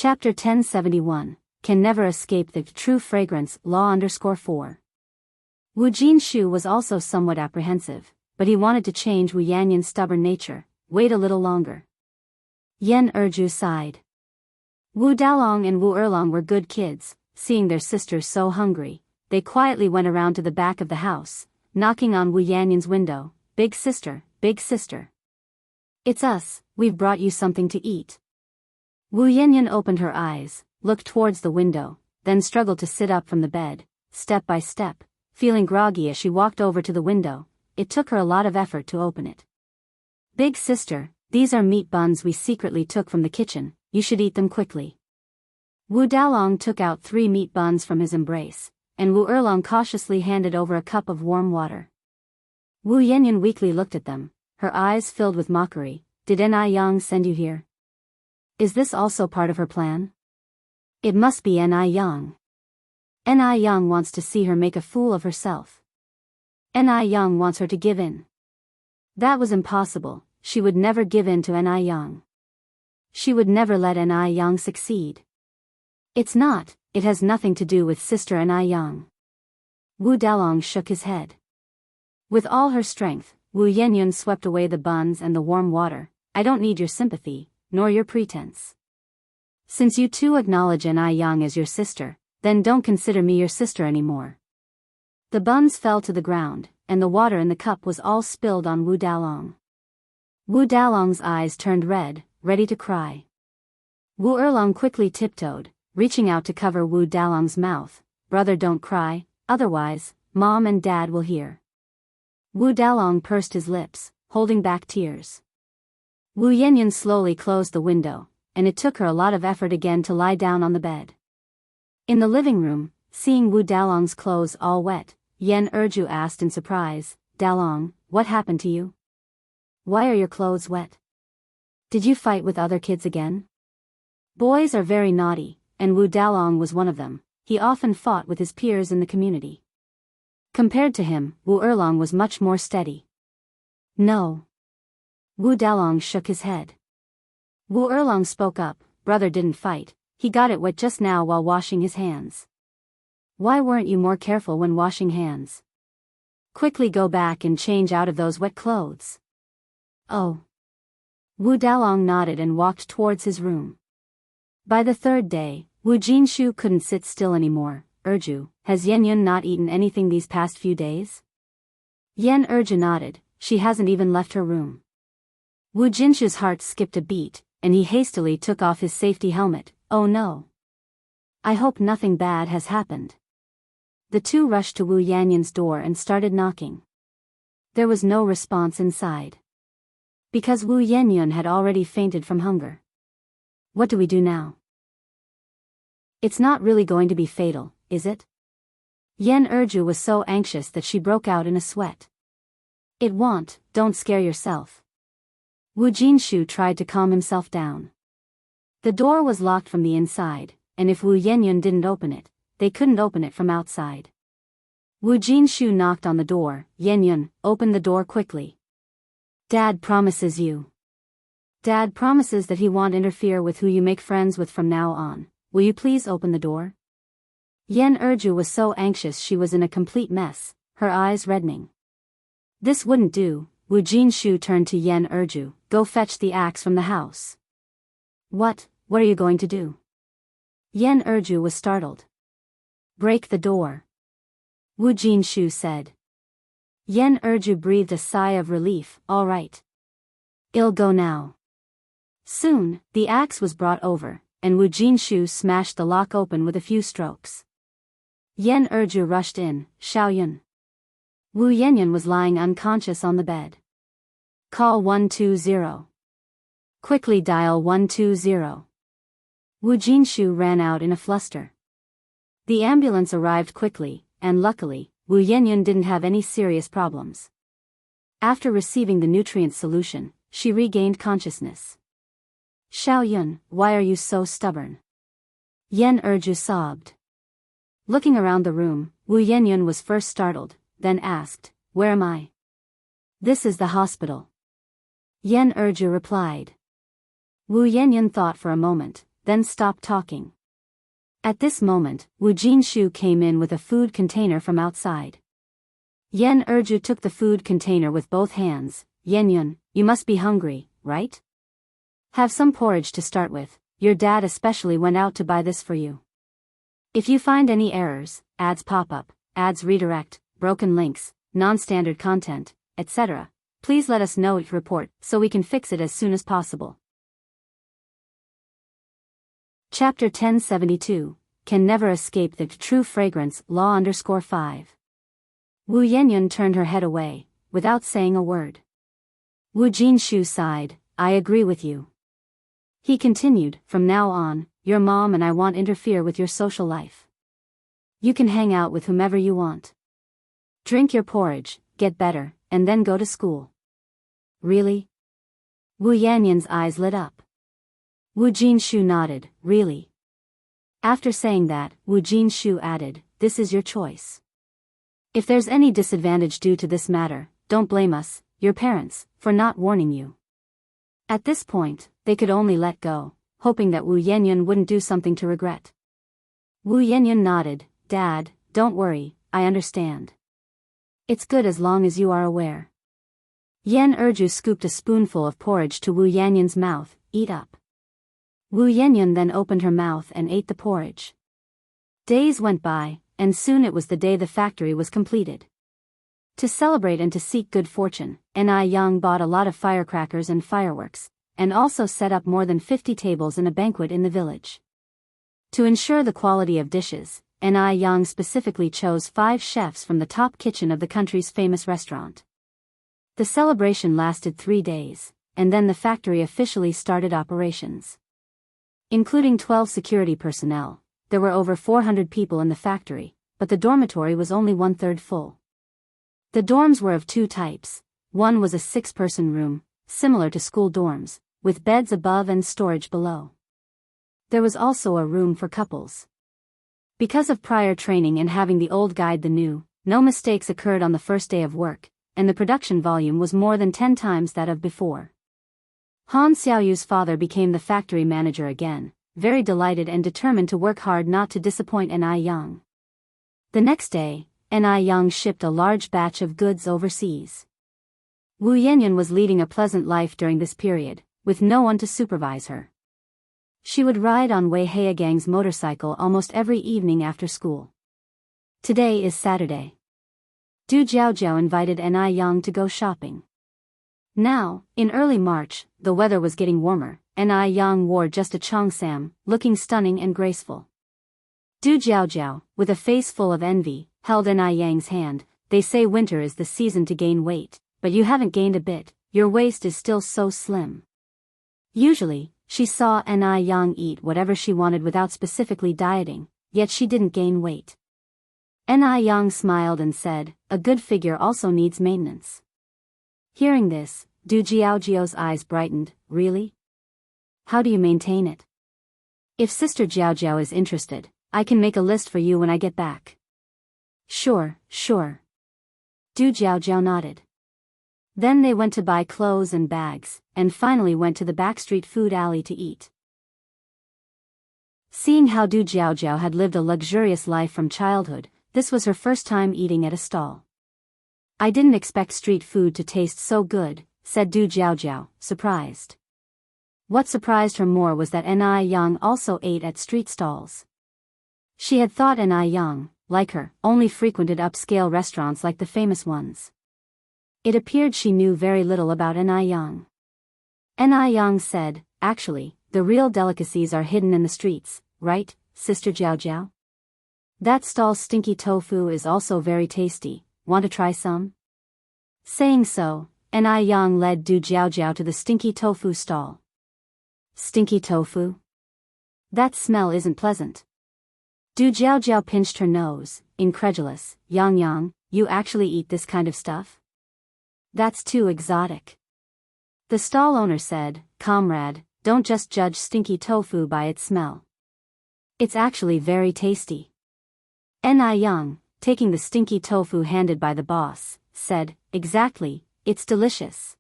Chapter 1071, Can Never Escape the True Fragrance, Law_4. Wu Jinshu was also somewhat apprehensive, but he wanted to change Wu Yanyan's stubborn nature. Wait a little longer. Yan Erju sighed. Wu Dalong and Wu Erlong were good kids. Seeing their sisters so hungry, they quietly went around to the back of the house, knocking on Wu Yanyan's window. Big sister, big sister. It's us, we've brought you something to eat. Wu Yanyan opened her eyes, looked towards the window, then struggled to sit up from the bed, step by step, feeling groggy as she walked over to the window. It took her a lot of effort to open it. Big sister, these are meat buns we secretly took from the kitchen, you should eat them quickly. Wu Dalong took out 3 meat buns from his embrace, and Wu Erlong cautiously handed over a cup of warm water. Wu Yanyan weakly looked at them, her eyes filled with mockery. Did Ni Yang send you here? Is this also part of her plan? It must be Ni Yang. Ni Yang wants to see her make a fool of herself. Ni Yang wants her to give in. That was impossible, she would never give in to Ni Yang. She would never let Ni Yang succeed. It's not, it has nothing to do with Sister Ni Yang. Wu Dalong shook his head. With all her strength, Wu Yanyan swept away the buns and the warm water. I don't need your sympathy, nor your pretense. Since you two acknowledge Ni Yang as your sister, then don't consider me your sister anymore. The buns fell to the ground, and the water in the cup was all spilled on Wu Dalong. Wu Dalong's eyes turned red, ready to cry. Wu Erlong quickly tiptoed, reaching out to cover Wu Dalong's mouth. Brother, don't cry, otherwise, Mom and Dad will hear. Wu Dalong pursed his lips, holding back tears. Wu Yanyan slowly closed the window, and it took her a lot of effort again to lie down on the bed. In the living room, seeing Wu Dalong's clothes all wet, Yan Erju asked in surprise, Dalong, what happened to you? Why are your clothes wet? Did you fight with other kids again? Boys are very naughty, and Wu Dalong was one of them. He often fought with his peers in the community. Compared to him, Wu Erlong was much more steady. No. Wu Dalong shook his head. Wu Erlong spoke up, brother didn't fight, he got it wet just now while washing his hands. Why weren't you more careful when washing hands? Quickly go back and change out of those wet clothes. Oh. Wu Dalong nodded and walked towards his room. By the 3rd day, Wu Jinshu couldn't sit still anymore. Erju, has Yanyan not eaten anything these past few days? Yan Erju nodded, she hasn't even left her room. Wu Jinshu's heart skipped a beat, and he hastily took off his safety helmet. Oh no. I hope nothing bad has happened. The two rushed to Wu Yanyan's door and started knocking. There was no response inside. Because Wu Yanyan had already fainted from hunger. What do we do now? It's not really going to be fatal, is it? Yan Erju was so anxious that she broke out in a sweat. It won't, don't scare yourself. Wu Jinshu tried to calm himself down. The door was locked from the inside, and if Wu Yanyan didn't open it, they couldn't open it from outside. Wu Jinshu knocked on the door. Yanyan, open the door quickly. Dad promises you. Dad promises that he won't interfere with who you make friends with from now on. Will you please open the door? Yan Erju was so anxious she was in a complete mess, her eyes reddening. This wouldn't do. Wu Jinshu turned to Yan Erju, go fetch the axe from the house. What are you going to do? Yan Erju was startled. Break the door. Wu Jinshu said. Yan Erju breathed a sigh of relief, all right. I'll go now. Soon, the axe was brought over, and Wu Jinshu smashed the lock open with a few strokes. Yan Erju rushed in, Xiaoyun. Wu Yanyan was lying unconscious on the bed. Call 120. Quickly dial 120. Wu Jinshu ran out in a fluster. The ambulance arrived quickly, and luckily, Wu Yanyan didn't have any serious problems. After receiving the nutrient solution, she regained consciousness. Xiaoyun, why are you so stubborn? Yan Erju sobbed. Looking around the room, Wu Yanyan was first startled, then asked, where am I? This is the hospital. Yan Erju replied. Wu Yanyan thought for a moment, then stopped talking. At this moment, Wu Jinshu came in with a food container from outside. Yan Erju took the food container with both hands. Yenyun, you must be hungry, right? Have some porridge to start with. Your dad especially went out to buy this for you. If you find any errors, ads pop up, ads redirect, broken links, non-standard content, etc., please let us know each report so we can fix it as soon as possible. Chapter 1072, Can Never Escape the True Fragrance Law _5. Wu Yenyun turned her head away, without saying a word. Wu Jinshu sighed, I agree with you. He continued, from now on, your mom and I won't interfere with your social life. You can hang out with whomever you want. Drink your porridge, get better, and then go to school. Really? Wu Yanyun's eyes lit up. Wu Jinshu nodded, really? After saying that, Wu Jinshu added, this is your choice. If there's any disadvantage due to this matter, don't blame us, your parents, for not warning you. At this point, they could only let go, hoping that Wu Yenyun wouldn't do something to regret. Wu Yenyun nodded, Dad, don't worry, I understand. It's good as long as you are aware. Yan Erju scooped a spoonful of porridge to Wu Yenyun's mouth, eat up. Wu Yenyun then opened her mouth and ate the porridge. Days went by, and soon it was the day the factory was completed. To celebrate and to seek good fortune, Ni Yang bought a lot of firecrackers and fireworks, and also set up more than 50 tables in a banquet in the village. To ensure the quality of dishes, Ni Yang specifically chose 5 chefs from the top kitchen of the country's famous restaurant. The celebration lasted 3 days, and then the factory officially started operations. Including 12 security personnel, there were over 400 people in the factory, but the dormitory was only 1/3 full. The dorms were of 2 types. One was a 6-person room, similar to school dorms, with beds above and storage below. There was also a room for couples. Because of prior training and having the old guide the new, no mistakes occurred on the first day of work, and the production volume was more than 10 times that of before. Han Xiaoyu's father became the factory manager again, very delighted and determined to work hard not to disappoint Ni Yang. The next day, Ni Yang shipped a large batch of goods overseas. Wu Yenyun was leading a pleasant life during this period, with no one to supervise her. She would ride on Wei Heagang's motorcycle almost every evening after school. Today is Saturday. Du Jiaojiao invited Ni Yang to go shopping. Now, in early March, the weather was getting warmer, and Ni Yang wore just a cheongsam, looking stunning and graceful. Du Jiaojiao, with a face full of envy, held Ni Yang's hand. They say winter is the season to gain weight, but you haven't gained a bit, your waist is still so slim. Usually, she saw Ni Yang eat whatever she wanted without specifically dieting, yet she didn't gain weight. Ni Yang smiled and said, a good figure also needs maintenance. Hearing this, Du Jiaojiao's eyes brightened, really? How do you maintain it? If Sister Jiaojiao is interested, I can make a list for you when I get back. Sure. Du Jiaojiao nodded. Then they went to buy clothes and bags, and finally went to the backstreet food alley to eat. Seeing how Du Jiaojiao had lived a luxurious life from childhood, this was her first time eating at a stall. I didn't expect street food to taste so good, said Du Jiaojiao, surprised. What surprised her more was that Ni Yang also ate at street stalls. She had thought Ni Yang, like her, only frequented upscale restaurants like the famous ones. It appeared she knew very little about Ni Yang. Ni Yang said, actually, the real delicacies are hidden in the streets, right, Sister Jiaojiao? That stall's stinky tofu is also very tasty, want to try some? Saying so, Ni Yang led Du Jiaojiao to the stinky tofu stall. Stinky tofu? That smell isn't pleasant. Du Jiaojiao pinched her nose, incredulous. Yang, you actually eat this kind of stuff? That's too exotic. The stall owner said, comrade, don't just judge stinky tofu by its smell. It's actually very tasty. Ni Yang, taking the stinky tofu handed by the boss, said, exactly, it's delicious.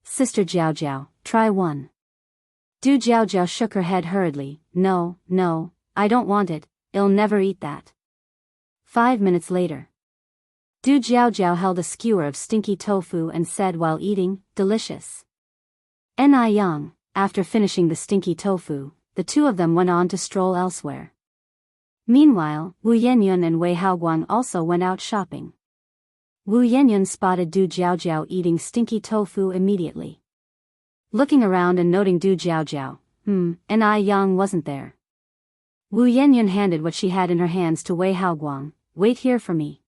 Sister Jiaojiao, try one. Du Jiaojiao shook her head hurriedly. No, no, I don't want it, I'll never eat that. 5 minutes later. Du Jiaojiao held a skewer of stinky tofu and said while eating, delicious. Ni Yang, after finishing the stinky tofu, the two of them went on to stroll elsewhere. Meanwhile, Wu Yenyun and Wei Haoguang also went out shopping. Wu Yenyun spotted Du Jiaojiao eating stinky tofu immediately. Looking around and noting Du Jiaojiao, Ni Yang wasn't there. Wu Yenyun handed what she had in her hands to Wei Haoguang. Wait here for me.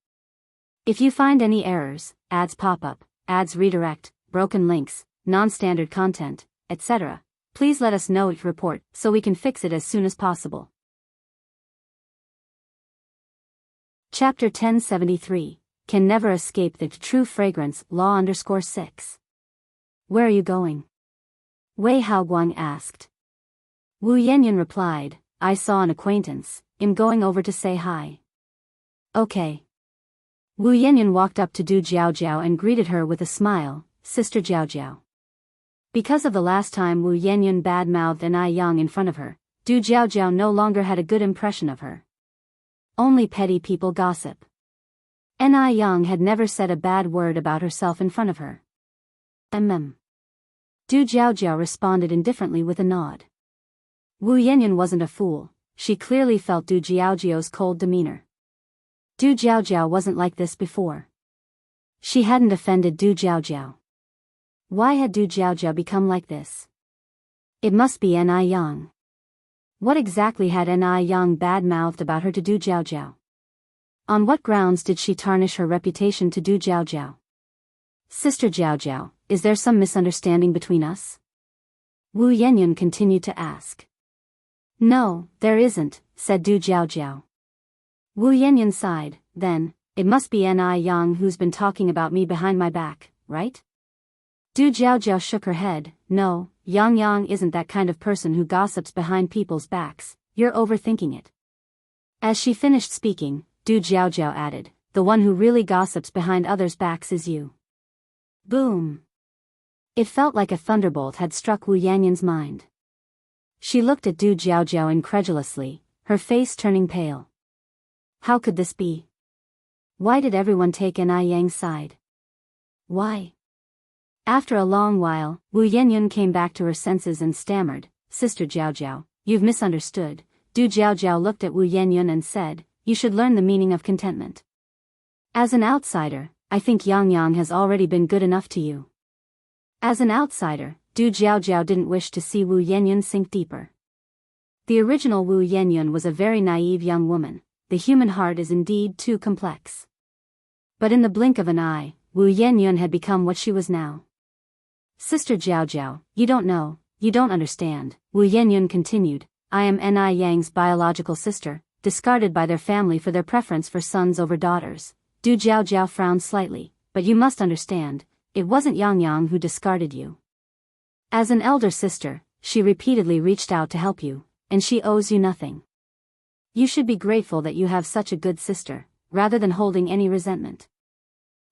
If you find any errors, ads pop up, ads redirect, broken links, non-standard content, etc., please let us know, report, so we can fix it as soon as possible. Chapter 1073, Can Never Escape the True Fragrance, Law _6. Where are you going? Wei Haoguang asked. Wu Yenyun replied, I saw an acquaintance, I'm going over to say hi. Okay. Wu Yenyun walked up to Du Jiaojiao and greeted her with a smile, Sister Jiaojiao. Because of the last time Wu Yenyun bad-mouthed Ni Yang in front of her, Du Jiaojiao no longer had a good impression of her. Only petty people gossip. Ni Yang had never said a bad word about herself in front of her. Du Jiaojiao responded indifferently with a nod. Wu Yenyun wasn't a fool, she clearly felt Du Jiaojiao's cold demeanor. Du Jiaojiao wasn't like this before. She hadn't offended Du Jiaojiao. Why had Du Jiaojiao become like this? It must be Ni Yang. What exactly had Ni Yang bad-mouthed about her to Du Jiaojiao? On what grounds did she tarnish her reputation to Du Jiaojiao? Sister Jiaojiao, is there some misunderstanding between us? Wu Yenyun continued to ask. No, there isn't, said Du Jiaojiao. Wu Yenyun sighed, then, it must be Ni Yang who's been talking about me behind my back, right? Du Jiaojiao shook her head. No, Yang isn't that kind of person who gossips behind people's backs, you're overthinking it. As she finished speaking, Du Jiaojiao added, the one who really gossips behind others' backs is you. Boom. It felt like a thunderbolt had struck Wu Yenyun's mind. She looked at Du Jiaojiao incredulously, her face turning pale. How could this be? Why did everyone take Ni Yang's side? Why? After a long while, Wu Yenyun came back to her senses and stammered, Sister Jiaojiao, you've misunderstood. Du Jiaojiao looked at Wu Yenyun and said, you should learn the meaning of contentment. As an outsider, I think Yang has already been good enough to you. As an outsider, Du Jiaojiao didn't wish to see Wu Yenyun sink deeper. The original Wu Yenyun was a very naive young woman. The human heart is indeed too complex. But in the blink of an eye, Wu Yenyun had become what she was now. Sister Jiaojiao, you don't know, you don't understand, Wu Yenyun continued, I am Ni Yang's biological sister, discarded by their family for their preference for sons over daughters. Du Jiaojiao frowned slightly, but you must understand, it wasn't Yang who discarded you. As an elder sister, she repeatedly reached out to help you, and she owes you nothing. You should be grateful that you have such a good sister, rather than holding any resentment.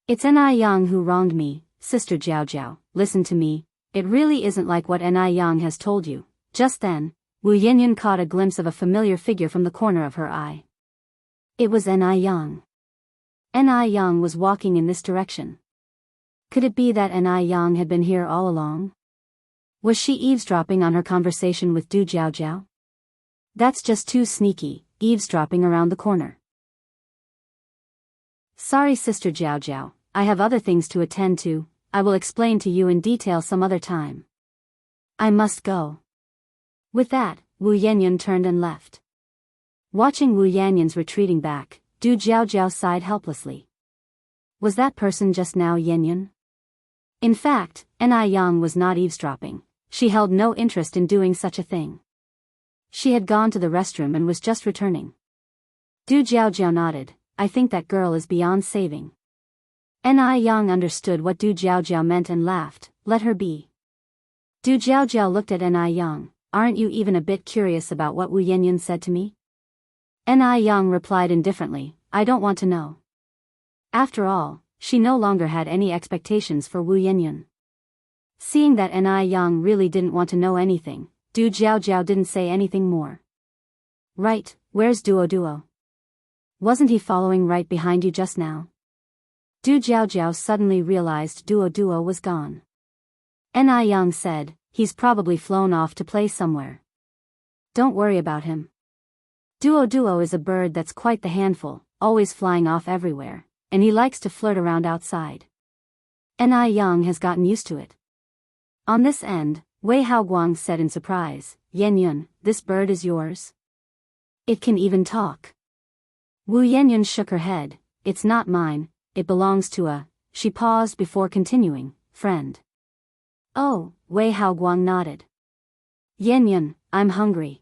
It's Ni Yang who wronged me, Sister Jiaojiao, listen to me, it really isn't like what Ni Yang has told you. Just then, Wu Yenyun caught a glimpse of a familiar figure from the corner of her eye. It was Ni Yang. Ni Yang was walking in this direction. Could it be that Ni Yang had been here all along? Was she eavesdropping on her conversation with Du Jiaojiao? That's just too sneaky, eavesdropping around the corner. Sorry Sister Jiaojiao, I have other things to attend to, I will explain to you in detail some other time. I must go. With that, Wu Yenyun turned and left. Watching Wu Yenyun's retreating back, Du Jiaojiao sighed helplessly. Was that person just now Yenyun? In fact, Ni Yang was not eavesdropping, she held no interest in doing such a thing. She had gone to the restroom and was just returning. Du Jiaojiao nodded, I think that girl is beyond saving. Ni Yang understood what Du Jiaojiao meant and laughed, let her be. Du Jiaojiao looked at Ni Yang, aren't you even a bit curious about what Wu Yenyun said to me? Ni Yang replied indifferently, I don't want to know. After all, she no longer had any expectations for Wu Yenyun. Seeing that Ni Yang really didn't want to know anything, Du Jiao didn't say anything more. Right, where's Duo? Wasn't he following right behind you just now? Du Jiao suddenly realized Duo was gone. Ni Yang said, he's probably flown off to play somewhere. Don't worry about him. Duo is a bird that's quite the handful, always flying off everywhere, and he likes to flirt around outside. Ni Yang has gotten used to it. On this end, Wei Haoguang said in surprise, Yenyun, this bird is yours? It can even talk. Wu Yenyun shook her head, it's not mine, it belongs to a, she paused before continuing, friend. Oh, Wei Haoguang nodded. Yenyun, I'm hungry.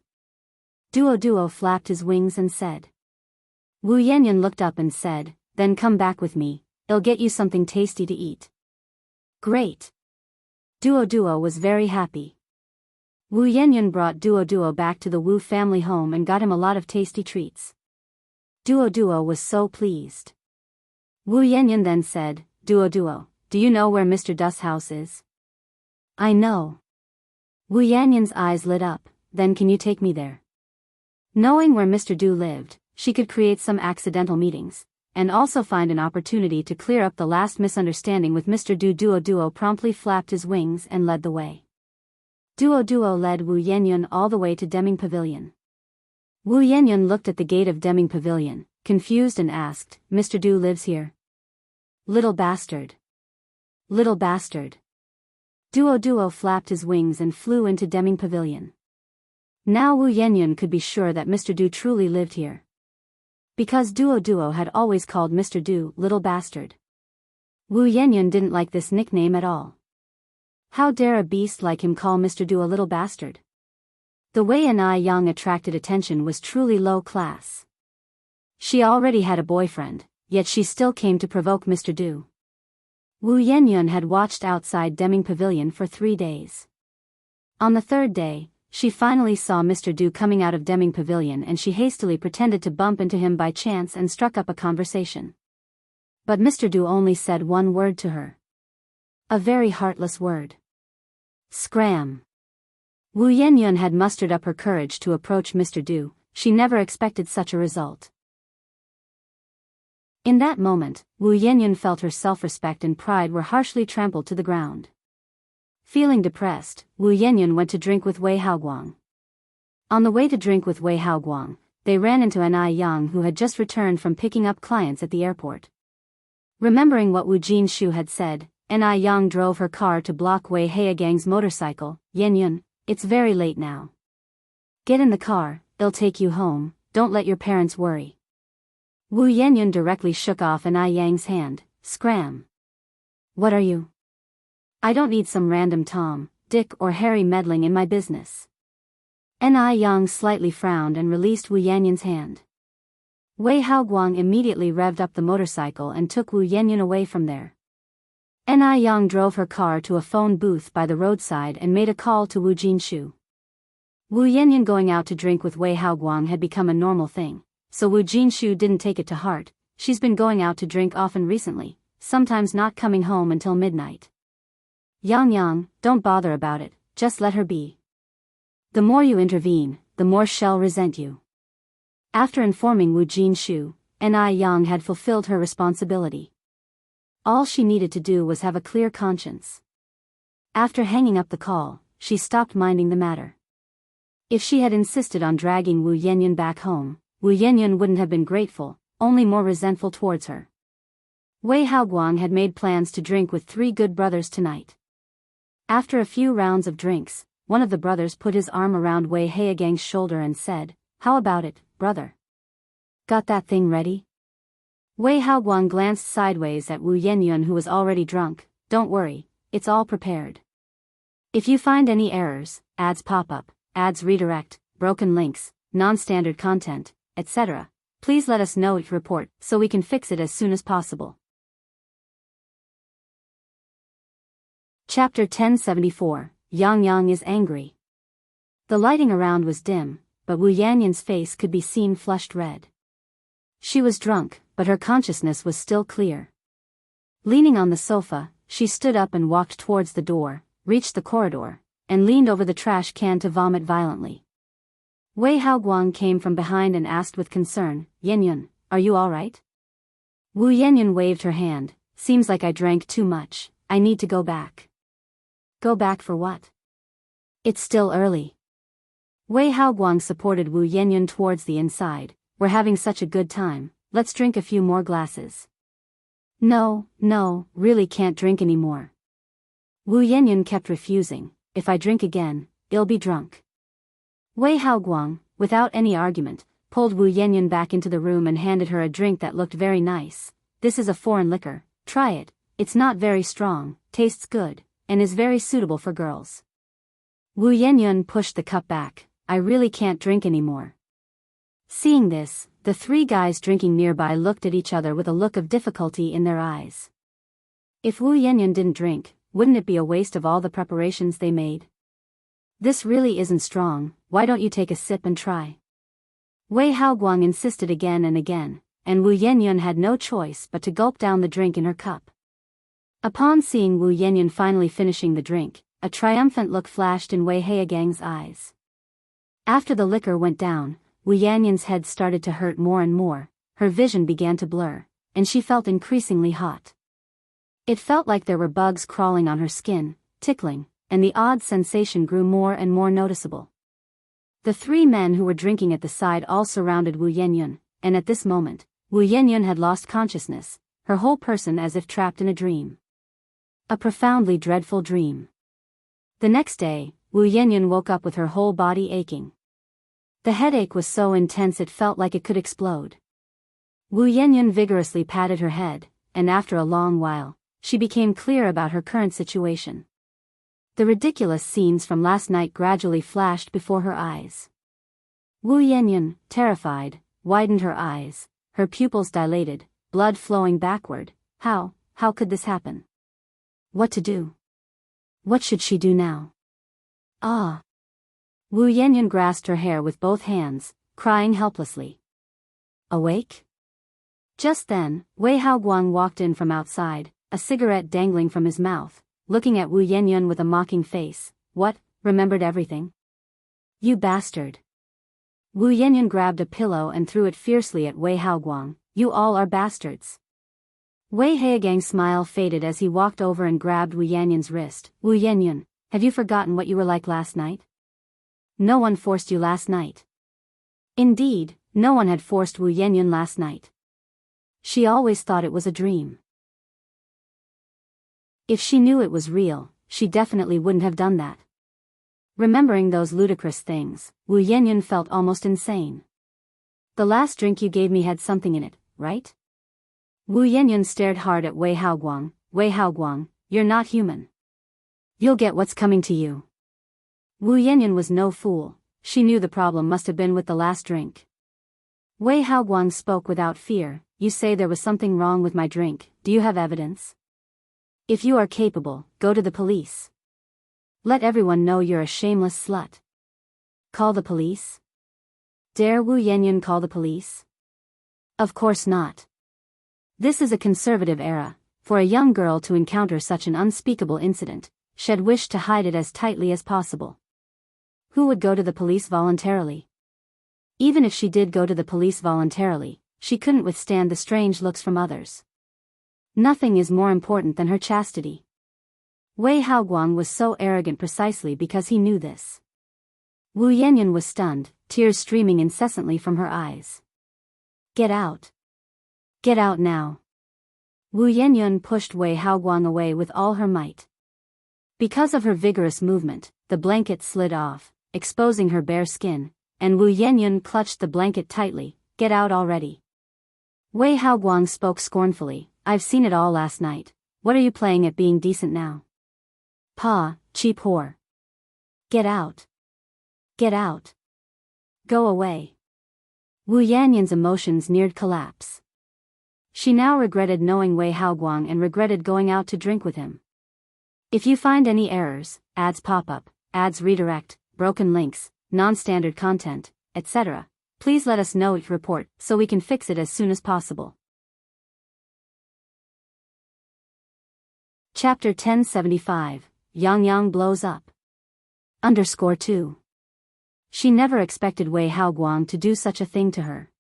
Duo flapped his wings and said. Wu Yenyun looked up and said, then come back with me, I'll get you something tasty to eat. Great. Duo was very happy. Wu Yenyun brought Duo back to the Wu family home and got him a lot of tasty treats. Duo was so pleased. Wu Yenyun then said, Duo, do you know where Mr. Du's house is? I know. Wu Yenyun's eyes lit up, then can you take me there? Knowing where Mr. Du lived, she could create some accidental meetings, and also find an opportunity to clear up the last misunderstanding with Mr. Du. Duo promptly flapped his wings and led the way. Duo led Wu Yenyun all the way to Deming Pavilion. Wu Yenyun looked at the gate of Deming Pavilion, confused and asked, Mr. Du lives here? Little bastard. Little bastard. Duo flapped his wings and flew into Deming Pavilion. Now Wu Yenyun could be sure that Mr. Du truly lived here. Because Duo had always called Mr. Du little bastard. Wu Yenyun didn't like this nickname at all. How dare a beast like him call Mr. Du a little bastard? The way Ni Yang attracted attention was truly low class. She already had a boyfriend, yet she still came to provoke Mr. Du. Wu Yenyun had watched outside Deming Pavilion for 3 days. On the 3rd day, she finally saw Mr. Du coming out of Deming Pavilion and she hastily pretended to bump into him by chance and struck up a conversation. But Mr. Du only said one word to her. A very heartless word. Scram. Wu Yenyun had mustered up her courage to approach Mr. Du, she never expected such a result. In that moment, Wu Yenyun felt her self-respect and pride were harshly trampled to the ground. Feeling depressed, Wu Yenyun went to drink with Wei Haoguang. On the way to drink with Wei Haoguang, they ran into Ni Yang who had just returned from picking up clients at the airport. Remembering what Wu Jinshu had said, Ni Yang drove her car to block Wei Haogang's motorcycle. Yenyun, it's very late now. Get in the car, they'll take you home, don't let your parents worry. Wu Yenyun directly shook off Ni Yang's hand, scram. What are you? I don't need some random Tom, Dick or Harry meddling in my business. Ni Yang slightly frowned and released Wu Yenyun's hand. Wei Haoguang immediately revved up the motorcycle and took Wu Yenyun away from there. Ni Yang drove her car to a phone booth by the roadside and made a call to Wu Jinshu. Wu Yenyun going out to drink with Wei Haoguang had become a normal thing, so Wu Jinshu didn't take it to heart. She's been going out to drink often recently, sometimes not coming home until midnight. Yang, don't bother about it, just let her be. The more you intervene, the more she'll resent you. After informing Wu Jinshu, Ni Yang had fulfilled her responsibility. All she needed to do was have a clear conscience. After hanging up the call, she stopped minding the matter. If she had insisted on dragging Wu Yenyun back home, Wu Yenyun wouldn't have been grateful, only more resentful towards her. Wei Haoguang had made plans to drink with 3 good brothers tonight. After a few rounds of drinks, one of the brothers put his arm around Wei Haogang's shoulder and said, how about it, brother? Got that thing ready? Wei Haoguang glanced sideways at Wu Yenyun who was already drunk. Don't worry, it's all prepared. If you find any errors, ads pop up, ads redirect, broken links, non-standard content, etc., please let us know each report so we can fix it as soon as possible. Chapter 1074, Yang is angry. The lighting around was dim, but Wu Yenyun's face could be seen flushed red. She was drunk, but her consciousness was still clear. Leaning on the sofa, she stood up and walked towards the door, reached the corridor, and leaned over the trash can to vomit violently. Wei Haoguang came from behind and asked with concern, "Yenyun, are you alright?" Wu Yenyun waved her hand. "Seems like I drank too much. I need to go back." "Go back for what? It's still early." Wei Haoguang supported Wu Yenyun towards the inside. "We're having such a good time, let's drink a few more glasses." No, really can't drink anymore." Wu Yenyun kept refusing. "If I drink again, I'll be drunk." Wei Haoguang, without any argument, pulled Wu Yenyun back into the room and handed her a drink that looked very nice. "This is a foreign liquor, try it. It's not very strong, tastes good, and is very suitable for girls." Wu Yenyun pushed the cup back. "I really can't drink anymore." Seeing this, the three guys drinking nearby looked at each other with a look of difficulty in their eyes. If Wu Yenyun didn't drink, wouldn't it be a waste of all the preparations they made? "This really isn't strong, why don't you take a sip and try?" Wei Haoguang insisted again and again, and Wu Yenyun had no choice but to gulp down the drink in her cup. Upon seeing Wu Yenyun finally finishing the drink, a triumphant look flashed in Wei Haogang's eyes. After the liquor went down, Wu Yenyun's head started to hurt more and more, her vision began to blur, and she felt increasingly hot. It felt like there were bugs crawling on her skin, tickling, and the odd sensation grew more and more noticeable. The three men who were drinking at the side all surrounded Wu Yenyun, and at this moment, Wu Yenyun had lost consciousness, her whole person as if trapped in a dream. A profoundly dreadful dream. The next day, Wu Yenyun woke up with her whole body aching. The headache was so intense it felt like it could explode. Wu Yenyun vigorously patted her head, and after a long while, she became clear about her current situation. The ridiculous scenes from last night gradually flashed before her eyes. Wu Yenyun, terrified, widened her eyes, her pupils dilated, blood flowing backward. How could this happen? What to do? What should she do now? Ah! Wu Yenyun grasped her hair with both hands, crying helplessly. Awake? Just then, Wei Haoguang walked in from outside, a cigarette dangling from his mouth, looking at Wu Yenyun with a mocking face. "What, remembered everything? You bastard!" Wu Yenyun grabbed a pillow and threw it fiercely at Wei Haoguang. "You all are bastards." Wei Haogang's smile faded as he walked over and grabbed Wu Yenyun's wrist. "Wu Yenyun, have you forgotten what you were like last night? No one forced you last night." Indeed, no one had forced Wu Yenyun last night. She always thought it was a dream. If she knew it was real, she definitely wouldn't have done that. Remembering those ludicrous things, Wu Yenyun felt almost insane. "The last drink you gave me had something in it, right?" Wu Yenyun stared hard at Wei Haoguang. "Wei Haoguang, you're not human. You'll get what's coming to you." Wu Yenyun was no fool, she knew the problem must have been with the last drink. Wei Haoguang spoke without fear. "You say there was something wrong with my drink, do you have evidence? If you are capable, go to the police. Let everyone know you're a shameless slut." "Call the police?" Dare Wu Yenyun call the police? Of course not. This is a conservative era. For a young girl to encounter such an unspeakable incident, she'd wish to hide it as tightly as possible. Who would go to the police voluntarily? Even if she did go to the police voluntarily, she couldn't withstand the strange looks from others. Nothing is more important than her chastity. Wei Haoguang was so arrogant precisely because he knew this. Wu Yenyun was stunned, tears streaming incessantly from her eyes. "Get out. Get out now." Wu Yenyun pushed Wei Haoguang away with all her might. Because of her vigorous movement, the blanket slid off, exposing her bare skin, and Wu Yenyun clutched the blanket tightly. "Get out already." Wei Haoguang spoke scornfully. "I've seen it all last night. What are you playing at being decent now? Pa, cheap whore. Get out. Get out. Go away." Wu Yenyun's emotions neared collapse. She now regretted knowing Wei Haoguang and regretted going out to drink with him. If you find any errors, ads pop up, ads redirect, broken links, non-standard content, etc., please let us know your report so we can fix it as soon as possible. Chapter 1075, Yang blows up. _2. She never expected Wei Haoguang to do such a thing to her.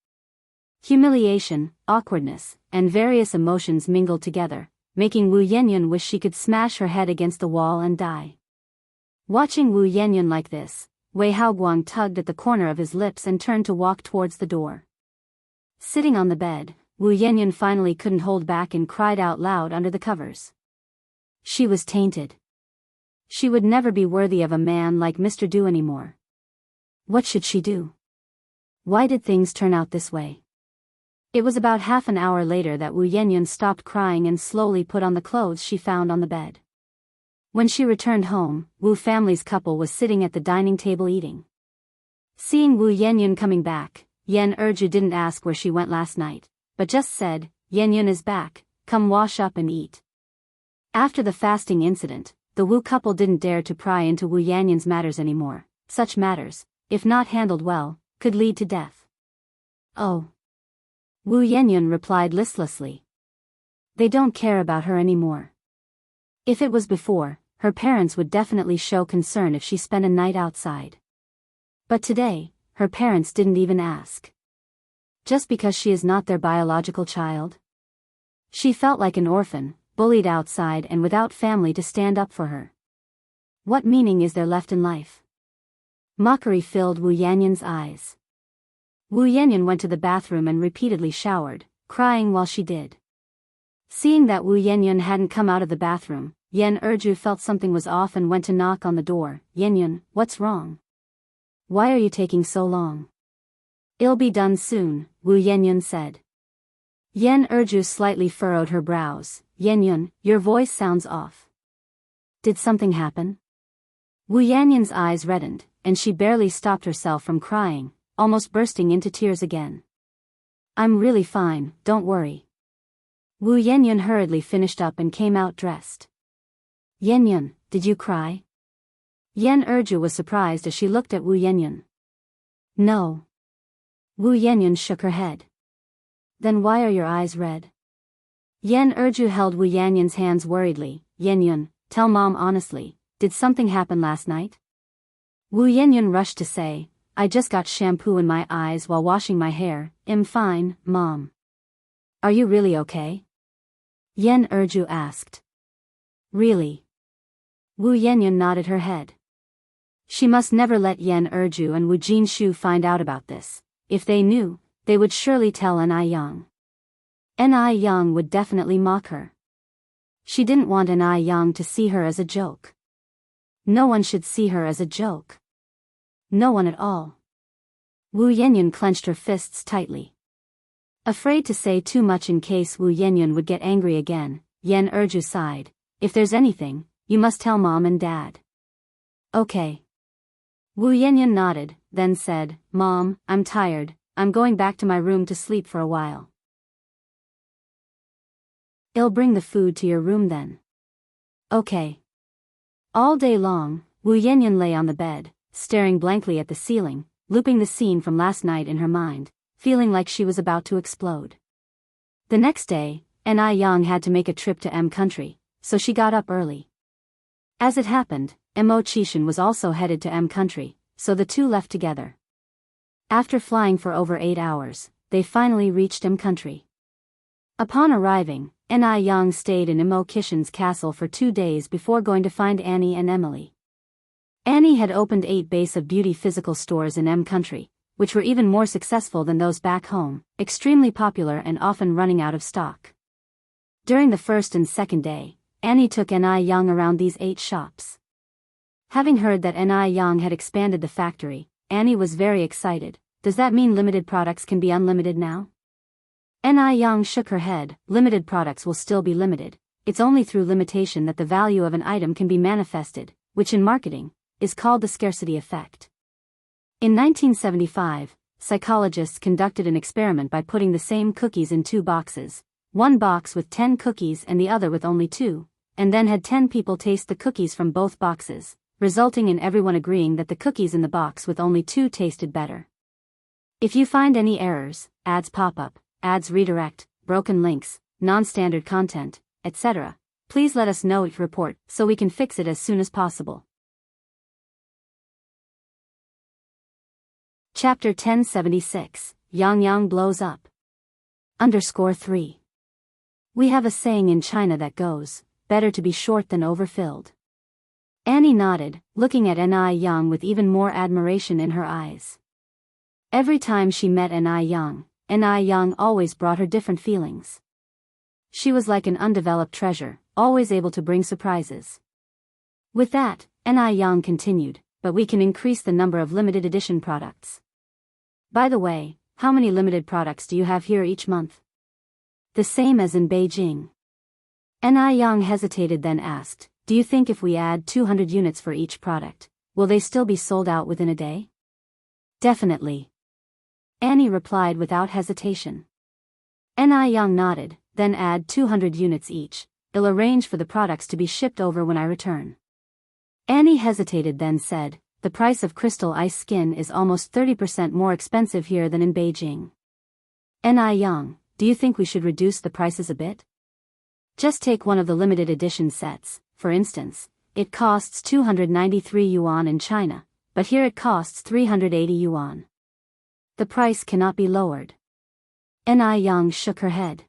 Humiliation, awkwardness, and various emotions mingled together, making Wu Yanyan wish she could smash her head against the wall and die. Watching Wu Yanyan like this, Wei Haoguang tugged at the corner of his lips and turned to walk towards the door. Sitting on the bed, Wu Yanyan finally couldn't hold back and cried out loud under the covers. She was tainted. She would never be worthy of a man like Mr. Du anymore. What should she do? Why did things turn out this way? It was about half an hour later that Wu Yanyan stopped crying and slowly put on the clothes she found on the bed. When she returned home, Wu family's couple was sitting at the dining table eating. Seeing Wu Yanyan coming back, Yan Erju didn't ask where she went last night, but just said, "Yanyan is back, come wash up and eat." After the fasting incident, the Wu couple didn't dare to pry into Wu Yanyan's matters anymore. Such matters, if not handled well, could lead to death. "Oh." Wu Yanyan replied listlessly. They don't care about her anymore. If it was before, her parents would definitely show concern if she spent a night outside. But today, her parents didn't even ask. Just because she is not their biological child? She felt like an orphan, bullied outside and without family to stand up for her. What meaning is there left in life? Mockery filled Wu Yanyan's eyes. Wu Yanyan went to the bathroom and repeatedly showered, crying while she did. Seeing that Wu Yanyan hadn't come out of the bathroom, Yan Erju felt something was off and went to knock on the door. "Yanyan, what's wrong? Why are you taking so long?" "It'll be done soon," Wu Yanyan said. Yan Erju slightly furrowed her brows. "Yanyan, your voice sounds off. Did something happen?" Wu Yanyan's eyes reddened, and she barely stopped herself from crying, almost bursting into tears again. "I'm really fine, don't worry." Wu Yanyan hurriedly finished up and came out dressed. "Yanyan, did you cry?" Yan Erju was surprised as she looked at Wu Yanyan. "No." Wu Yanyan shook her head. "Then why are your eyes red?" Yan Erju held Wu Yanyan's hands worriedly. "Yanyan, tell mom honestly, did something happen last night?" Wu Yanyan rushed to say, "I just got shampoo in my eyes while washing my hair. I'm fine, mom." "Are you really okay?" Yan Erju asked. "Really?" Wu Yanyan nodded her head. She must never let Yan Erju and Wu Jinshu find out about this. If they knew, they would surely tell Ni Yang. Ni Yang would definitely mock her. She didn't want Ni Yang to see her as a joke. No one should see her as a joke. No one at all. Wu Yanyan clenched her fists tightly. Afraid to say too much in case Wu Yanyan would get angry again, Yan Erju sighed. "If there's anything, you must tell mom and dad." "Okay." Wu Yanyan nodded, then said, "Mom, I'm tired, I'm going back to my room to sleep for a while." "I'll bring the food to your room then." "Okay." All day long, Wu Yanyan lay on the bed, staring blankly at the ceiling, looping the scene from last night in her mind, feeling like she was about to explode. The next day, Ni Yang had to make a trip to M Country, so she got up early. As it happened, Mo Chishan was also headed to M Country, so the two left together. After flying for over 8 hours, they finally reached M Country. Upon arriving, Ni Yang stayed in Mo Chishan's castle for 2 days before going to find Annie and Emily. Annie had opened 8 Base of Beauty physical stores in M Country, which were even more successful than those back home, extremely popular and often running out of stock. During the first and second day, Annie took Ni Yang around these 8 shops. Having heard that Ni Yang had expanded the factory, Annie was very excited. "Does that mean limited products can be unlimited now?" Ni Yang shook her head. "Limited products will still be limited. It's only through limitation that the value of an item can be manifested, which in marketing is called the scarcity effect." In 1975, psychologists conducted an experiment by putting the same cookies in 2 boxes, one box with 10 cookies and the other with only 2, and then had 10 people taste the cookies from both boxes, resulting in everyone agreeing that the cookies in the box with only 2 tasted better. If you find any errors, ads pop up, ads redirect, broken links, non-standard content, etc., please let us know your report so we can fix it as soon as possible. Chapter 1076, Yang Yang blows up. _3. We have a saying in China that goes, better to be short than overfilled. Annie nodded, looking at Yang with even more admiration in her eyes. Every time she met Yang always brought her different feelings. She was like an undeveloped treasure, always able to bring surprises. With that, Yang continued, but we can increase the number of limited edition products. By the way, how many limited products do you have here each month? The same as in Beijing. Yang hesitated, then asked, do you think if we add 200 units for each product, will they still be sold out within a day? Definitely. Annie replied without hesitation. Yang nodded, then add 200 units each. They'll arrange for the products to be shipped over when I return. Annie hesitated, then said, the price of crystal ice skin is almost 30% more expensive here than in Beijing. Yang, do you think we should reduce the prices a bit? Just take one of the limited edition sets, for instance. It costs 293 yuan in China, but here it costs 380 yuan. The price cannot be lowered. Yang shook her head.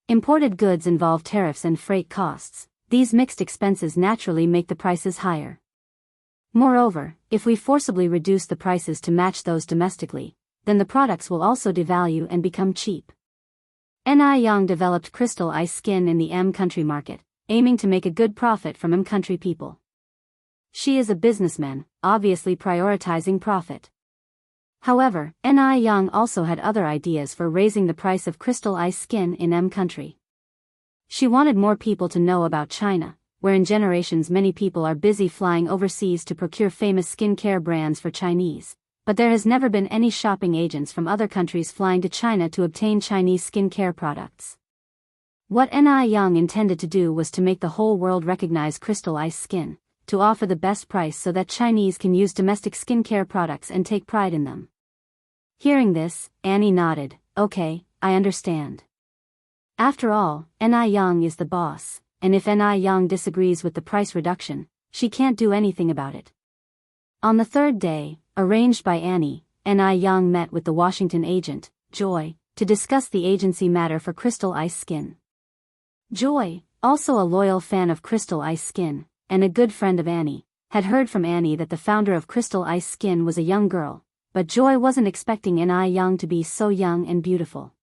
Imported goods involve tariffs and freight costs. These mixed expenses naturally make the prices higher. Moreover, if we forcibly reduce the prices to match those domestically, then the products will also devalue and become cheap. Yang developed crystal ice skin in the M country market, aiming to make a good profit from M country people. She is a businessman, obviously prioritizing profit. However, Yang also had other ideas for raising the price of crystal ice skin in M country. She wanted more people to know about China, where in generations many people are busy flying overseas to procure famous skincare brands for Chinese, but there has never been any shopping agents from other countries flying to China to obtain Chinese skincare products. What Yang intended to do was to make the whole world recognize crystal ice skin, to offer the best price so that Chinese can use domestic skincare products and take pride in them. Hearing this, Annie nodded, okay, I understand. After all, Yang is the boss, and if Yang disagrees with the price reduction, she can't do anything about it. On the third day, arranged by Annie, Yang met with the Washington agent, Joy, to discuss the agency matter for crystal ice skin. Joy, also a loyal fan of crystal ice skin, and a good friend of Annie, had heard from Annie that the founder of crystal ice skin was a young girl, but Joy wasn't expecting Yang to be so young and beautiful.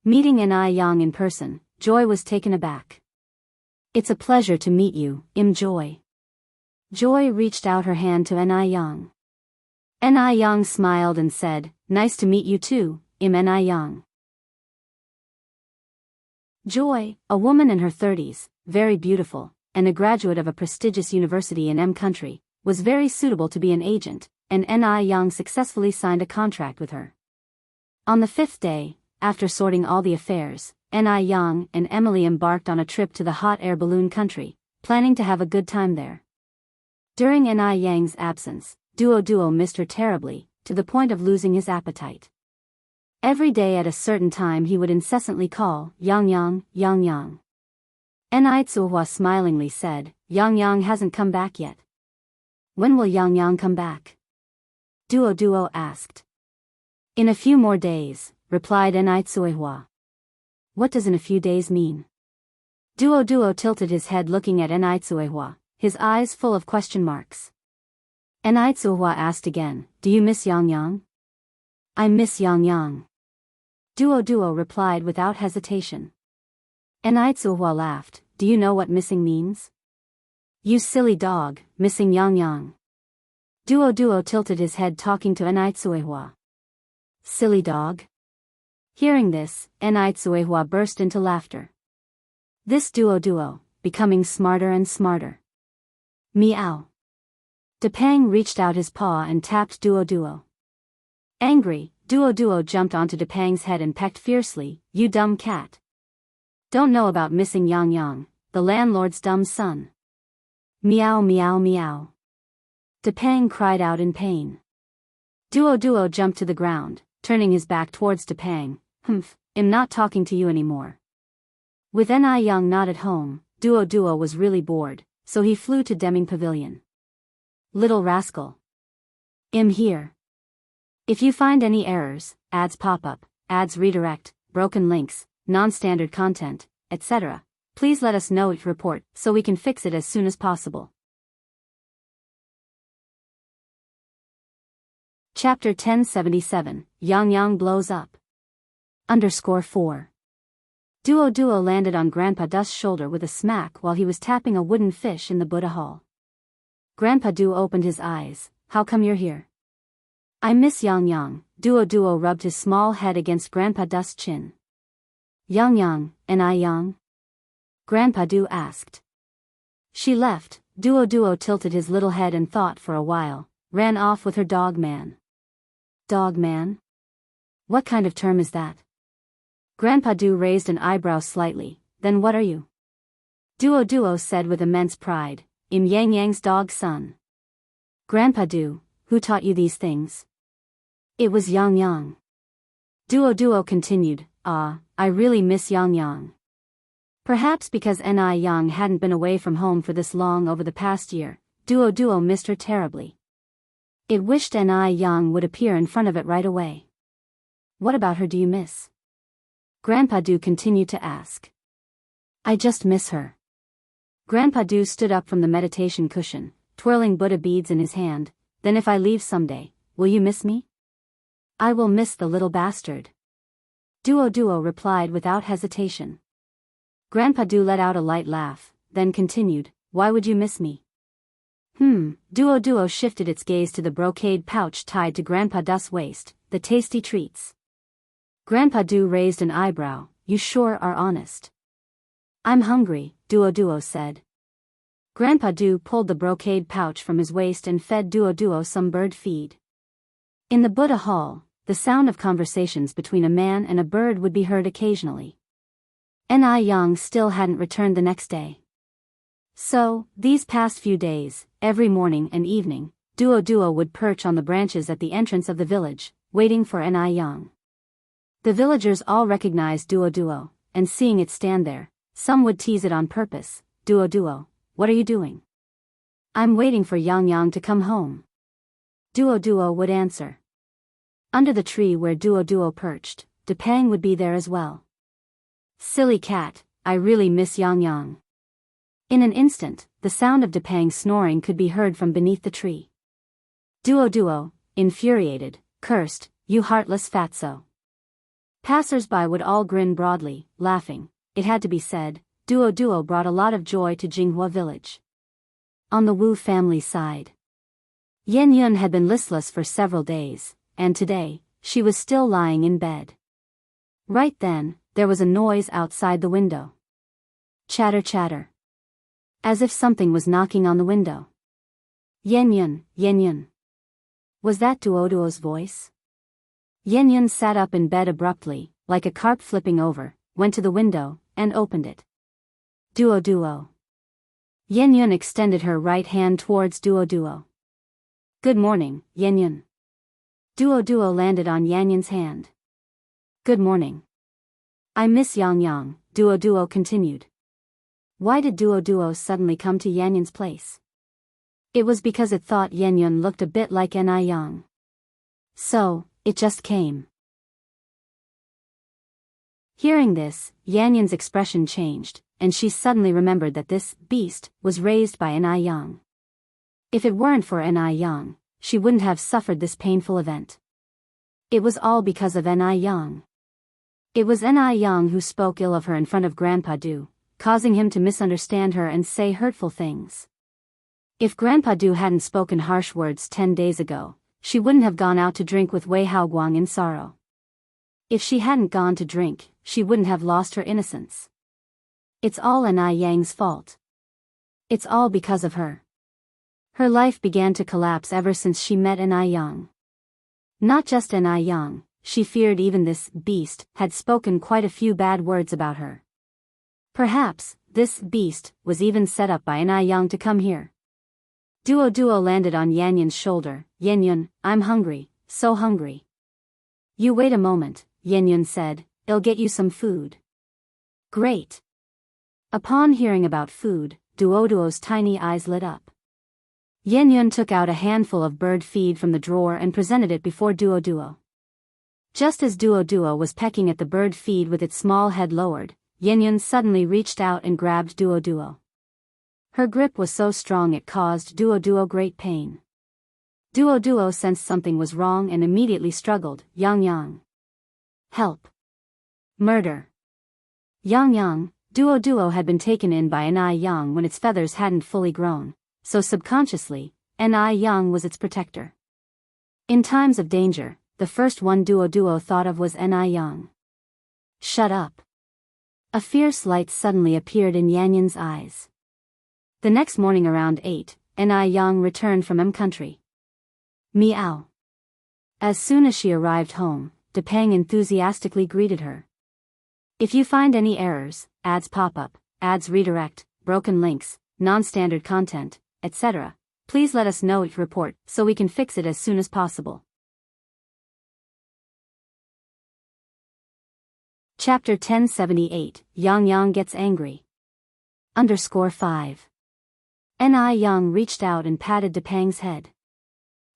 Meeting Yang in person, Joy was taken aback. It's a pleasure to meet you, Joy. Joy reached out her hand to Yang. Yang smiled and said, nice to meet you too, Yang. Joy, a woman in her 30s, very beautiful, and a graduate of a prestigious university in M country, was very suitable to be an agent, and Yang successfully signed a contract with her. On the fifth day, after sorting all the affairs, Yang and Emily embarked on a trip to the hot air balloon country, planning to have a good time there. During Yang's absence, Duo missed her terribly, to the point of losing his appetite. Every day at a certain time he would incessantly call, Yang Yang, Yang Yang. Tsuhua smilingly said, Yang Yang hasn't come back yet. When will Yang Yang come back? Duo asked. In a few more days, replied Tsuhua. What does in a few days mean? Duo tilted his head looking at Tsuhua, his eyes full of question marks. Tsuhua asked again, do you miss Yang Yang? I miss Yang Yang. Duo replied without hesitation. Tsuhua laughed, do you know what missing means? You silly dog, missing Yang Yang. Duo tilted his head talking to Tsuhua. Silly dog? Hearing this, Tsuhua burst into laughter. This Duo, becoming smarter and smarter. Meow. Depang reached out his paw and tapped Duo. Angry, Duo jumped onto Depang's head and pecked fiercely, you dumb cat. Don't know about missing Yang Yang, the landlord's dumb son. Meow meow meow. Depang cried out in pain. Duo jumped to the ground, turning his back towards Depang. Humph, I'm not talking to you anymore. With Yang not at home, Duo was really bored, so he flew to Deming Pavilion. Little rascal. I'm here. If you find any errors, ads pop up, ads redirect, broken links, non-standard content, etc., please let us know it report so we can fix it as soon as possible. Chapter 1077, Yang blows up. _4. Duo landed on Grandpa Dust's shoulder with a smack while he was tapping a wooden fish in the Buddha hall. Grandpa Du opened his eyes. How come you're here? I miss Yang. Duo rubbed his small head against Grandpa Dust's chin. Yang, and I Yang? Grandpa Du asked. She left. Duo tilted his little head and thought for a while, ran off with her dog man. Dog man? What kind of term is that? Grandpa Du raised an eyebrow slightly. Then what are you? Duo said with immense pride. Yang's dog's son. Grandpa Du, who taught you these things? It was Yang. Duo continued. I really miss Yang. Perhaps because Yang hadn't been away from home for this long over the past year, Duo missed her terribly. It wished Yang would appear in front of it right away. What about her do you miss? Grandpa Du continued to ask. I just miss her. Grandpa Du stood up from the meditation cushion, twirling Buddha beads in his hand. Then if I leave someday, will you miss me? I will miss the little bastard. Duo replied without hesitation. Grandpa Du let out a light laugh, then continued, why would you miss me? Duo shifted its gaze to the brocade pouch tied to Grandpa Dust's waist, the tasty treats. Grandpa Du raised an eyebrow. You sure are honest. I'm hungry, Duo said. Grandpa Du pulled the brocade pouch from his waist and fed Duo some bird feed. In the Buddha hall, the sound of conversations between a man and a bird would be heard occasionally. Yang still hadn't returned the next day. So, these past few days, every morning and evening, Duo would perch on the branches at the entrance of the village, waiting for Yang. The villagers all recognized Duo, and seeing it stand there, some would tease it on purpose. Duo, what are you doing? I'm waiting for Yang to come home. Duo would answer. Under the tree where Duo perched, Depang would be there as well. Silly cat, I really miss Yang. In an instant, the sound of Depang's snoring could be heard from beneath the tree. Duo, infuriated, cursed, you heartless fatso. Passers-by would all grin broadly, laughing. It had to be said, Duo brought a lot of joy to Jinghua village. On the Wu family side, Yun had been listless for several days, and today, she was still lying in bed. Right then, there was a noise outside the window. Chatter. As if something was knocking on the window. Yun. Was that Duo's voice? Yun sat up in bed abruptly, like a carp flipping over, went to the window, and opened it. Duo. Yun extended her right hand towards Duo. Good morning, Yun. Duo landed on Yun's hand. Good morning. I miss Yang, Duo continued. Why did Duo suddenly come to Yun's place? It was because it thought Yun looked a bit like Yang. So, it just came. Hearing this, Yun's expression changed, and she suddenly remembered that this beast was raised by Yang. If it weren't for Yang, she wouldn't have suffered this painful event. It was all because of Yang. It was Yang who spoke ill of her in front of Grandpa Du, causing him to misunderstand her and say hurtful things. If Grandpa Du hadn't spoken harsh words 10 days ago, she wouldn't have gone out to drink with Wei Haoguang in sorrow. If she hadn't gone to drink, she wouldn't have lost her innocence. It's all Yang's fault. It's all because of her. Her life began to collapse ever since she met Yang. Not just Yang, she feared even this beast had spoken quite a few bad words about her. Perhaps, this beast was even set up by Yang to come here. Duo landed on Yun's shoulder. Yun, I'm hungry, so hungry. You wait a moment, Yun said, I'll get you some food. Great. Upon hearing about food, Duo's tiny eyes lit up. Yen took out a handful of bird feed from the drawer and presented it before Duo. Just as Duo was pecking at the bird feed with its small head lowered, Yen suddenly reached out and grabbed Duo. Her grip was so strong it caused Duo great pain. Duo sensed something was wrong and immediately struggled. Yang. Help. Murder. Yang. Duo had been taken in by Yang when its feathers hadn't fully grown, so subconsciously, Yang was its protector. In times of danger, the first one Duo thought of was Yang. Shut up. A fierce light suddenly appeared in Yan's eyes. The next morning around 8, Yang returned from country. Meow. As soon as she arrived home, Depeng enthusiastically greeted her. If you find any errors, ads pop up, ads redirect, broken links, non-standard content, etc., please let us know. Report so we can fix it as soon as possible. Chapter 1078, Yang Gets Angry. _5. Yang reached out and patted Depeng's head.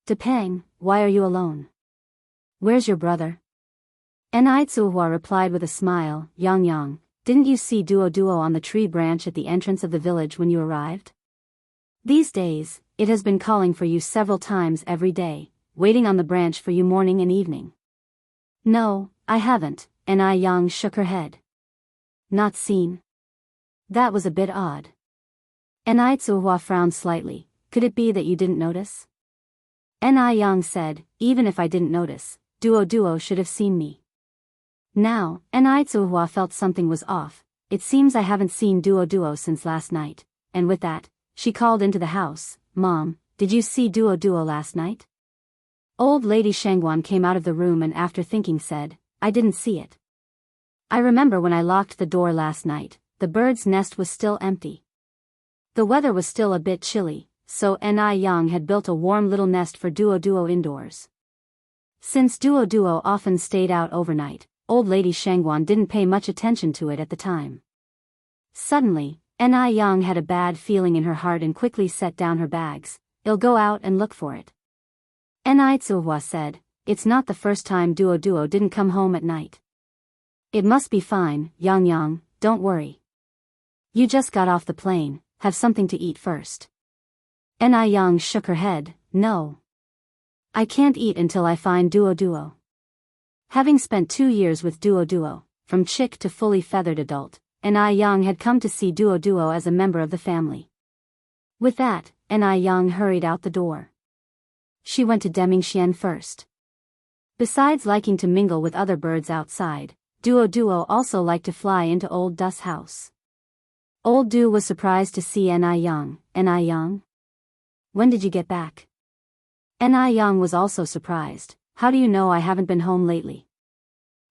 Depeng, why are you alone? Where's your brother? Tsuhua replied with a smile. Yang, didn't you see Duo on the tree branch at the entrance of the village when you arrived? These days, it has been calling for you several times every day, waiting on the branch for you morning and evening. No, I haven't, Yang shook her head. Not seen? That was a bit odd. Tsuhua frowned slightly. Could it be that you didn't notice? Yang said, even if I didn't notice, Duo should have seen me. Now, Tsuhua felt something was off. It seems I haven't seen Duo since last night, and with that, she called into the house. Mom, did you see Duo last night? Old Lady Shangguan came out of the room and after thinking said, I didn't see it. I remember when I locked the door last night, the bird's nest was still empty. The weather was still a bit chilly, so Yang had built a warm little nest for Duo indoors. Since Duo often stayed out overnight, Old Lady Shangguan didn't pay much attention to it at the time. Suddenly, Yang had a bad feeling in her heart and quickly set down her bags. I'll go out and look for it. Tsuhua said, it's not the first time Duo didn't come home at night. It must be fine. Yang, don't worry. You just got off the plane, have something to eat first. Yang shook her head, no. I can't eat until I find Duo. Having spent 2 years with Duo, from chick to fully feathered adult, Yang had come to see Duo as a member of the family. With that, Yang hurried out the door. She went to Demingxian first. Besides liking to mingle with other birds outside, Duo also liked to fly into Old Du's house. Old Du was surprised to see Yang. Yang? When did you get back? Yang was also surprised. How do you know I haven't been home lately?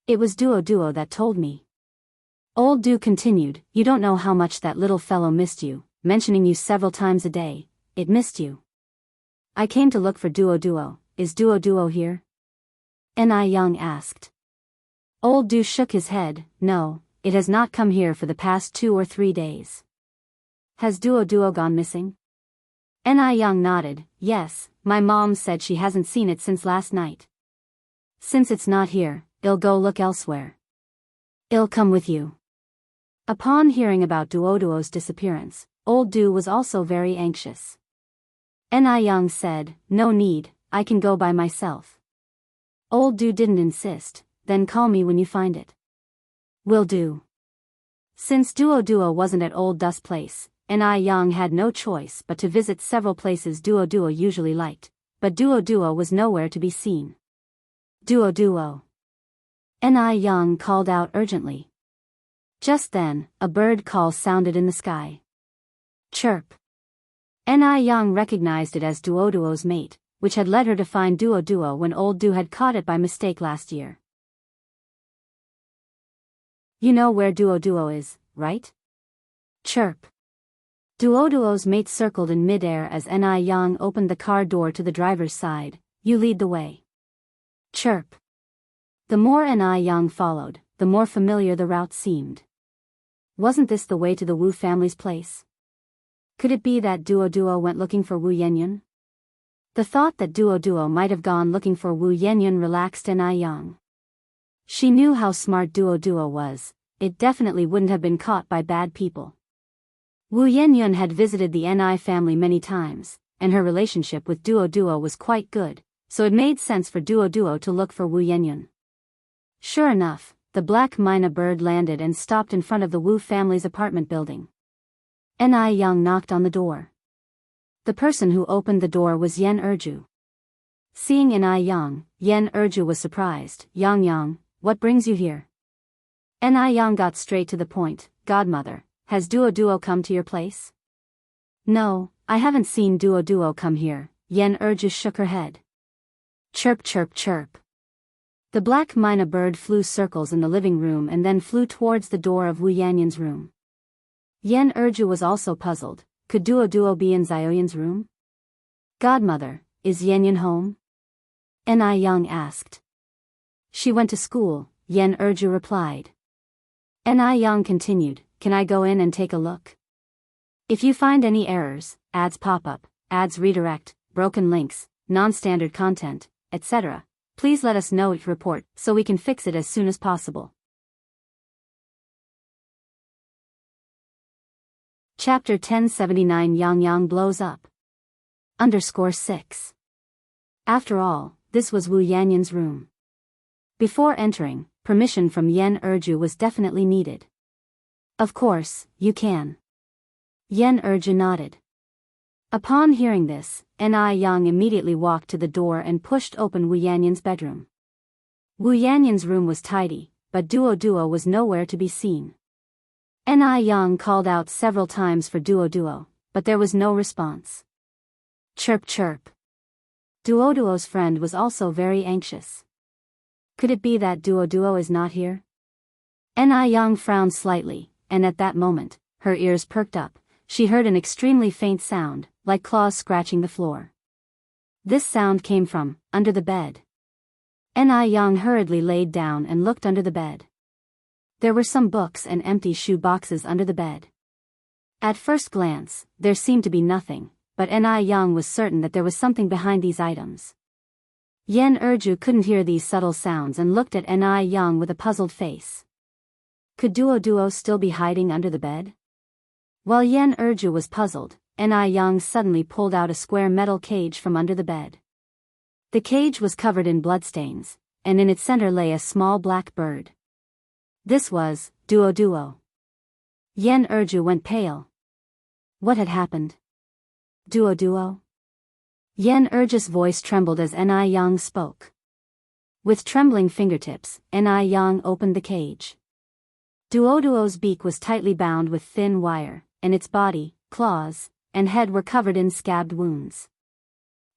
It was Duo that told me. Old Du continued, you don't know how much that little fellow missed you, mentioning you several times a day. It missed you. I came to look for Duo. Is Duo here? Yang asked. Old Du shook his head, no, it has not come here for the past 2 or 3 days. Has Duo gone missing? Yang nodded, yes, my mom said she hasn't seen it since last night. Since it's not here, I'll go look elsewhere. I'll come with you. Upon hearing about Duo's disappearance, Old Du was also very anxious. Yang said, no need, I can go by myself. Old Du didn't insist, then call me when you find it. Will do. Since Duo wasn't at Old Du's place, Yang had no choice but to visit several places Duo usually liked, but Duo was nowhere to be seen. Duo. Yang called out urgently. Just then, a bird call sounded in the sky. Chirp. Yang recognized it as Duo's mate, which had led her to find Duo when Old Du had caught it by mistake last year. You know where Duo is, right? Chirp. Duo's mate circled in midair as Yang opened the car door to the driver's side. You lead the way. Chirp. The more Yang followed, the more familiar the route seemed. Wasn't this the way to the Wu family's place? Could it be that Duo went looking for Wu Yanyan? The thought that Duo might have gone looking for Wu Yanyan relaxed Yang. She knew how smart Duo was. It definitely wouldn't have been caught by bad people. Wu Yanyan had visited the Ni family many times, and her relationship with Duo was quite good, so it made sense for Duo to look for Wu Yanyan. Sure enough, the black myna bird landed and stopped in front of the Wu family's apartment building. Yang knocked on the door. The person who opened the door was Yen Erju. Seeing Yang, Yen Erju was surprised. Yang, what brings you here? Yang got straight to the point. Godmother, has Duo come to your place? No, I haven't seen Duo come here. Yen Erju shook her head. Chirp chirp chirp. The black myna bird flew circles in the living room and then flew towards the door of Wu Yanyan's room. Yen Erju was also puzzled. Could Duo be in Zioyan's room? Godmother, is Yanyan home? Yang asked. She went to school, Yen Erju replied. Yang continued, can I go in and take a look? If you find any errors, ads pop up, ads redirect, broken links, non-standard content, etc., please let us know it report so we can fix it as soon as possible. Chapter 1079 Yang blows up. _6. After all, this was Wu Yanyan's room. Before entering, permission from Yen Erju was definitely needed. Of course, you can. Yen Erju nodded. Upon hearing this, Yang immediately walked to the door and pushed open Wu Yanyan's bedroom. Wu Yanyan's room was tidy, but Duo was nowhere to be seen. Yang called out several times for Duo, but there was no response. Chirp chirp. Duo's friend was also very anxious. Could it be that Duo is not here? Yang frowned slightly, and at that moment, her ears perked up. She heard an extremely faint sound, like claws scratching the floor. This sound came from under the bed. Yang hurriedly laid down and looked under the bed. There were some books and empty shoe boxes under the bed. At first glance, there seemed to be nothing, but Yang was certain that there was something behind these items. Yen Erju couldn't hear these subtle sounds and looked at Yang with a puzzled face. Could Duo still be hiding under the bed? While Yen Erju was puzzled, Yang suddenly pulled out a square metal cage from under the bed. The cage was covered in bloodstains, and in its center lay a small black bird. This was Duo. Yen Erju went pale. What had happened? Duo? Yen Erju's voice trembled as Yang spoke. With trembling fingertips, Yang opened the cage. Duo's beak was tightly bound with thin wire, and its body, claws, and head were covered in scabbed wounds.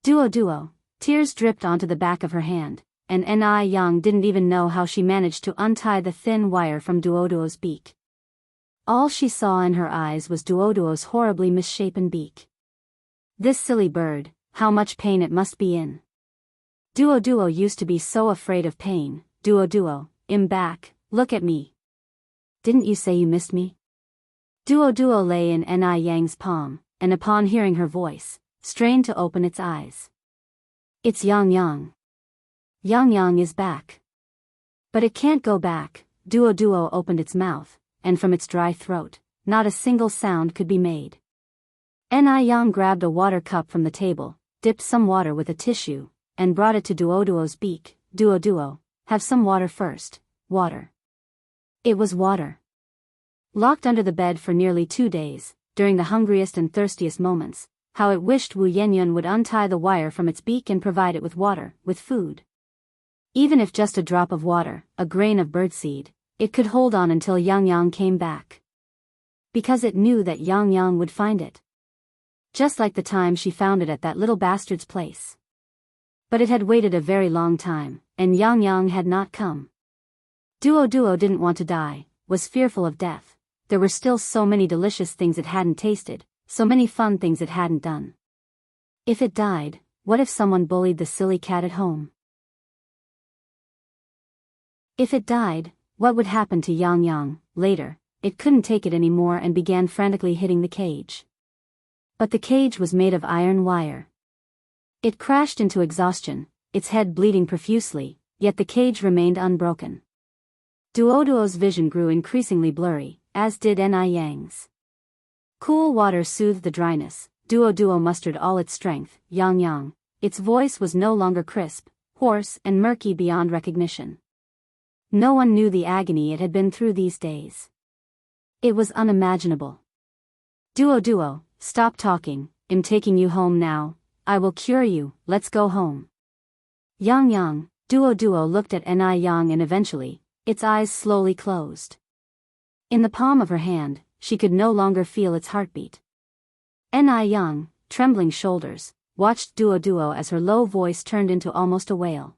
Duo, tears dripped onto the back of her hand, and Yang didn't even know how she managed to untie the thin wire from Duo's beak. All she saw in her eyes was Duo's horribly misshapen beak. This silly bird, how much pain it must be in. Duo used to be so afraid of pain. Duo, I'm back, look at me. Didn't you say you missed me? Duo lay in Yang's palm, and upon hearing her voice, strained to open its eyes. It's Yang. Yang is back. But it can't go back. Duo opened its mouth, and from its dry throat, not a single sound could be made. Yang grabbed a water cup from the table, dipped some water with a tissue, and brought it to Duo's beak. Duo, have some water first. Water. It was water. Locked under the bed for nearly 2 days, during the hungriest and thirstiest moments, how it wished Wu Yanyan would untie the wire from its beak and provide it with water, with food. Even if just a drop of water, a grain of birdseed, it could hold on until Yang came back. Because it knew that Yang would find it. Just like the time she found it at that little bastard's place. But it had waited a very long time, and Yang had not come. Duo didn't want to die, was fearful of death. There were still so many delicious things it hadn't tasted, so many fun things it hadn't done. If it died, what if someone bullied the silly cat at home? If it died, what would happen to Yang? Later, it couldn't take it anymore and began frantically hitting the cage. But the cage was made of iron wire. It crashed into exhaustion, its head bleeding profusely, yet the cage remained unbroken. Duoduo's vision grew increasingly blurry, as did Yang's. Cool water soothed the dryness. Duoduo mustered all its strength. Yang. Its voice was no longer crisp, hoarse and murky beyond recognition. No one knew the agony it had been through these days. It was unimaginable. Duo, stop talking, I'm taking you home now, I will cure you, let's go home. Yang. Duo looked at Yang and eventually, its eyes slowly closed. In the palm of her hand, she could no longer feel its heartbeat. Yang, trembling shoulders, watched Duo as her low voice turned into almost a wail.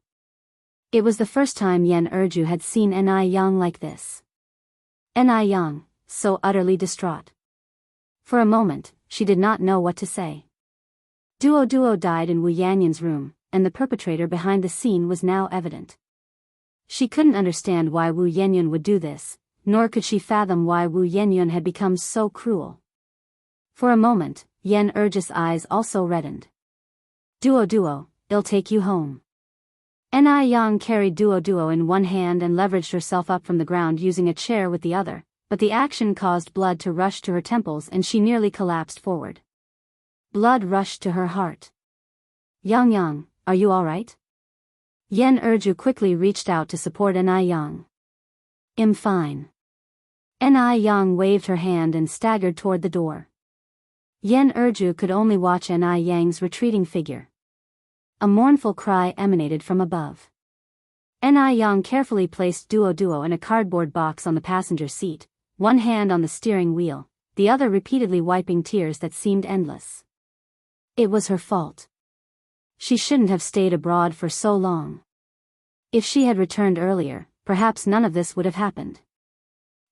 It was the first time Yen Erju had seen Yang like this. Yang, so utterly distraught. For a moment, she did not know what to say. Duo died in Wu Yanyan's room, and the perpetrator behind the scene was now evident. She couldn't understand why Wu Yanyan would do this, nor could she fathom why Wu Yanyan had become so cruel. For a moment, Yen Erju's eyes also reddened. Duo, I'll take you home. Yang carried Duo in one hand and leveraged herself up from the ground using a chair with the other, but the action caused blood to rush to her temples and she nearly collapsed forward. Blood rushed to her heart. Yang, are you alright? Yen Erju quickly reached out to support Yang. I'm fine. Yang waved her hand and staggered toward the door. Yen Erju could only watch Yang's retreating figure. A mournful cry emanated from above. Yang carefully placed Duo in a cardboard box on the passenger seat, one hand on the steering wheel, the other repeatedly wiping tears that seemed endless. It was her fault. She shouldn't have stayed abroad for so long. If she had returned earlier, perhaps none of this would have happened.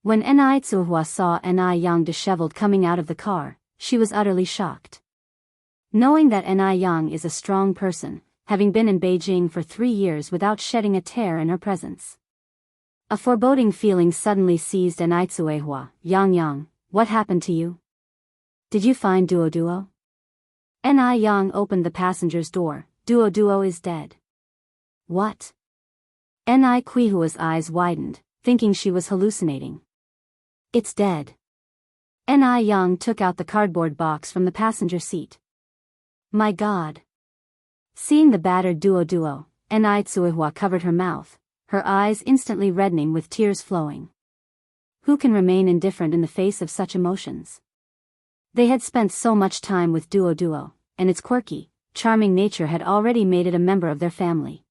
When Tsuhua saw Yang disheveled coming out of the car, she was utterly shocked. Knowing that Yang is a strong person, having been in Beijing for 3 years without shedding a tear in her presence. A foreboding feeling suddenly seized Tsuhua. Yang, what happened to you? Did you find Duo? Yang opened the passenger's door. Duo is dead. What? Quihua's eyes widened, thinking she was hallucinating. It's dead. Yang took out the cardboard box from the passenger seat. My God. Seeing the battered Duo, Tsuhua covered her mouth, her eyes instantly reddening with tears flowing. Who can remain indifferent in the face of such emotions? They had spent so much time with Duo, and its quirky, charming nature had already made it a member of their family.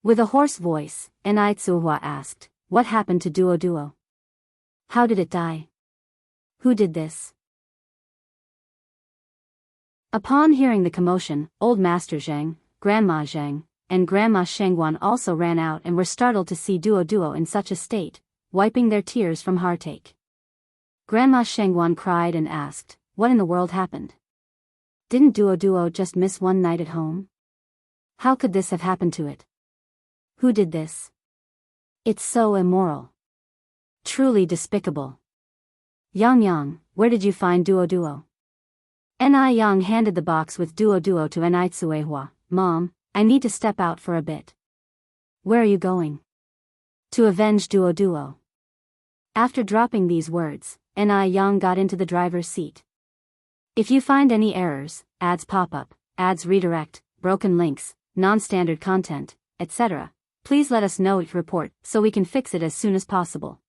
With a hoarse voice, Tsuhua asked, what happened to Duo? How did it die? Who did this? Upon hearing the commotion, Old Master Zhang, Grandma Zhang, and Grandma Shengguan also ran out and were startled to see Duo in such a state, wiping their tears from heartache. Grandma Shengguan cried and asked, what in the world happened? Didn't Duo just miss one night at home? How could this have happened to it? Who did this? It's so immoral. Truly despicable. Yang, where did you find Duo? Yang handed the box with Duo to Tsuhua. Mom, I need to step out for a bit. Where are you going? To avenge Duo. After dropping these words, Yang got into the driver's seat. If you find any errors, ads pop up, ads redirect, broken links, non-standard content, etc., please let us know to report so we can fix it as soon as possible.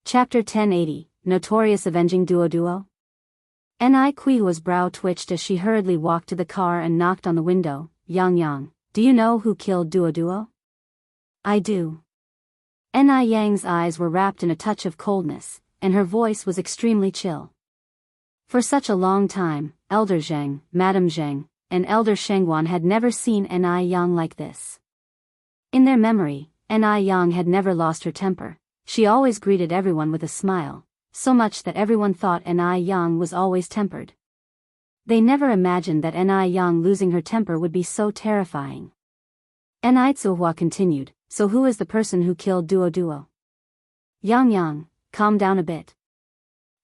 Chapter 1080, Notorious Avenging Duo? Quihua's brow twitched as she hurriedly walked to the car and knocked on the window. Yang, do you know who killed Duo? I do. Yang's eyes were wrapped in a touch of coldness, and her voice was extremely chill. For such a long time, Elder Zhang, Madame Zhang, and Elder Shengguan had never seen Yang like this. In their memory, Yang had never lost her temper. She always greeted everyone with a smile, so much that everyone thought Yang was always tempered. They never imagined that Yang losing her temper would be so terrifying. Tsuhua continued, so who is the person who killed Duo? Yang, calm down a bit.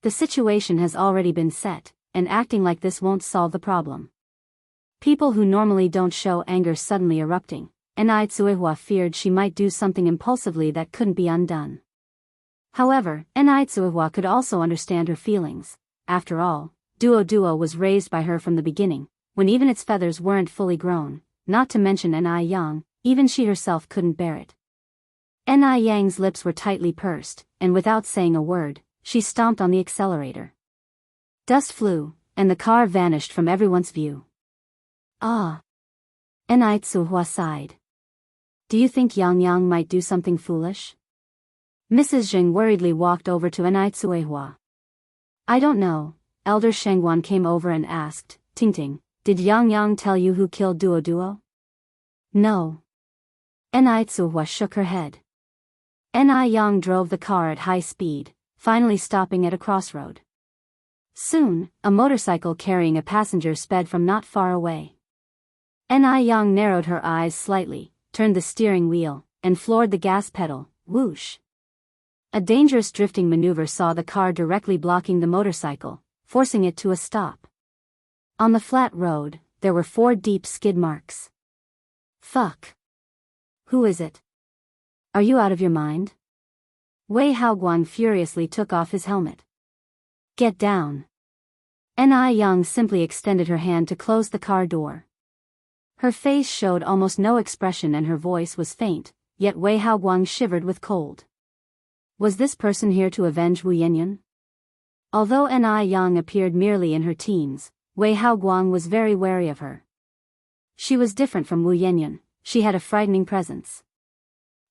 The situation has already been set, and acting like this won't solve the problem. People who normally don't show anger suddenly erupting, and Ai Tsuehua feared she might do something impulsively that couldn't be undone. However, Ai Tsuehua could also understand her feelings. After all, Duo was raised by her from the beginning, when even its feathers weren't fully grown, not to mention Ai Yang, even she herself couldn't bear it. Ai Yang's lips were tightly pursed, and without saying a word, she stomped on the accelerator. Dust flew, and the car vanished from everyone's view. Ah! Ai Tsuehua sighed. Do you think Yang might do something foolish? Mrs. Zheng worriedly walked over to Ai Tsuehua. I don't know. Elder Shengguan came over and asked, Tingting, did Yang tell you who killed Duo? No. Ai Tsuehua shook her head. Ai Yang drove the car at high speed, finally stopping at a crossroad. Soon, a motorcycle carrying a passenger sped from not far away. Ai Yang narrowed her eyes slightly, turned the steering wheel, and floored the gas pedal, whoosh. A dangerous drifting maneuver saw the car directly blocking the motorcycle, forcing it to a stop. On the flat road, there were 4 deep skid marks. Fuck. Who is it? Are you out of your mind? Wei Haoguang furiously took off his helmet. Get down. Ai Yang simply extended her hand to close the car door. Her face showed almost no expression and her voice was faint, yet Wei Haoguang shivered with cold. Was this person here to avenge Wu Yanyan? Although Ai Yang appeared merely in her teens, Wei Haoguang was very wary of her. She was different from Wu Yanyan, she had a frightening presence.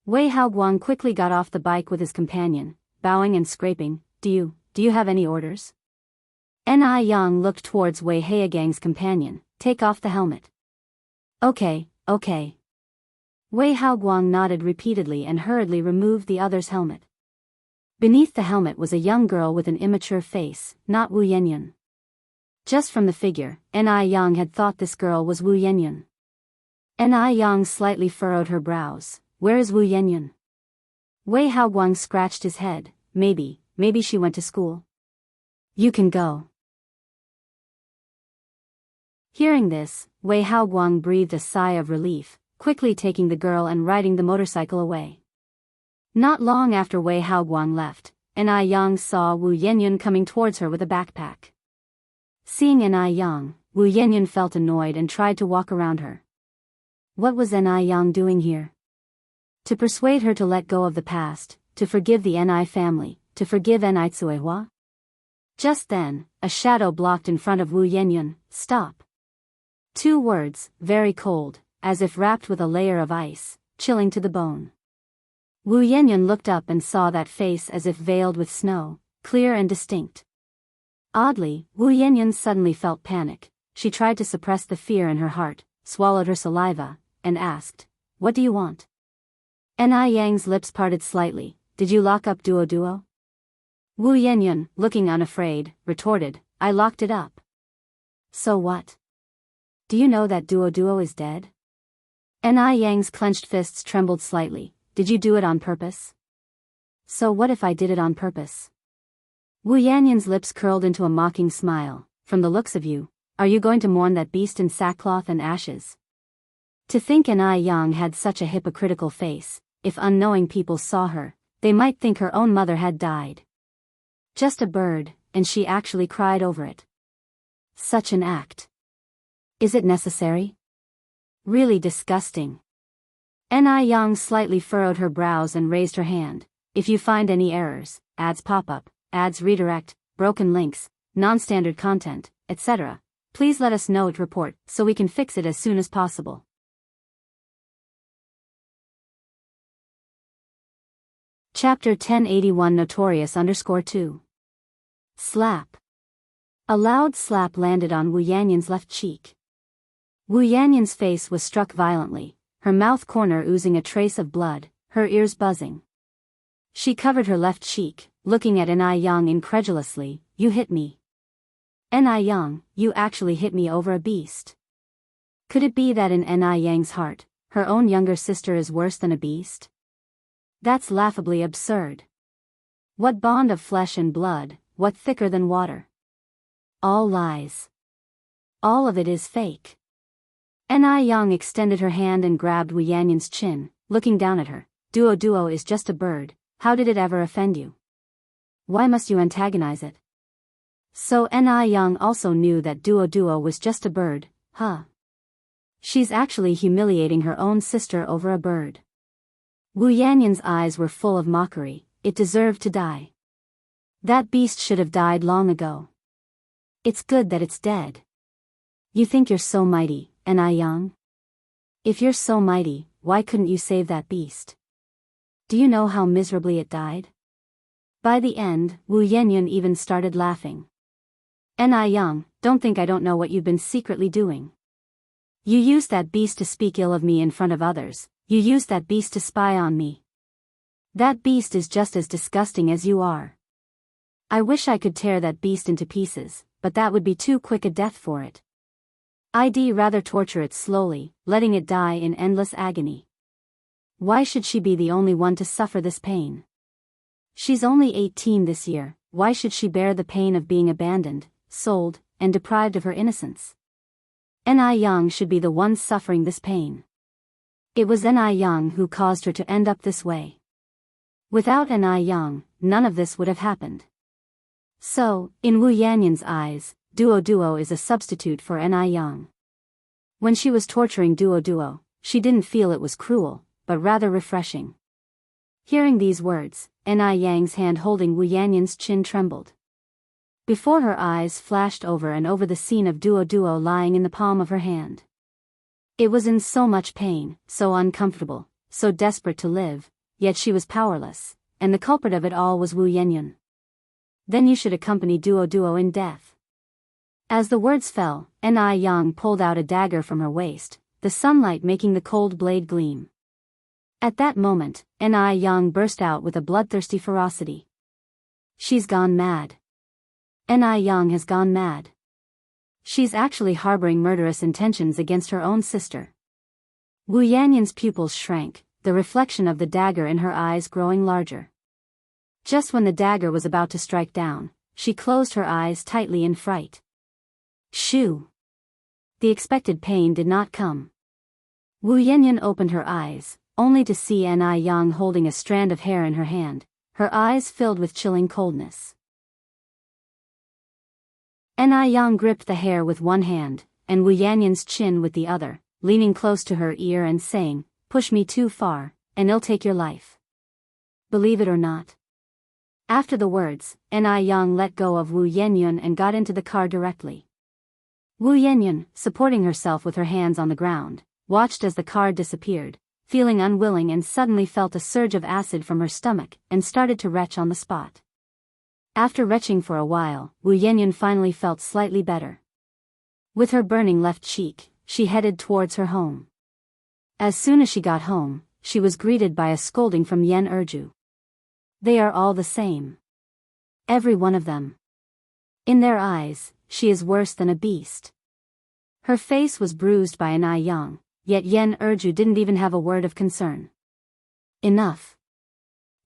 Wei Haoguang quickly got off the bike with his companion, bowing and scraping. Do you have any orders? Ai Yang looked towards Wei Haogang's companion. Take off the helmet. Okay. Wei Haoguang nodded repeatedly and hurriedly removed the other's helmet. Beneath the helmet was a young girl with an immature face, not Wu Yanyan. Just from the figure, Ai Yang had thought this girl was Wu Yanyan. Ai Yang slightly furrowed her brows. Where is Wu Yanyan? Wei Haoguang scratched his head. Maybe she went to school. You can go. Hearing this, Wei Haoguang breathed a sigh of relief, quickly taking the girl and riding the motorcycle away. Not long after Wei Haoguang left, Ai Yang saw Wu Yanyan coming towards her with a backpack. Seeing Ai Yang, Wu Yanyan felt annoyed and tried to walk around her. What was Ai Yang doing here? To persuade her to let go of the past, to forgive the Ai family, to forgive Ai Tsuehua? Just then, a shadow blocked in front of Wu Yanyan. Stop. 2 words, very cold, as if wrapped with a layer of ice, chilling to the bone. Wu Yanyan looked up and saw that face as if veiled with snow, clear and distinct. Oddly, Wu Yanyan suddenly felt panic. She tried to suppress the fear in her heart, swallowed her saliva, and asked, What do you want? Ai Yang's lips parted slightly. Did you lock up Duo? Wu Yanyan, looking unafraid, retorted, I locked it up. So what? Do you know that Duo is dead? Ai Yang's clenched fists trembled slightly. Did you do it on purpose? So what if I did it on purpose? Wu Yanyan's lips curled into a mocking smile. From the looks of you, are you going to mourn that beast in sackcloth and ashes? To think Ai Yang had such a hypocritical face, if unknowing people saw her, they might think her own mother had died. Just a bird, and she actually cried over it. Such an act. Is it necessary? Really disgusting. Ai Yang slightly furrowed her brows and raised her hand. If you find any errors, ads pop up, ads redirect, broken links, non-standard content, etc., please let us know at report so we can fix it as soon as possible. Chapter 1081 Notorious_2. Slap. A loud slap landed on Wu Yanyan's left cheek. Wu Yanyan's face was struck violently, her mouth corner oozing a trace of blood, her ears buzzing. She covered her left cheek, looking at Ai Yang incredulously. You hit me. Ai Yang, you actually hit me over a beast. Could it be that in Ai Yang's heart, her own younger sister is worse than a beast? That's laughably absurd. What bond of flesh and blood, what thicker than water? All lies. All of it is fake. Ni Yang extended her hand and grabbed Wu Yanyan's chin, looking down at her. Duo is just a bird, how did it ever offend you? Why must you antagonize it? So Ni Yang also knew that Duo was just a bird, huh? She's actually humiliating her own sister over a bird. Wu Yanyan's eyes were full of mockery, it deserved to die. That beast should have died long ago. It's good that it's dead. You think you're so mighty, Ni Yang? If you're so mighty, why couldn't you save that beast? Do you know how miserably it died? By the end, Wu Yanyan even started laughing. Ni Yang, don't think I don't know what you've been secretly doing. You used that beast to speak ill of me in front of others, you used that beast to spy on me. That beast is just as disgusting as you are. I wish I could tear that beast into pieces, but that would be too quick a death for it. I'd rather torture it slowly, letting it die in endless agony. Why should she be the only one to suffer this pain? She's only 18 this year, why should she bear the pain of being abandoned, sold, and deprived of her innocence? Ni Yang should be the one suffering this pain. It was Ni Yang who caused her to end up this way. Without Ni Yang, none of this would have happened. So, in Wu Yanyan's eyes, Duo is a substitute for Ni Yang. When she was torturing Duo, she didn't feel it was cruel, but rather refreshing. Hearing these words, Ni Yang's hand holding Wu Yanyan's chin trembled. Before her eyes flashed over and over the scene of Duo lying in the palm of her hand. It was in so much pain, so uncomfortable, so desperate to live, yet she was powerless, and the culprit of it all was Wu Yanyan. Then you should accompany Duo in death. As the words fell, Ni Yang pulled out a dagger from her waist, the sunlight making the cold blade gleam. At that moment, Ni Yang burst out with a bloodthirsty ferocity. She's gone mad. Ni Yang has gone mad. She's actually harboring murderous intentions against her own sister. Wu Yanyan's pupils shrank, the reflection of the dagger in her eyes growing larger. Just when the dagger was about to strike down, she closed her eyes tightly in fright. Shoo! The expected pain did not come. Wu Yanyan opened her eyes, only to see Ni Yang holding a strand of hair in her hand, her eyes filled with chilling coldness. Ni Yang gripped the hair with one hand, and Wu Yanyan's chin with the other, leaning close to her ear and saying, "Push me too far, and it'll take your life. Believe it or not." After the words, Ni Yang let go of Wu Yanyan and got into the car directly. Wu Yanyan, supporting herself with her hands on the ground, watched as the car disappeared, feeling unwilling and suddenly felt a surge of acid from her stomach and started to retch on the spot. After retching for a while, Wu Yanyan finally felt slightly better. With her burning left cheek, she headed towards her home. As soon as she got home, she was greeted by a scolding from Yen Erju. They are all the same. Every one of them. In their eyes, she is worse than a beast. Her face was bruised by Ni Yang, yet Yen Erju didn't even have a word of concern. Enough.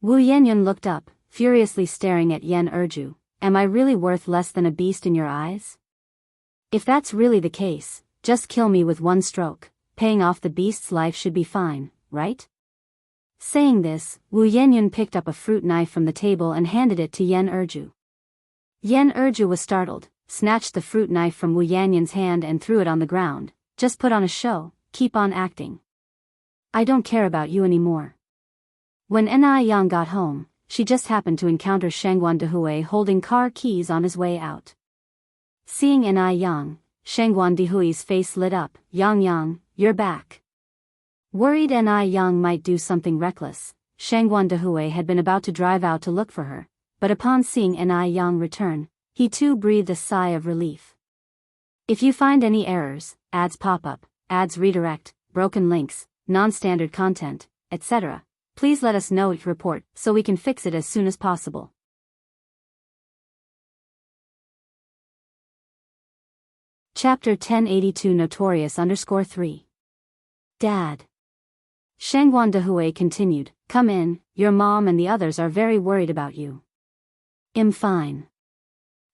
Wu Yanyan looked up, furiously staring at Yen Erju. Am I really worth less than a beast in your eyes? If that's really the case, just kill me with one stroke, paying off the beast's life should be fine, right? Saying this, Wu Yanyan picked up a fruit knife from the table and handed it to Yen Erju. Yen Erju was startled, snatched the fruit knife from Wu Yanyan's hand and threw it on the ground. Just put on a show, keep on acting. I don't care about you anymore. When Ni Yang got home, she just happened to encounter Shangguan Dehui holding car keys on his way out. Seeing Ni Yang, Shangguan Dehui's face lit up. Yang, you're back. Worried Ni Yang might do something reckless, Shangguan Dehui had been about to drive out to look for her, but upon seeing Ni Yang return, he too breathed a sigh of relief. If you find any errors, ads pop up, ads redirect, broken links, non-standard content, etc., please let us know your report so we can fix it as soon as possible. Chapter 1082 Notorious_3. Dad. Shangguan Dehui continued, come in, your mom and the others are very worried about you. I'm fine.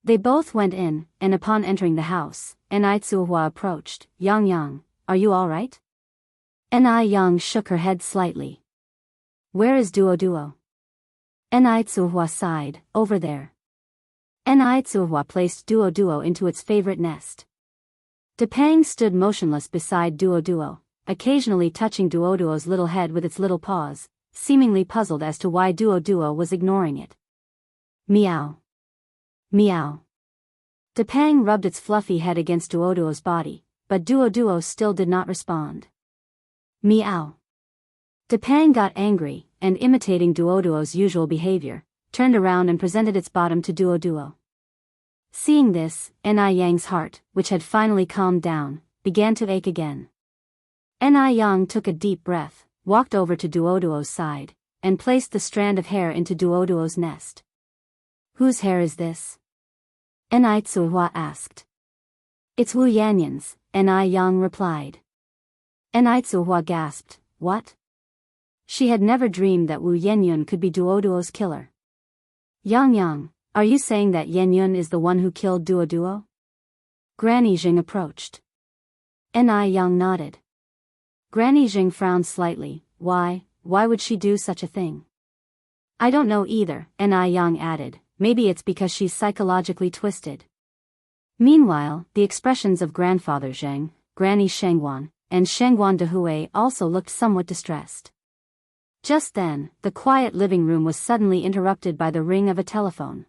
They both went in, and upon entering the house, Enai approached. Yang Yang, are you all right? Enai Yang shook her head slightly. Where is Duo? Enai sighed, over there. Enai placed Duo into its favorite nest. Depang stood motionless beside Duo, occasionally touching Duo's little head with its little paws, seemingly puzzled as to why Duo was ignoring it. Meow. Meow. Depang rubbed its fluffy head against Duo's body, but Duo still did not respond. Meow. Depang got angry, and imitating Duo's usual behavior, turned around and presented its bottom to Duo. Seeing this, Enai Yang's heart, which had finally calmed down, began to ache again. Enai Yang took a deep breath, walked over to Duo's side, and placed the strand of hair into Duo's nest. Whose hair is this? Enai asked. It's Wu Yanyan's, Enai Yang replied. Enai gasped, what? She had never dreamed that Wu Yanyan could be Duo's killer. Yang, are you saying that Yanyan is the one who killed Duo? Granny Jing approached. Enai Yang nodded. Granny Jing frowned slightly. Why would she do such a thing? I don't know either, Enai Yang added, maybe it's because she's psychologically twisted. Meanwhile, the expressions of Grandfather Zheng, Granny Shengguan, and Shengguan Dehui also looked somewhat distressed. Just then, the quiet living room was suddenly interrupted by the ring of a telephone.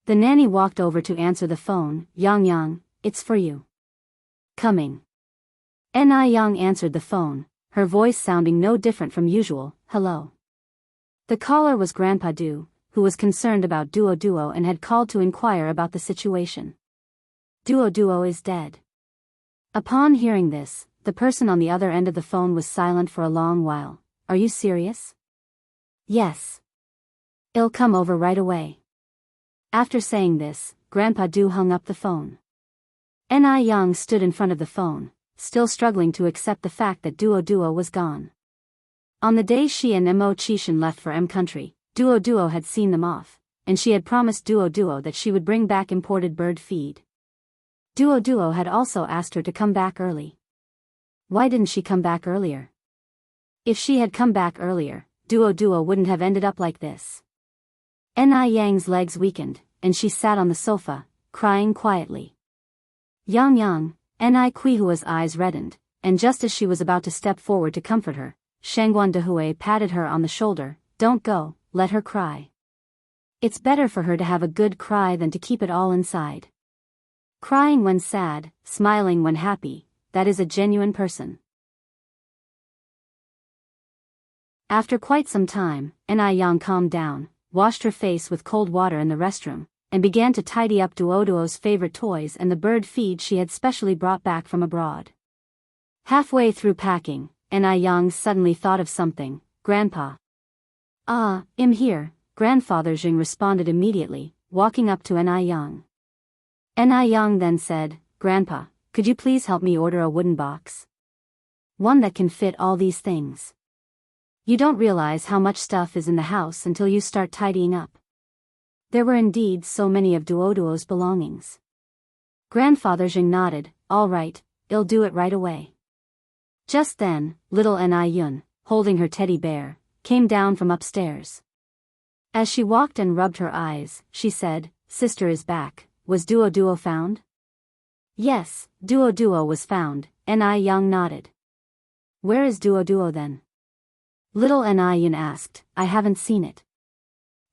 The nanny walked over to answer the phone. Yang, it's for you. Coming. Enai Yang answered the phone, her voice sounding no different from usual. Hello. The caller was Grandpa Du, who was concerned about Duo and had called to inquire about the situation. Duo is dead. Upon hearing this, the person on the other end of the phone was silent for a long while. Are you serious? Yes. I'll come over right away. After saying this, Grandpa Du hung up the phone. Enai Yang stood in front of the phone, still struggling to accept the fact that Duo was gone. On the day she and Mo Chishan left for M Country, Duo had seen them off, and she had promised Duo that she would bring back imported bird feed. Duo had also asked her to come back early. Why didn't she come back earlier? If she had come back earlier, Duo wouldn't have ended up like this. Enai Yang's legs weakened, and she sat on the sofa, crying quietly. Yang, Enai Hua's eyes reddened, and just as she was about to step forward to comfort her, Shengguan Dehui patted her on the shoulder. Don't go, let her cry. It's better for her to have a good cry than to keep it all inside. Crying when sad, smiling when happy, that is a genuine person. After quite some time, Enai Yang calmed down, washed her face with cold water in the restroom, and began to tidy up Duo's favorite toys and the bird feed she had specially brought back from abroad. Halfway through packing, Enai Yang suddenly thought of something. Grandpa. I'm here, Grandfather Jing responded immediately, walking up to Enai Yang. Enai Yang then said, Grandpa, could you please help me order a wooden box? One that can fit all these things. You don't realize how much stuff is in the house until you start tidying up. There were indeed so many of Duo's belongings. Grandfather Jing nodded. All right, I'll do it right away. Just then, little Enai Yun, holding her teddy bear, came down from upstairs. As she walked and rubbed her eyes, she said, Sister is back. Was Duo found? Yes, Duo was found, Enai Yang nodded. Where is Duo then? Little Enai Yun asked. I haven't seen it.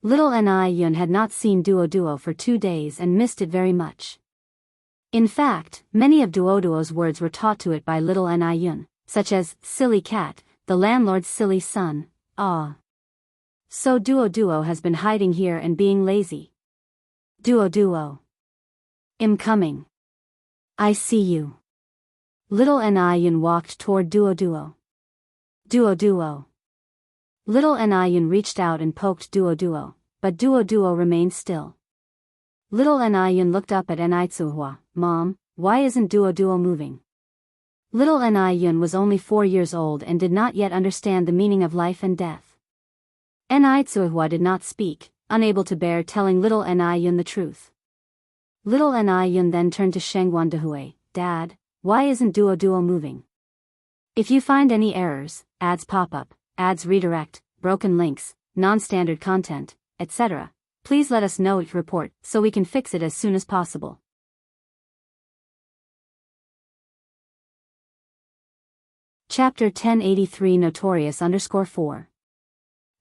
Little Enai Yun had not seen Duo for 2 days and missed it very much. In fact, many of Duo's words were taught to it by little Enai Yun, such as, silly cat, the landlord's silly son, ah. So Duo has been hiding here and being lazy. Duo. I'm coming. I see you. Little Enai Yun walked toward Duo. Duo. Little Enai Yun reached out and poked Duo, but Duo remained still. Little Enai Yun looked up at Enai Hua. Mom, why isn't Duo moving? Little Enai Yun was only 4 years old and did not yet understand the meaning of life and death. Enai Hua did not speak, unable to bear telling little Enai Yun the truth. Little Ni Yun then turned to Shengwan Dehui. Dad, why isn't Duo Duo moving? If you find any errors, ads pop up, ads redirect, broken links, non-standard content, etc., please let us know each report so we can fix it as soon as possible. Chapter 1083 Notorious_4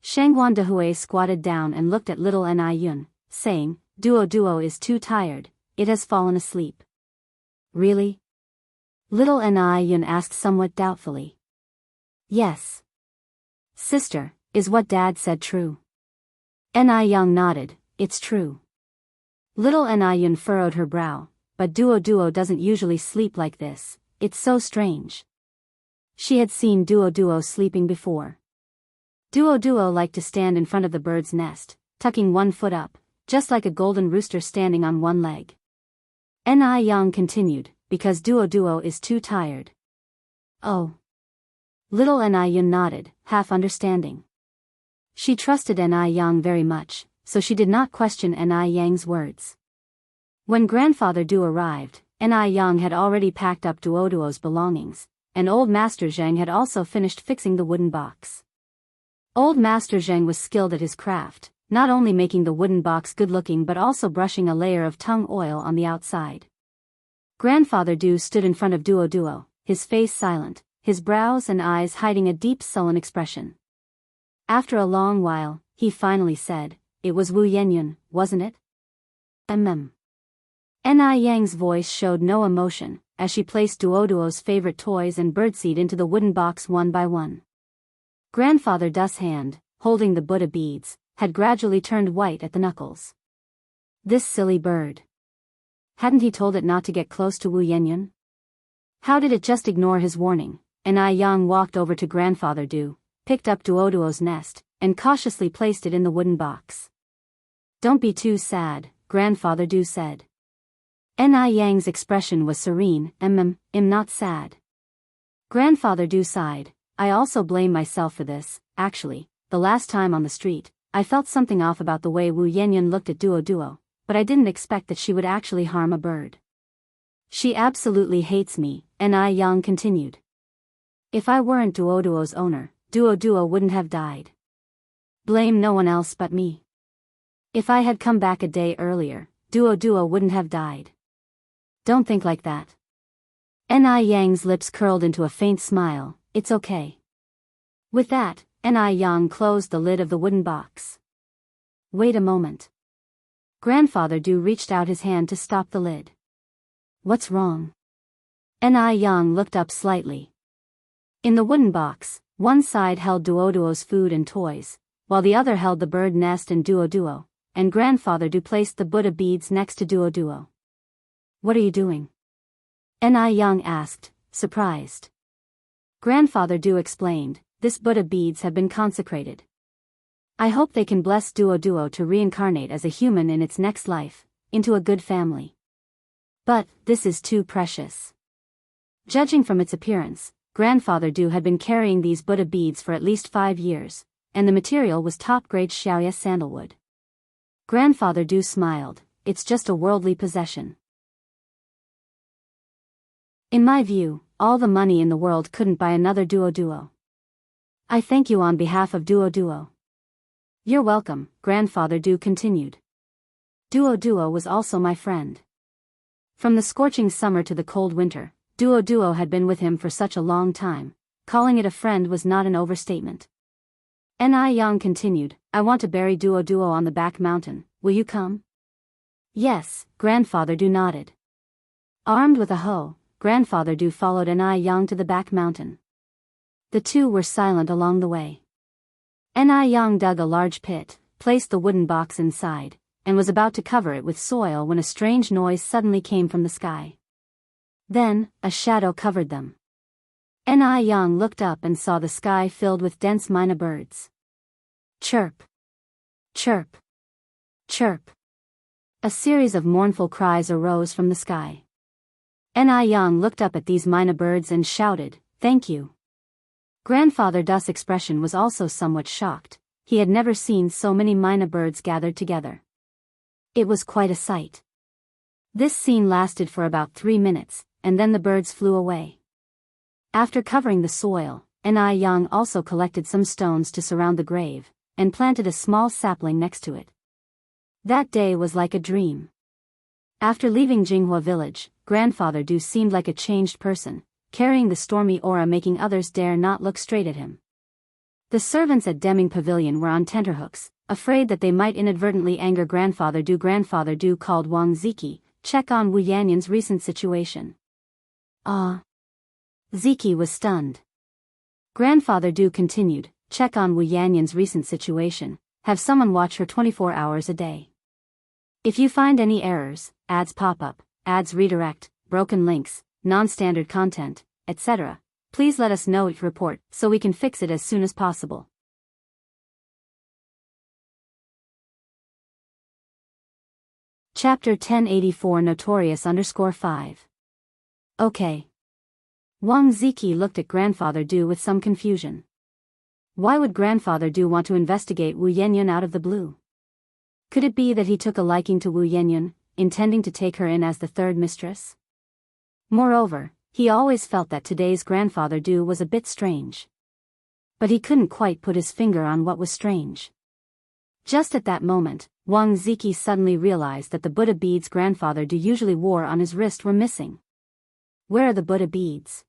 Shengwan Dehui squatted down and looked at little Ni Yun, saying, Duo Duo is too tired, it has fallen asleep. Really? Little Ni Yun asked somewhat doubtfully. Yes. Sister, is what Dad said true? Ni Yang nodded, it's true. Little Ni Yun furrowed her brow, but Duo Duo doesn't usually sleep like this, it's so strange. She had seen Duo Duo sleeping before. Duo Duo liked to stand in front of the bird's nest, tucking one foot up, just like a golden rooster standing on one leg. Ni Yang continued, because Duo Duo is too tired. Oh. Little Ni Yun nodded, half understanding. She trusted Ni Yang very much, so she did not question Ni Yang's words. When Grandfather Du arrived, Ni Yang had already packed up Duo Duo's belongings, and Old Master Zhang had also finished fixing the wooden box. Old Master Zhang was skilled at his craft, not only making the wooden box good-looking but also brushing a layer of tung oil on the outside. Grandfather Du stood in front of Duo Duo, his face silent, his brows and eyes hiding a deep sullen expression. After a long while, he finally said, It was Wu Yenyun, wasn't it? Ni Yang's voice showed no emotion, as she placed Duo Duo's favorite toys and birdseed into the wooden box one by one. Grandfather Du's hand, holding the Buddha beads, had gradually turned white at the knuckles. This silly bird. Hadn't he told it not to get close to Wu Yenyun? How did it just ignore his warning? Ni Yang walked over to Grandfather Du, picked up Duo Duo's nest, and cautiously placed it in the wooden box. Don't be too sad, Grandfather Du said. Ni Yang's expression was serene. I'm not sad. Grandfather Du sighed. I also blame myself for this. Actually, the last time on the street, I felt something off about the way Wu Yenyun looked at Duo Duo, but I didn't expect that she would actually harm a bird. She absolutely hates me, Ni Yang continued. If I weren't Duo Duo's owner, Duo Duo wouldn't have died. Blame no one else but me. If I had come back a day earlier, Duo Duo wouldn't have died. Don't think like that. Ni Yang's lips curled into a faint smile. It's okay. With that, Ni Yang closed the lid of the wooden box. Wait a moment. Grandfather Du reached out his hand to stop the lid. What's wrong? Ni Yang looked up slightly. In the wooden box, one side held Duo Duo's food and toys, while the other held the bird nest and Duo Duo, and Grandfather Du placed the Buddha beads next to Duo Duo. What are you doing? Ni Yang asked, surprised. Grandfather Du explained, this Buddha beads have been consecrated. I hope they can bless Duo Duo to reincarnate as a human in its next life, into a good family. But, this is too precious. Judging from its appearance, Grandfather Du had been carrying these Buddha beads for at least 5 years, and the material was top-grade Xiaoya sandalwood. Grandfather Du smiled, it's just a worldly possession. In my view, all the money in the world couldn't buy another Duo Duo. I thank you on behalf of Duo Duo. You're welcome, Grandfather Du continued. Duo Duo was also my friend. From the scorching summer to the cold winter, Duo Duo had been with him for such a long time, calling it a friend was not an overstatement. Ni Yang continued, I want to bury Duo Duo on the back mountain, will you come? Yes, Grandfather Du nodded. Armed with a hoe, Grandfather Du followed Ni Yang to the back mountain. The two were silent along the way. Ni Yang dug a large pit, placed the wooden box inside, and was about to cover it with soil when a strange noise suddenly came from the sky. Then, a shadow covered them. Ni Yang looked up and saw the sky filled with dense myna birds. Chirp! Chirp! Chirp! A series of mournful cries arose from the sky. Ni Yang looked up at these myna birds and shouted, Thank you. Grandfather Du's expression was also somewhat shocked. He had never seen so many myna birds gathered together. It was quite a sight. This scene lasted for about 3 minutes, and then the birds flew away. After covering the soil, Ni Yang also collected some stones to surround the grave, and planted a small sapling next to it. That day was like a dream. After leaving Jinghua village, Grandfather Du seemed like a changed person, carrying the stormy aura making others dare not look straight at him. The servants at Deming Pavilion were on tenterhooks, afraid that they might inadvertently anger Grandfather Du. Grandfather Du called Wang Ziki, check on Wu Yanyan's recent situation. Ziki was stunned. Grandfather Du continued, check on Wu Yanyan's recent situation, have someone watch her 24 hours a day. If you find any errors, ads pop up, ads redirect, broken links, non-standard content, etc., please let us know each report so we can fix it as soon as possible. Chapter 1084 Notorious_5. Okay. Wang Ziki looked at Grandfather Du with some confusion. Why would Grandfather Du want to investigate Wu Yanyan out of the blue? Could it be that he took a liking to Wu Yanyan, intending to take her in as the third mistress? Moreover, he always felt that today's Grandfather Du was a bit strange. But he couldn't quite put his finger on what was strange. Just at that moment, Wang Ziki suddenly realized that the Buddha beads Grandfather Du usually wore on his wrist were missing. Where are the Buddha beads?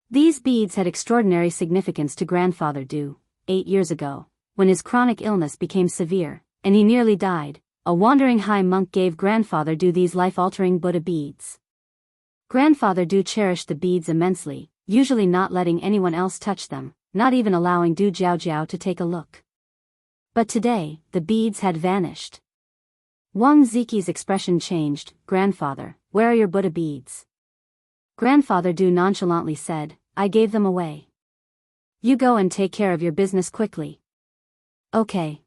These beads had extraordinary significance to Grandfather Du. 8 years ago, when his chronic illness became severe, and he nearly died, a wandering high monk gave Grandfather Du these life-altering Buddha beads. Grandfather Du cherished the beads immensely, usually not letting anyone else touch them, not even allowing Du Jiaojiao to take a look. But today, the beads had vanished. Wang Ziki's expression changed. Grandfather, where are your Buddha beads? Grandfather Du nonchalantly said, I gave them away. You go and take care of your business quickly. Okay.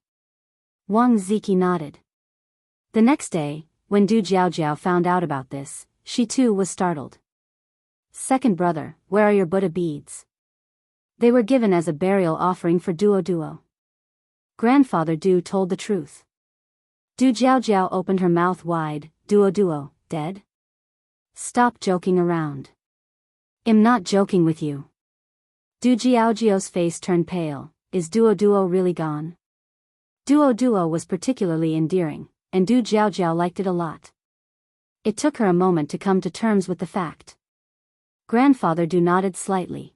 Wang Ziki nodded. The next day, when Du Jiaojiao found out about this, she too was startled. Second brother, where are your Buddha beads? They were given as a burial offering for Duo. Grandfather Du told the truth. Du Jiaojiao opened her mouth wide. Duo, dead? Stop joking around. I'm not joking with you. Du Jiaojiao's face turned pale. Is Duo really gone? Duo was particularly endearing, and Du Jiaojiao liked it a lot. It took her a moment to come to terms with the fact. Grandfather Du nodded slightly.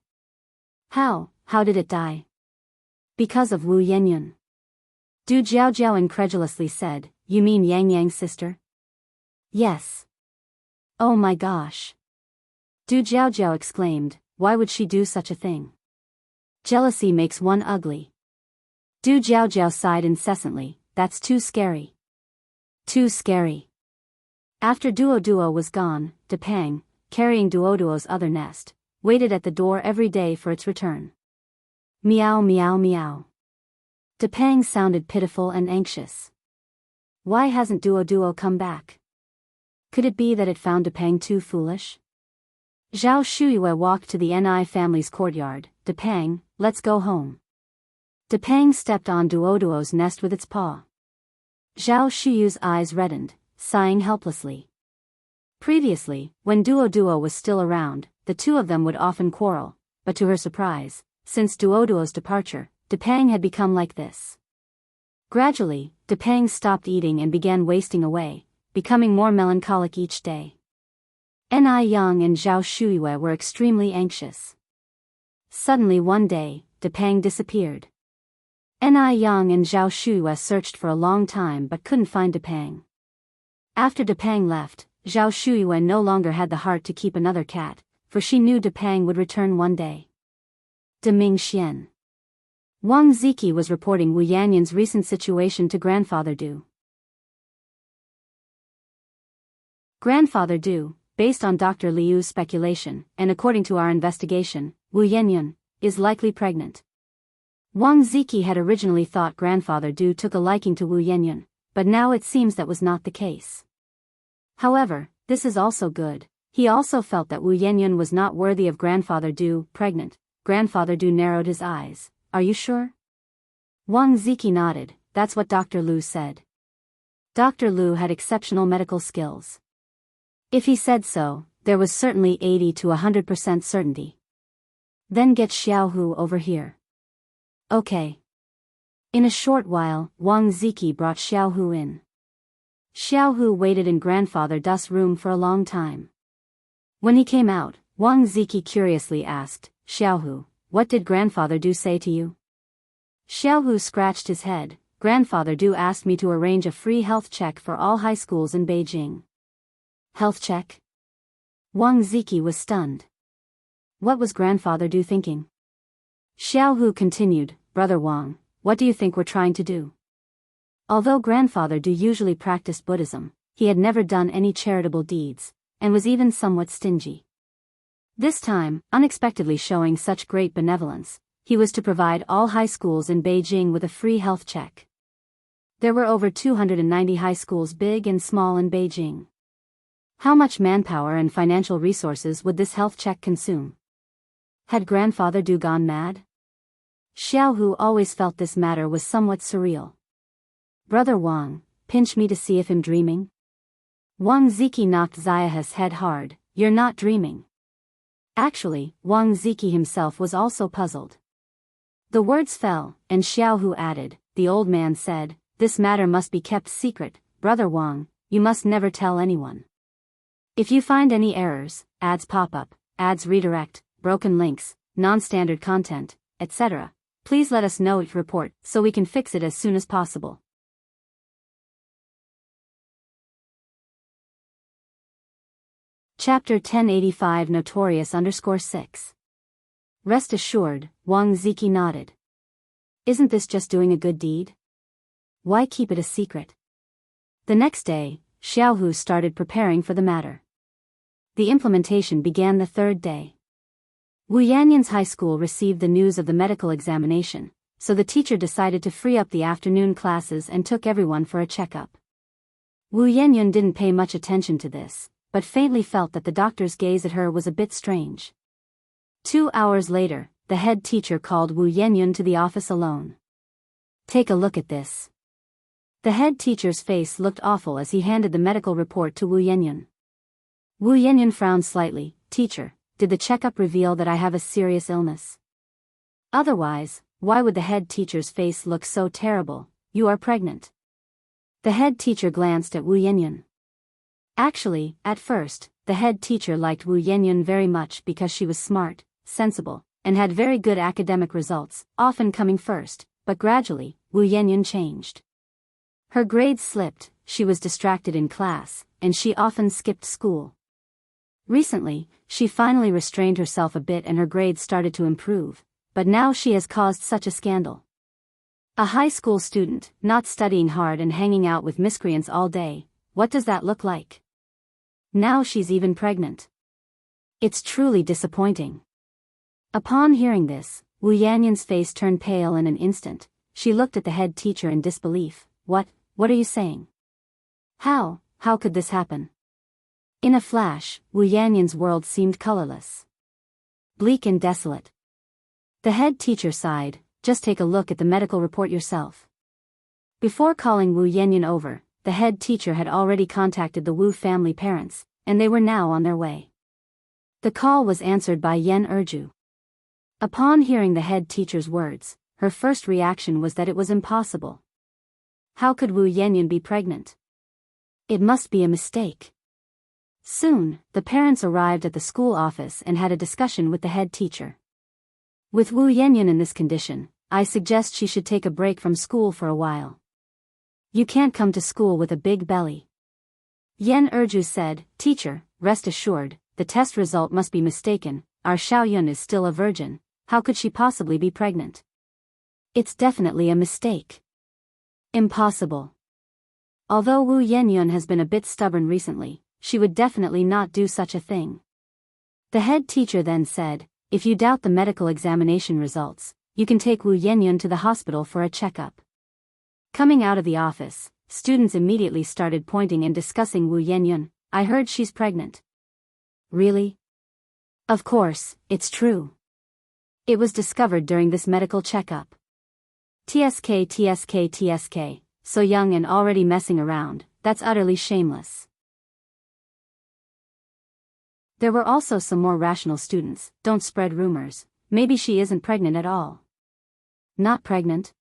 How did it die? Because of Wu Yanyan. Du Jiaojiao incredulously said, you mean Yang Yang's sister? Yes. Oh my gosh. Du Jiaojiao exclaimed, why would she do such a thing? Jealousy makes one ugly. Du Jiaojiao sighed incessantly, that's too scary. Too scary. After Duo was gone, Depang, carrying Duo's other nest, waited at the door every day for its return. Meow meow meow. Depang sounded pitiful and anxious. Why hasn't Duo come back? Could it be that it found Depang too foolish? Zhao Shuyue walked to the Ni family's courtyard. Depang, let's go home. Depang stepped on Duo's nest with its paw. Zhao Shuyu's eyes reddened, sighing helplessly. Previously, when Duo was still around, the two of them would often quarrel, but to her surprise, since Duo's departure, Depang had become like this. Gradually, Depang stopped eating and began wasting away, becoming more melancholic each day. Ni Yang and Zhao Shuyue were extremely anxious. Suddenly one day, Depang disappeared. Ni Yang and Zhao Shuyue searched for a long time but couldn't find Depang. After Depang left, Zhao Shuyue no longer had the heart to keep another cat, for she knew Depang would return one day. Deming Xian. Wang Ziki was reporting Wu Yanyan's recent situation to Grandfather Du. Grandfather Du, based on Dr. Liu's speculation, and according to our investigation, Wu Yanyan is likely pregnant. Wang Ziki had originally thought Grandfather Du took a liking to Wu Yanyan, but now it seems that was not the case. However, this is also good. He also felt that Wu Yanyan was not worthy of Grandfather Du, pregnant. Grandfather Du narrowed his eyes. Are you sure? Wang Ziki nodded. That's what Dr. Liu said. Dr. Liu had exceptional medical skills. If he said so, there was certainly 80 to 100% certainty. Then get Xiaohu over here. Okay. In a short while, Wang Ziki brought Xiaohu in. Xiaohu waited in Grandfather Du's room for a long time. When he came out, Wang Ziki curiously asked, Xiaohu, what did Grandfather Du say to you? Xiaohu scratched his head. Grandfather Du asked me to arrange a free health check for all high schools in Beijing. Health check? Wang Ziki was stunned. What was Grandfather Du thinking? Xiaohu continued, Brother Wang, what do you think we're trying to do? Although Grandfather Du usually practiced Buddhism, he had never done any charitable deeds, and was even somewhat stingy. This time, unexpectedly showing such great benevolence, he was to provide all high schools in Beijing with a free health check. There were over 290 high schools big and small in Beijing. How much manpower and financial resources would this health check consume? Had Grandfather Du gone mad? Xiaohu always felt this matter was somewhat surreal. Brother Wang, pinch me to see if I'm dreaming? Wang Ziki knocked Ziaha's head hard. You're not dreaming. Actually, Wang Ziki himself was also puzzled. The words fell, and Xiaohu added, the old man said, this matter must be kept secret, Brother Wang, you must never tell anyone. If you find any errors, ads pop up, ads redirect, broken links, non-standard content, etc., please let us know it report so we can fix it as soon as possible. Chapter 1085 Notorious_6. Rest assured, Wang Ziki nodded. Isn't this just doing a good deed? Why keep it a secret? The next day, Xiaohu started preparing for the matter. The implementation began the third day. Wu Yanyan's high school received the news of the medical examination, so the teacher decided to free up the afternoon classes and took everyone for a checkup. Wu Yanyan didn't pay much attention to this, but faintly felt that the doctor's gaze at her was a bit strange. 2 hours later, the head teacher called Wu Yanyan to the office alone. Take a look at this. The head teacher's face looked awful as he handed the medical report to Wu Yanyan. Wu Yanyan frowned slightly. Teacher, did the checkup reveal that I have a serious illness? Otherwise, why would the head teacher's face look so terrible? You are pregnant. The head teacher glanced at Wu Yanyan. Actually, at first, the head teacher liked Wu Yanyan very much because she was smart, sensible, and had very good academic results, often coming first, but gradually, Wu Yanyan changed. Her grades slipped, she was distracted in class, and she often skipped school. Recently, she finally restrained herself a bit and her grades started to improve, but now she has caused such a scandal. A high school student, not studying hard and hanging out with miscreants all day, what does that look like? Now she's even pregnant. It's truly disappointing. Upon hearing this, Wu Yanyan's face turned pale in an instant. She looked at the head teacher in disbelief. What are you saying? How could this happen? In a flash, Wu Yanyan's world seemed colorless. Bleak and desolate. The head teacher sighed. Just take a look at the medical report yourself. Before calling Wu Yanyan over, the head teacher had already contacted the Wu family parents, and they were now on their way. The call was answered by Yan Erju. Upon hearing the head teacher's words, her first reaction was that it was impossible. How could Wu Yanyan be pregnant? It must be a mistake. Soon, the parents arrived at the school office and had a discussion with the head teacher. With Wu Yanyan in this condition, I suggest she should take a break from school for a while. You can't come to school with a big belly. Yan Erju said, Teacher, rest assured, the test result must be mistaken, our Xiaoyun is still a virgin, how could she possibly be pregnant? It's definitely a mistake. Impossible. Although Wu Yanyan has been a bit stubborn recently, she would definitely not do such a thing. The head teacher then said, if you doubt the medical examination results, you can take Wu Yanyan to the hospital for a checkup. Coming out of the office, students immediately started pointing and discussing Wu Yanyan. I heard she's pregnant. Really? Of course, it's true. It was discovered during this medical checkup. TSK, so young and already messing around, that's utterly shameless. There were also some more rational students. Don't spread rumors. Maybe she isn't pregnant at all. Not pregnant?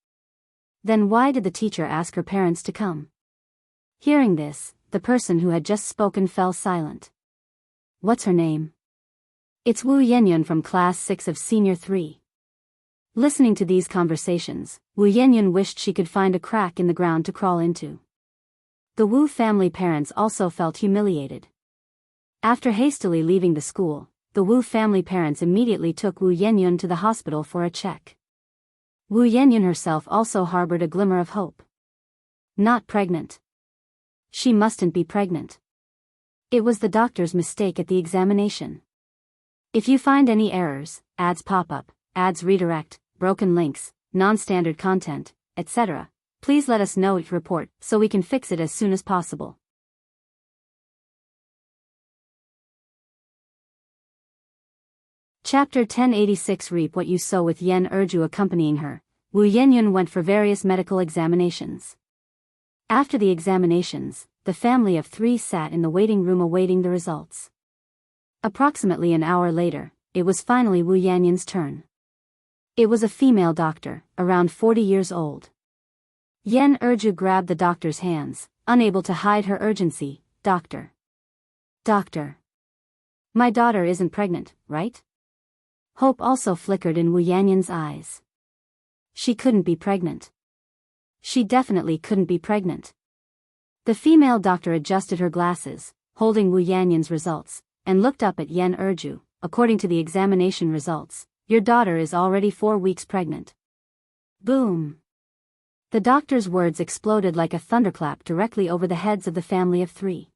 Then why did the teacher ask her parents to come? Hearing this, the person who had just spoken fell silent. What's her name? It's Wu Yenyun from class 6 of senior 3. Listening to these conversations, Wu Yenyun wished she could find a crack in the ground to crawl into. The Wu family parents also felt humiliated. After hastily leaving the school, the Wu family parents immediately took Wu Yenyun to the hospital for a check. Wu Yenyun herself also harbored a glimmer of hope. Not pregnant. She mustn't be pregnant. It was the doctor's mistake at the examination. If you find any errors, ads pop up, ads redirect, broken links, non-standard content, etc., please let us know each report so we can fix it as soon as possible. Chapter 1086. Reap what you sow. With Yen Erju accompanying her, Wu Yenyun went for various medical examinations. After the examinations, the family of 3 sat in the waiting room awaiting the results. Approximately an hour later, it was finally Wu Yenyun's turn. It was a female doctor, around 40 years old. Yen Erju grabbed the doctor's hands, unable to hide her urgency. Doctor. Doctor. My daughter isn't pregnant, right? Hope also flickered in Wu Yenyun's eyes. She couldn't be pregnant. She definitely couldn't be pregnant. The female doctor adjusted her glasses, holding Wu Yenyun's results, and looked up at Yen Erju. According to the examination results, your daughter is already 4 weeks pregnant. Boom! The doctor's words exploded like a thunderclap directly over the heads of the family of 3.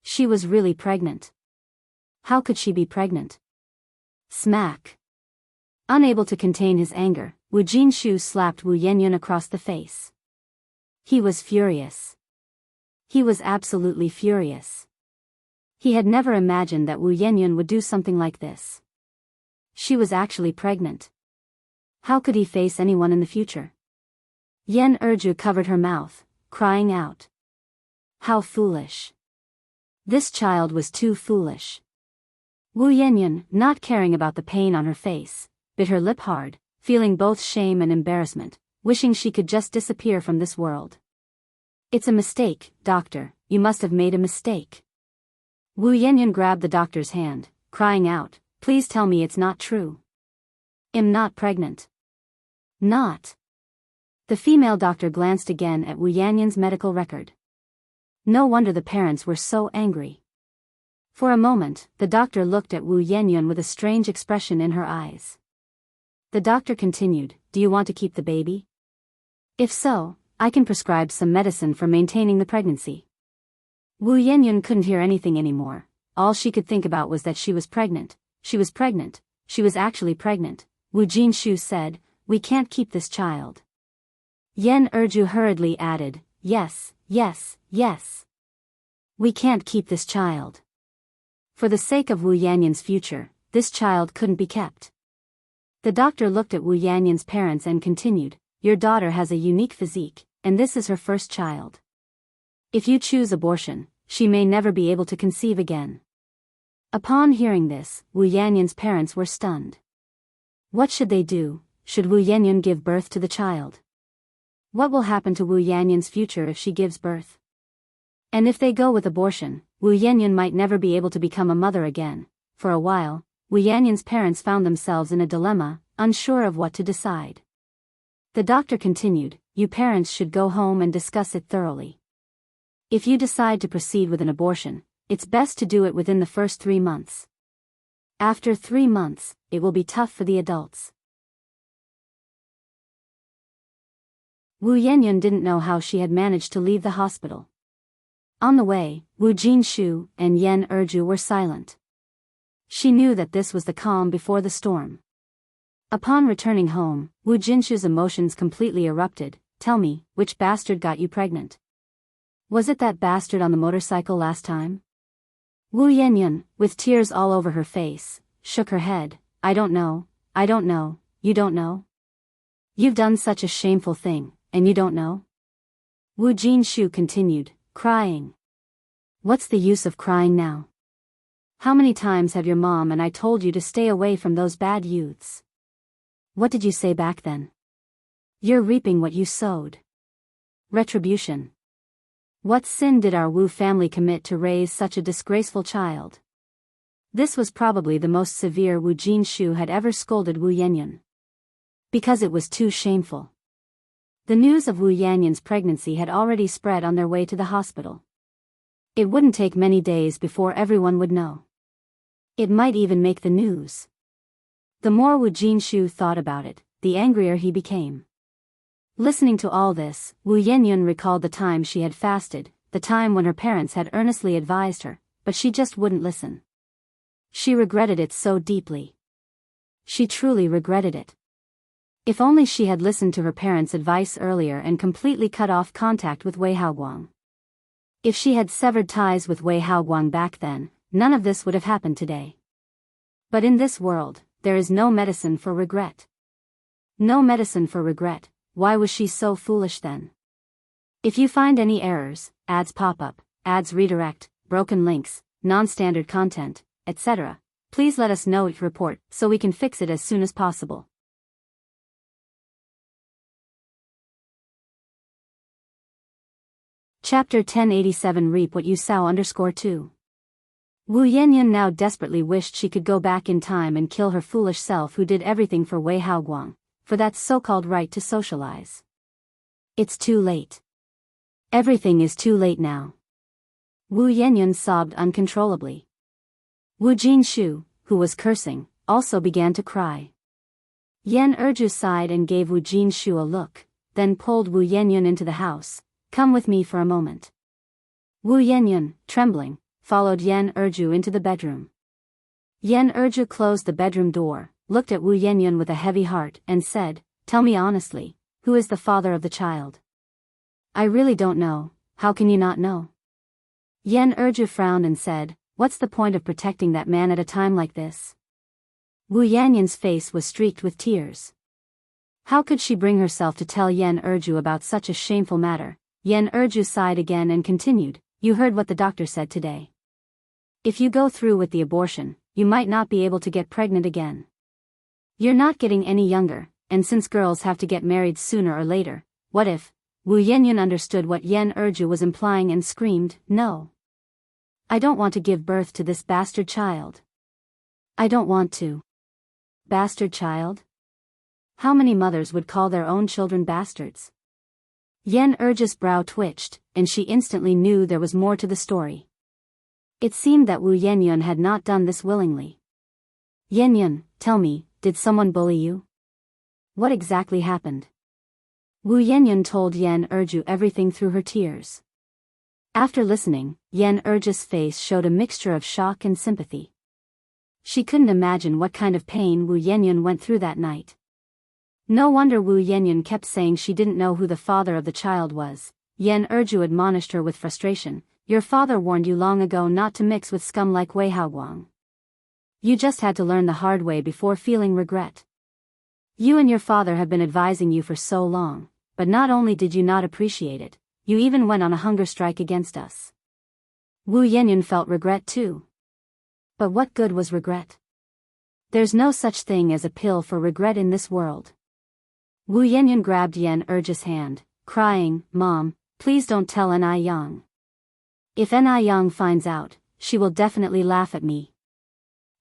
She was really pregnant. How could she be pregnant? Smack! Unable to contain his anger, Wu Jinshu slapped Wu Yenyun across the face. He was furious. He was absolutely furious. He had never imagined that Wu Yenyun would do something like this. She was actually pregnant. How could he face anyone in the future? Yen Erju covered her mouth, crying out. How foolish. This child was too foolish. Wu Yenyun, not caring about the pain on her face, bit her lip hard, feeling both shame and embarrassment, wishing she could just disappear from this world. It's a mistake, doctor, you must have made a mistake. Wu Yenyun grabbed the doctor's hand, crying out, please tell me it's not true. I'm not pregnant. Not. The female doctor glanced again at Wu Yenyun's medical record. No wonder the parents were so angry. For a moment, the doctor looked at Wu Yenyun with a strange expression in her eyes. The doctor continued, do you want to keep the baby? If so, I can prescribe some medicine for maintaining the pregnancy. Wu Yenyun couldn't hear anything anymore. All she could think about was that she was pregnant. She was pregnant. She was actually pregnant. Wu Jinshu said, we can't keep this child. Yen Erju hurriedly added, yes, yes, yes. We can't keep this child. For the sake of Wu Yenyun's future, this child couldn't be kept. The doctor looked at Wu Yenyun's parents and continued, your daughter has a unique physique, and this is her first child. If you choose abortion, she may never be able to conceive again. Upon hearing this, Wu Yenyun's parents were stunned. What should they do? Should Wu Yenyun give birth to the child? What will happen to Wu Yenyun's future if she gives birth? And if they go with abortion, Wu Yenyun might never be able to become a mother again. For a while, Wu Yenyun's parents found themselves in a dilemma, unsure of what to decide. The doctor continued, you parents should go home and discuss it thoroughly. If you decide to proceed with an abortion, it's best to do it within the first 3 months. After 3 months, it will be tough for the adults. Wu Yenyun didn't know how she had managed to leave the hospital. On the way, Wu Jinshu and Yen Erju were silent. She knew that this was the calm before the storm. Upon returning home, Wu Jinshu's emotions completely erupted. Tell me, which bastard got you pregnant? Was it that bastard on the motorcycle last time? Wu Yenyun, with tears all over her face, shook her head. I don't know, you don't know? You've done such a shameful thing, and you don't know? Wu Jinshu continued, crying. What's the use of crying now? How many times have your mom and I told you to stay away from those bad youths? What did you say back then? You're reaping what you sowed. Retribution. What sin did our Wu family commit to raise such a disgraceful child? This was probably the most severe Wu Jinshu had ever scolded Wu Yanyan. Because it was too shameful. The news of Wu Yanyan's pregnancy had already spread on their way to the hospital. It wouldn't take many days before everyone would know. It might even make the news. The more Wu Jinshu thought about it, the angrier he became. Listening to all this, Wu Yanyan recalled the time she had fasted, the time when her parents had earnestly advised her, but she just wouldn't listen. She regretted it so deeply. She truly regretted it. If only she had listened to her parents' advice earlier and completely cut off contact with Wei Haoguang. If she had severed ties with Wei Haoguang back then, none of this would have happened today. But in this world, there is no medicine for regret. No medicine for regret. Why was she so foolish then? If you find any errors, ads pop up, ads redirect, broken links, non-standard content, etc., please let us know it report so we can fix it as soon as possible. Chapter 1087 Reap What You Sow _2. Wu Yanyan now desperately wished she could go back in time and kill her foolish self who did everything for Wei Haoguang, for that so-called right to socialize. It's too late. Everything is too late now. Wu Yanyan sobbed uncontrollably. Wu Jinshu, who was cursing, also began to cry. Yan Erju sighed and gave Wu Jinshu a look, then pulled Wu Yanyan into the house. Come with me for a moment. Wu Yanyan, trembling, followed Yan Erju into the bedroom. Yan Erju closed the bedroom door, looked at Wu Yanyan with a heavy heart and said, "Tell me honestly, who is the father of the child?" "I really don't know. How can you not know?" Yan Erju frowned and said, "What's the point of protecting that man at a time like this?" Wu Yanyan's face was streaked with tears. How could she bring herself to tell Yan Erju about such a shameful matter? Yan Erju sighed again and continued, "You heard what the doctor said today. If you go through with the abortion, you might not be able to get pregnant again. You're not getting any younger, and since girls have to get married sooner or later, what if?" Wu Yanyan understood what Yan Erju was implying and screamed, "No. I don't want to give birth to this bastard child. I don't want to." Bastard child? How many mothers would call their own children bastards? Yan Erju's brow twitched, and she instantly knew there was more to the story. It seemed that Wu Yanyan had not done this willingly. "Yanyan, tell me, did someone bully you? What exactly happened?" Wu Yanyan told Yan Erju everything through her tears. After listening, Yan Erju's face showed a mixture of shock and sympathy. She couldn't imagine what kind of pain Wu Yanyan went through that night. No wonder Wu Yanyan kept saying she didn't know who the father of the child was. Yan Erju admonished her with frustration, "Your father warned you long ago not to mix with scum like Wei Haoguang. You just had to learn the hard way before feeling regret. You and your father have been advising you for so long, but not only did you not appreciate it, you even went on a hunger strike against us." Wu Yanyan felt regret too. But what good was regret? There's no such thing as a pill for regret in this world. Wu Yanyan grabbed Yan Erju's hand, crying, "Mom, please don't tell Ni Yang. If Ni Yang finds out, she will definitely laugh at me.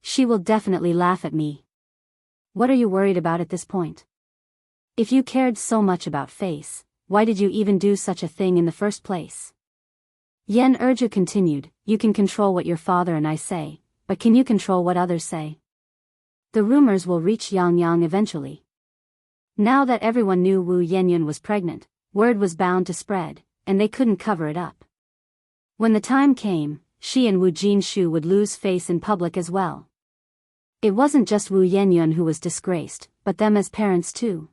She will definitely laugh at me. What are you worried about at this point? If you cared so much about face, why did you even do such a thing in the first place?" Yan Erju continued, "You can control what your father and I say, but can you control what others say? The rumors will reach Yang eventually." Now that everyone knew Wu Yanyan was pregnant, word was bound to spread, and they couldn't cover it up. When the time came, she and Wu Jinshu would lose face in public as well. It wasn't just Wu Yanyan who was disgraced, but them as parents too.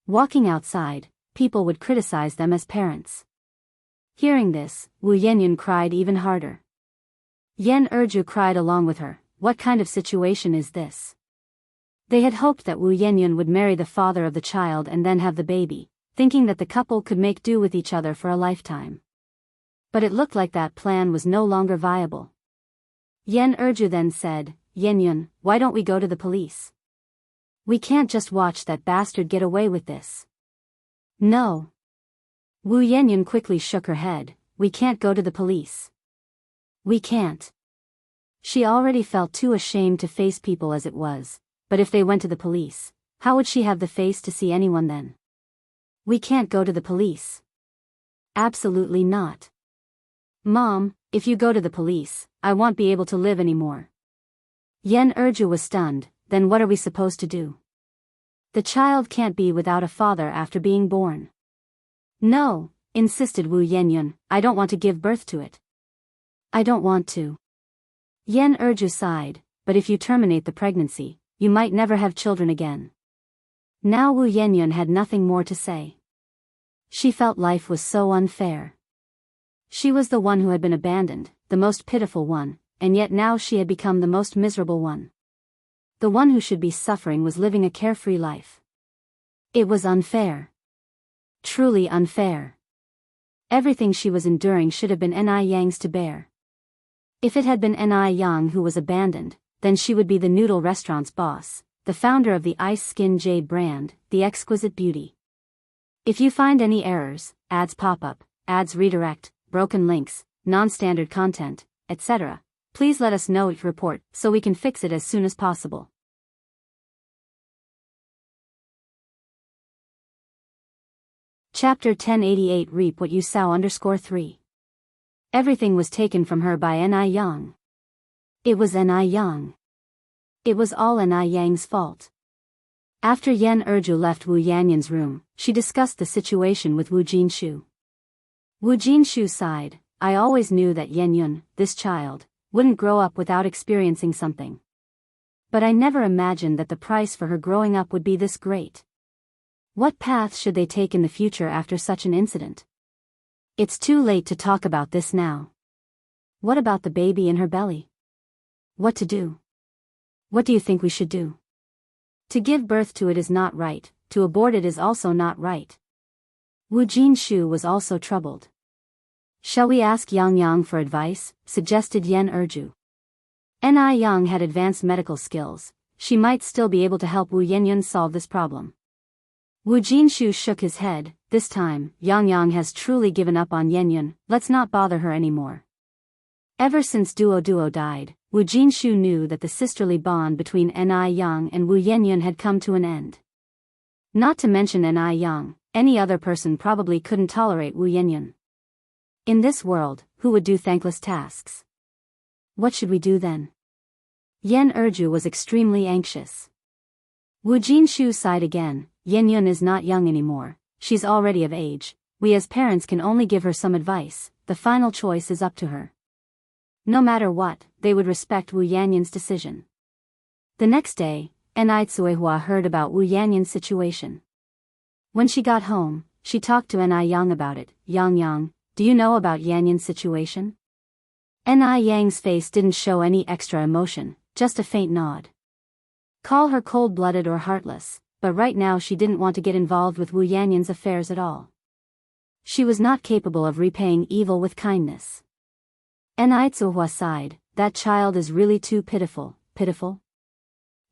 Walking outside, people would criticize them as parents. Hearing this, Wu Yanyan cried even harder. Yan Erju cried along with her. What kind of situation is this? They had hoped that Wu Yanyan would marry the father of the child and then have the baby, thinking that the couple could make do with each other for a lifetime. But it looked like that plan was no longer viable. Yen Erju then said, Yenyun, why don't we go to the police? We can't just watch that bastard get away with this. No. Wu Yenyun quickly shook her head, we can't go to the police. We can't. She already felt too ashamed to face people as it was, but if they went to the police, how would she have the face to see anyone then? We can't go to the police. Absolutely not. Mom, if you go to the police, I won't be able to live anymore. Yen Erju was stunned, then what are we supposed to do? The child can't be without a father after being born. No, insisted Wu Yenyun, I don't want to give birth to it. I don't want to. Yen Erju sighed, but if you terminate the pregnancy, you might never have children again. Now Wu Yenyun had nothing more to say. She felt life was so unfair. She was the one who had been abandoned, the most pitiful one, and yet now she had become the most miserable one. The one who should be suffering was living a carefree life. It was unfair. Truly unfair. Everything she was enduring should have been Ni Yang's to bear. If it had been Ni Yang who was abandoned, then she would be the noodle restaurant's boss, the founder of the Ice Skin Jade brand, the exquisite beauty. If you find any errors, ads pop up, ads redirect, broken links, non-standard content, etc., please let us know each report so we can fix it as soon as possible. Chapter 1088 Reap What You Sow _3. Everything was taken from her by Ni Yang. It was Ni Yang. It was all Ni Yang's fault. After Yen Erju left Wu Yanyun's room, she discussed the situation with Wu Jinshu. Wu Jinshu sighed, I always knew that Yenyun, this child, wouldn't grow up without experiencing something. But I never imagined that the price for her growing up would be this great. What path should they take in the future after such an incident? It's too late to talk about this now. What about the baby in her belly? What to do? What do you think we should do? To give birth to it is not right, to abort it is also not right. Wu Jinshu was also troubled. Shall we ask Yang Yang for advice, suggested Yen Erju. Ni Yang had advanced medical skills, she might still be able to help Wu Yenyun solve this problem. Wu Jinshu shook his head, this time, Yang Yang has truly given up on Yenyun, let's not bother her anymore. Ever since Duo died, Wu Jinshu knew that the sisterly bond between Ni Yang and Wu Yenyun had come to an end. Not to mention Ni Yang, any other person probably couldn't tolerate Wu Yenyun. In this world, who would do thankless tasks? What should we do then? Yen Erju was extremely anxious. Wu Jinshu sighed again, Yenyun is not young anymore, she's already of age, we as parents can only give her some advice, the final choice is up to her. No matter what, they would respect Wu Yanyun's decision. The next day, Ni Tsuehua heard about Wu Yanyun's situation. When she got home, she talked to Ni Yang about it. Yang Yang, do you know about Yanyun's situation? Ni Yang's face didn't show any extra emotion, just a faint nod. Call her cold-blooded or heartless, but right now she didn't want to get involved with Wu Yanyun's affairs at all. She was not capable of repaying evil with kindness. Ni Tsuehua sighed, that child is really too pitiful. Pitiful?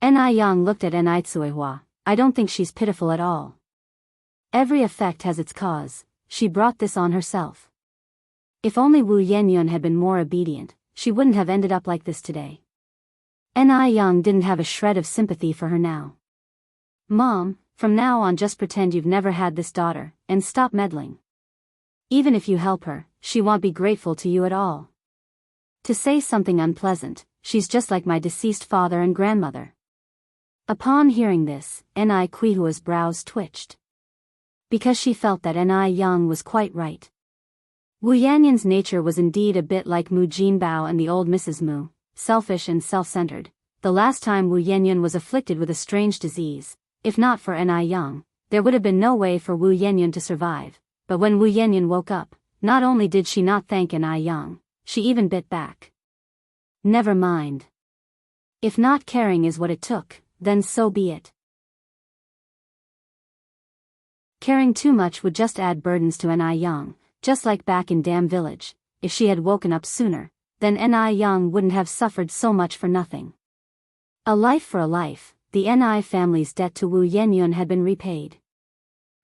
Ni Yang looked at Ni Tsuehua, I don't think she's pitiful at all. Every effect has its cause, she brought this on herself. If only Wu Yenyun had been more obedient, she wouldn't have ended up like this today. Ni Yang didn't have a shred of sympathy for her now. Mom, from now on just pretend you've never had this daughter, and stop meddling. Even if you help her, she won't be grateful to you at all. To say something unpleasant, she's just like my deceased father and grandmother. Upon hearing this, Ni Kuihua's brows twitched. Because she felt that Ni Yang was quite right. Wu Yanyun's nature was indeed a bit like Mu Jinbao and the old Mrs. Mu, selfish and self-centered. The last time Wu Yenyun was afflicted with a strange disease, if not for Ni Yang, there would have been no way for Wu Yenyun to survive, but when Wu Yenyun woke up, not only did she not thank Ni Yang, she even bit back. Never mind. If not caring is what it took, then so be it. Caring too much would just add burdens to Ni Yang, just like back in Dam Village. if she had woken up sooner, then Ni Young wouldn't have suffered so much for nothing. A life for a life, the Ni family's debt to Wu Yenyun had been repaid.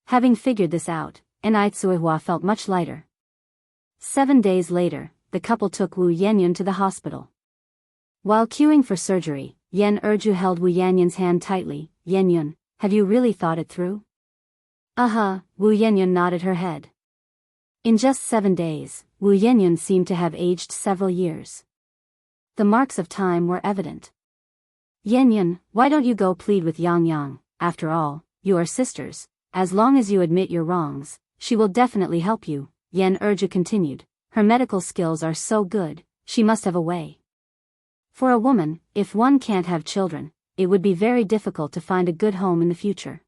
Having figured this out, Ni Tsuihua felt much lighter. 7 days later, the couple took Wu Yenyun to the hospital. While queuing for surgery, Yan Erju held Wu Yenyun's hand tightly. "Yenyun, have you really thought it through?" Wu Yenyun nodded her head. In just 7 days, Wu Yenyun seemed to have aged several years. The marks of time were evident. "Yenyun, why don't you go plead with Yang Yang? After all, you are sisters. As long as you admit your wrongs, she will definitely help you," Yan Erju continued. "Her medical skills are so good, she must have a way." For a woman, if one can't have children, it would be very difficult to find a good home in the future.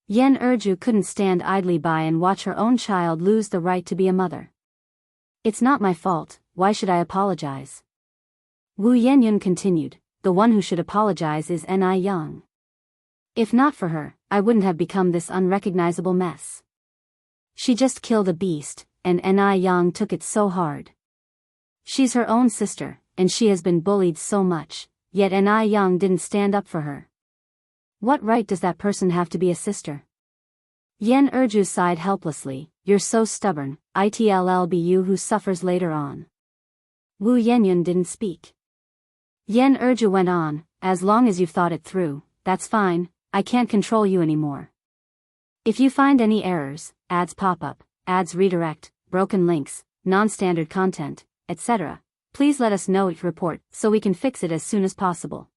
Yan Erju couldn't stand idly by and watch her own child lose the right to be a mother. "It's not my fault, why should I apologize?" Wu Yenyun continued. "The one who should apologize is Ni Young. If not for her, I wouldn't have become this unrecognizable mess. She just killed a beast, and Ni Young took it so hard. She's her own sister, and she has been bullied so much, yet Ni Young didn't stand up for her. What right does that person have to be a sister?" Yan Erju sighed helplessly. "You're so stubborn, it'll be you who suffers later on." Wu Yenyun didn't speak. Yan Erju went on, "As long as you've thought it through, that's fine, I can't control you anymore. If you find any errors, ads pop up, ads redirect, broken links, non-standard content, etc., please let us know, report, so we can fix it as soon as possible."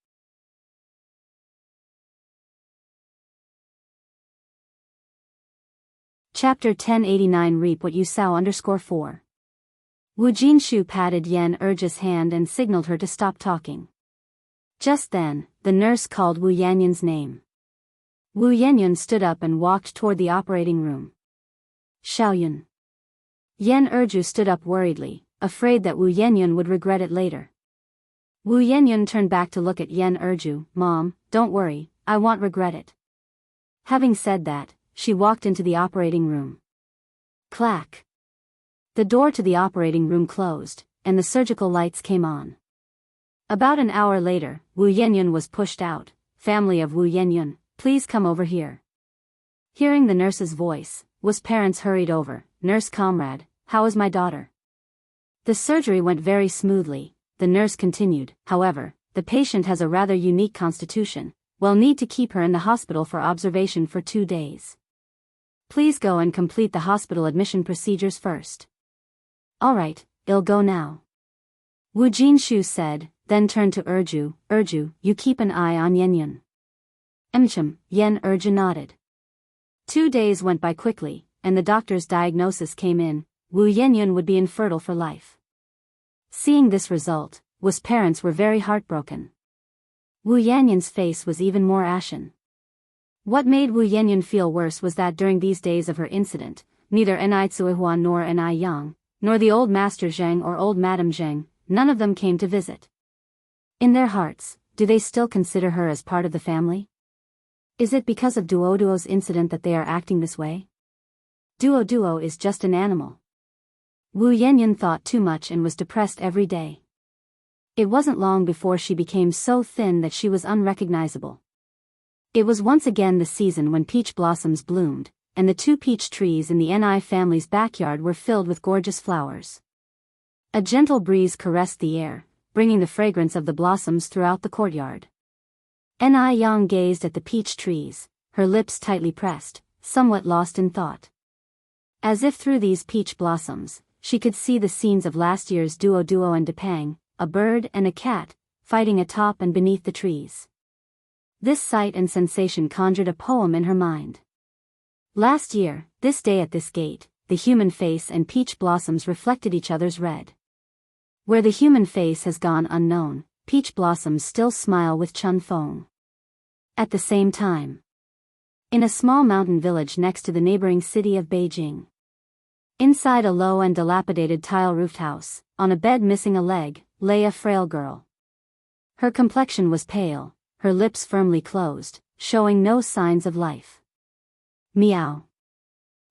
Chapter 1089 Reap What You Sow _4. Wu Jinshu patted Yan Erju's hand and signaled her to stop talking. Just then, the nurse called Wu Yenyun's name. Wu Yenyun stood up and walked toward the operating room. "Xiaoyun." Yan Erju stood up worriedly, afraid that Wu Yenyun would regret it later. Wu Yenyun turned back to look at Yan Erju. "Mom, don't worry, I won't regret it." Having said that, she walked into the operating room. Clack. The door to the operating room closed, and the surgical lights came on. About an hour later, Wu Yenyun was pushed out. "Family of Wu Yenyun, please come over here." Hearing the nurse's voice, Wu's parents hurried over. "Nurse comrade, how is my daughter?" "The surgery went very smoothly," the nurse continued. "However, the patient has a rather unique constitution. We'll need to keep her in the hospital for observation for 2 days. Please go and complete the hospital admission procedures first." "All right, I'll go now," Wu Jinshu said, then turned to Erju. "Erju, you keep an eye on Yenyun." Yan Erju nodded. 2 days went by quickly, and the doctor's diagnosis came in. Wu Yenyun would be infertile for life. Seeing this result, Wu's parents were very heartbroken. Wu Yenyun's face was even more ashen. What made Wu Yenyun feel worse was that during these days of her incident, neither Ni Tsuihua nor Ni Yang, nor the old Master Zheng or old Madame Zheng, none of them came to visit. In their hearts, do they still consider her as part of the family? Is it because of Duoduo's incident that they are acting this way? Duo is just an animal. Wu Yenyun thought too much and was depressed every day. It wasn't long before she became so thin that she was unrecognizable. It was once again the season when peach blossoms bloomed, and the 2 peach trees in the Ni family's backyard were filled with gorgeous flowers. A gentle breeze caressed the air, bringing the fragrance of the blossoms throughout the courtyard. Ni Yang gazed at the peach trees, her lips tightly pressed, somewhat lost in thought. As if through these peach blossoms, she could see the scenes of last year's Duo and Depang, a bird and a cat, fighting atop and beneath the trees. This sight and sensation conjured a poem in her mind. Last year, this day at this gate, the human face and peach blossoms reflected each other's red. Where the human face has gone unknown, peach blossoms still smile with Chun Fong. At the same time, in a small mountain village next to the neighboring city of Beijing. Inside a low and dilapidated tile-roofed house, on a bed missing a leg, lay a frail girl. Her complexion was pale, her lips firmly closed, showing no signs of life. Meow.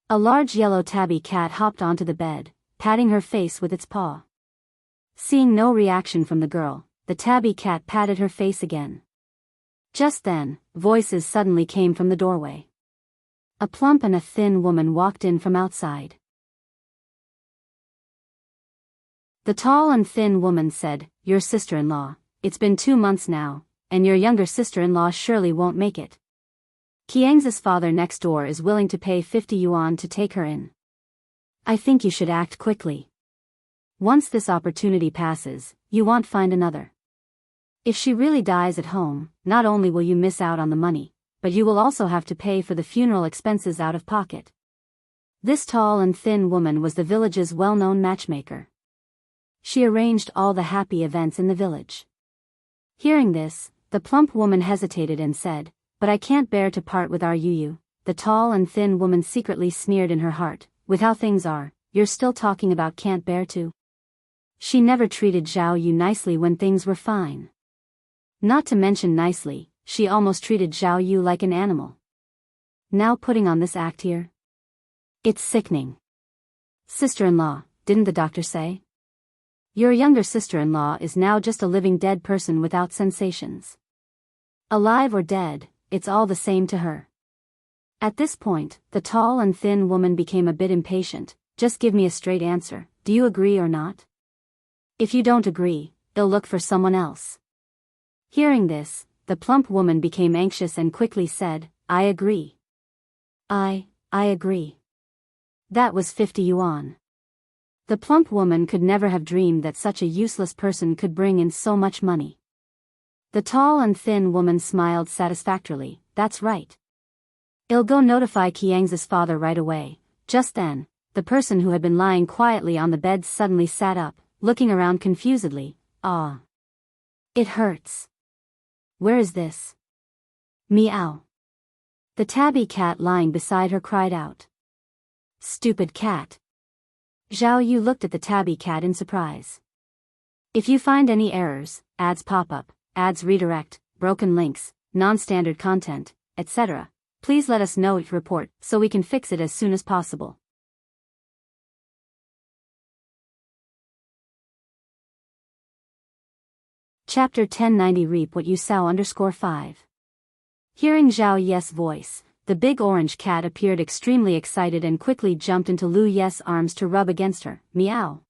A large yellow tabby cat hopped onto the bed, patting her face with its paw. Seeing no reaction from the girl, the tabby cat patted her face again. Just then, voices suddenly came from the doorway. A plump and a thin woman walked in from outside. The tall and thin woman said, "Your sister-in-law, it's been 2 months now, and your younger sister-in-law surely won't make it. Qiang's father next door is willing to pay 50 yuan to take her in. I think you should act quickly. Once this opportunity passes, you won't find another. If she really dies at home, not only will you miss out on the money, but you will also have to pay for the funeral expenses out of pocket." This tall and thin woman was the village's well-known matchmaker. She arranged all the happy events in the village. Hearing this, the plump woman hesitated and said, "But I can't bear to part with our Yu." The tall and thin woman secretly sneered in her heart, "With how things are, you're still talking about can't bear to?" She never treated Zhao Yu nicely when things were fine. Not to mention nicely, she almost treated Zhao Yu like an animal. Now putting on this act here? It's sickening. Sister-in-law, didn't the doctor say? Your younger sister-in-law is now just a living dead person without sensations. Alive or dead, it's all the same to her. At this point, the tall and thin woman became a bit impatient. Just give me a straight answer, do you agree or not? If you don't agree, they'll look for someone else. Hearing this, the plump woman became anxious and quickly said, "I agree. I agree." That was 50 yuan. The plump woman could never have dreamed that such a useless person could bring in so much money. The tall and thin woman smiled satisfactorily, "That's right. I'll go notify Qiang's father right away." Just then, the person who had been lying quietly on the bed suddenly sat up, looking around confusedly. "Ah. It hurts. Where is this?" "Meow." The tabby cat lying beside her cried out. "Stupid cat." Zhao Yu looked at the tabby cat in surprise. If you find any errors, ads pop up, ads redirect, broken links, non-standard content, etc., please let us know each report so we can fix it as soon as possible. Chapter 1090 Reap What You Sow _5. Hearing Zhao Ye's voice, the big orange cat appeared extremely excited and quickly jumped into Lu Ye's arms to rub against her. "Meow.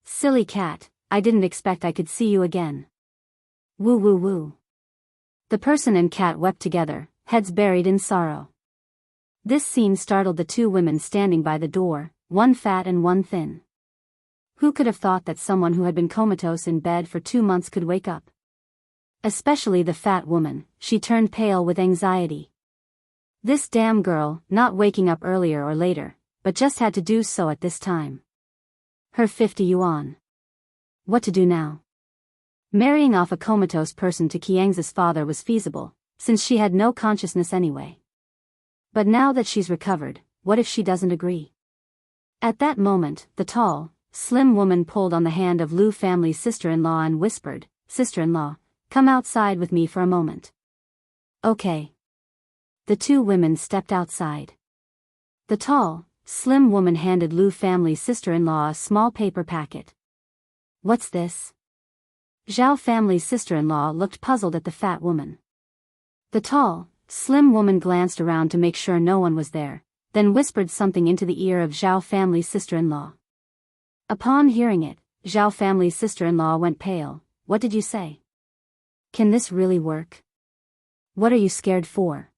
Silly cat, I didn't expect I could see you again. Woo woo woo." The person and cat wept together, heads buried in sorrow. This scene startled the 2 women standing by the door, one fat and one thin. Who could have thought that someone who had been comatose in bed for 2 months could wake up? Especially the fat woman, she turned pale with anxiety. This damn girl, not waking up earlier or later, but just had to do so at this time. Her 50 yuan. What to do now? Marrying off a comatose person to Qiang's father was feasible, since she had no consciousness anyway. But now that she's recovered, what if she doesn't agree? At that moment, the tall, slim woman pulled on the hand of Lu family's sister-in-law and whispered, "Sister-in-law, come outside with me for a moment." "Okay." The 2 women stepped outside. The tall, slim woman handed Lu family's sister-in-law a small paper packet. "What's this?" Zhao family's sister-in-law looked puzzled at the fat woman. The tall, slim woman glanced around to make sure no one was there, then whispered something into the ear of Zhao family's sister-in-law. Upon hearing it, Zhao family's sister-in-law went pale. "What did you say? Can this really work? What are you scared for?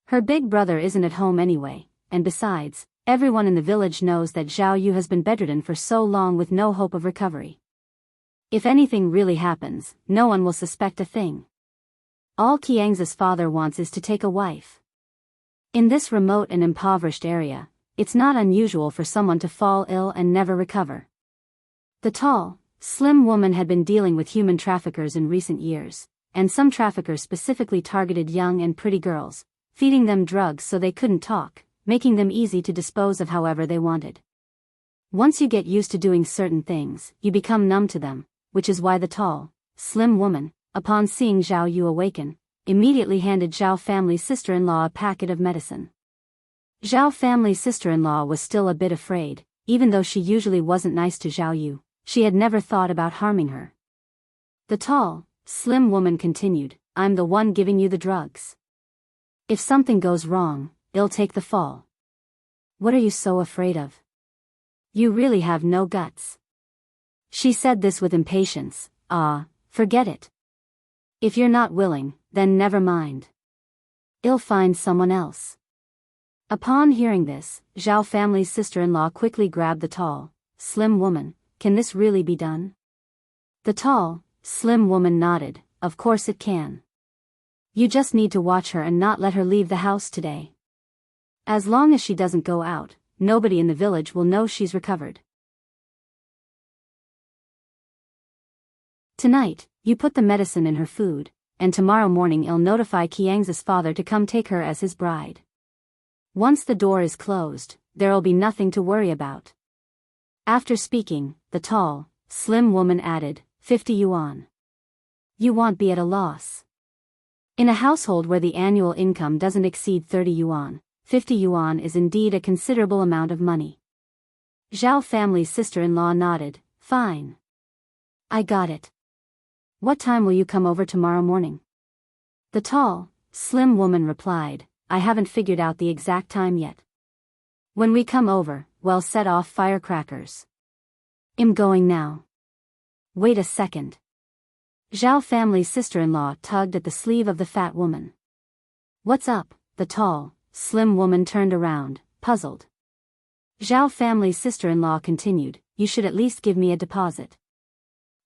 Her big brother isn't at home anyway, and besides, everyone in the village knows that Zhao Yu has been bedridden for so long with no hope of recovery. If anything really happens, no one will suspect a thing. All Qiang's father wants is to take a wife. In this remote and impoverished area, it's not unusual for someone to fall ill and never recover." The tall, slim woman had been dealing with human traffickers in recent years, and some traffickers specifically targeted young and pretty girls, feeding them drugs so they couldn't talk, making them easy to dispose of however they wanted. Once you get used to doing certain things, you become numb to them, which is why the tall, slim woman, upon seeing Zhao Yu awaken, immediately handed Zhao family's sister-in-law a packet of medicine. Zhao family's sister-in-law was still a bit afraid, even though she usually wasn't nice to Zhao Yu, she had never thought about harming her. The tall, slim woman continued, I'm the one giving you the drugs. If something goes wrong, I'll take the fall. What are you so afraid of? You really have no guts. She said this with impatience. Forget it. If you're not willing, then never mind. I'll find someone else. Upon hearing this, Zhao family's sister-in-law quickly grabbed the tall, slim woman. Can this really be done? The tall, slim woman nodded. Of course it can. You just need to watch her and not let her leave the house today. As long as she doesn't go out, nobody in the village will know she's recovered. Tonight, you put the medicine in her food, and tomorrow morning I'll notify Qiang's father to come take her as his bride. Once the door is closed, there'll be nothing to worry about. After speaking, the tall, slim woman added, 50 yuan. You won't be at a loss. In a household where the annual income doesn't exceed 30 yuan, 50 yuan is indeed a considerable amount of money. Zhao family's sister-in-law nodded, fine. I got it. What time will you come over tomorrow morning? The tall, slim woman replied, I haven't figured out the exact time yet. When we come over, we'll set off firecrackers. I'm going now. Wait a second. Zhao family's sister-in-law tugged at the sleeve of the fat woman. What's up? The tall, slim woman turned around, puzzled. Zhao family's sister-in-law continued, you should at least give me a deposit.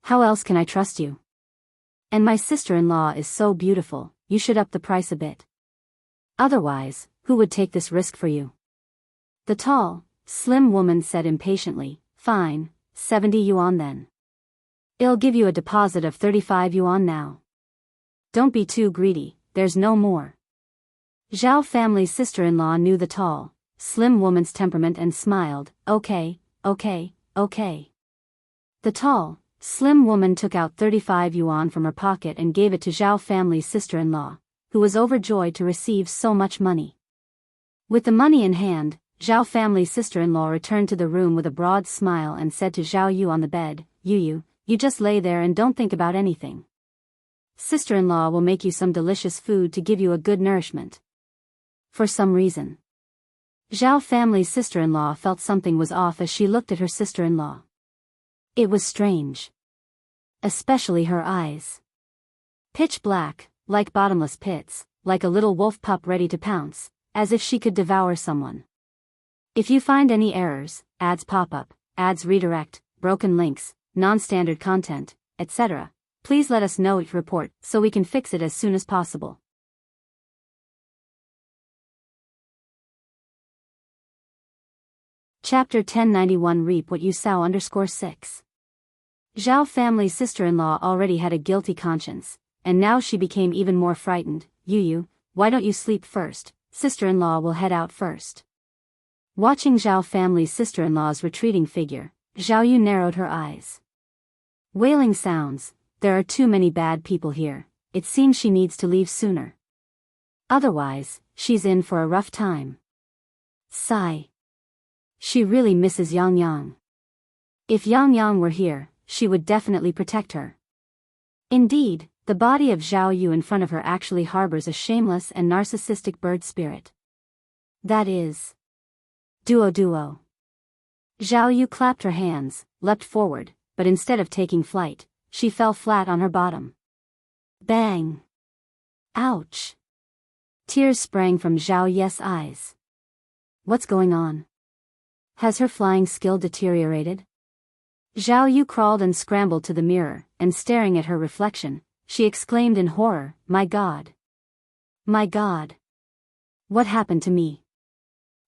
How else can I trust you? And my sister-in-law is so beautiful, you should up the price a bit. Otherwise, who would take this risk for you? The tall, slim woman said impatiently, fine, 70 yuan then. I'll give you a deposit of 35 yuan now. Don't be too greedy, there's no more. Zhao family's sister-in-law knew the tall, slim woman's temperament and smiled, okay. The tall, slim woman took out 35 yuan from her pocket and gave it to Zhao family's sister-in-law, who was overjoyed to receive so much money. With the money in hand, Zhao family's sister-in-law returned to the room with a broad smile and said to Zhao Yu on the bed, You just lay there and don't think about anything. Sister-in-law will make you some delicious food to give you a good nourishment. For some reason, Zhao family's sister-in-law felt something was off as she looked at her sister-in-law. It was strange. Especially her eyes. Pitch black, like bottomless pits, like a little wolf pup ready to pounce, as if she could devour someone. If you find any errors, ads pop up, ads redirect, broken links, non-standard content, etc., please let us know it report so we can fix it as soon as possible. Chapter 1091 Reap What You Sow _6. Zhao family's sister-in-law already had a guilty conscience, and now she became even more frightened. Yu, why don't you sleep first? Sister-in-law will head out first. Watching Zhao family's sister-in-law's retreating figure, Zhao Yu narrowed her eyes. Wailing sounds, there are too many bad people here, it seems she needs to leave sooner. Otherwise, she's in for a rough time. Sigh. She really misses Yang Yang. If Yang Yang were here, she would definitely protect her. Indeed, the body of Zhao Yu in front of her actually harbors a shameless and narcissistic bird spirit. That is... Duo. Zhao Yu clapped her hands, leapt forward, but instead of taking flight, she fell flat on her bottom. Bang! Ouch! Tears sprang from Zhao Yu's eyes. What's going on? Has her flying skill deteriorated? Zhao Yu crawled and scrambled to the mirror, and staring at her reflection, she exclaimed in horror, My God! My God! What happened to me?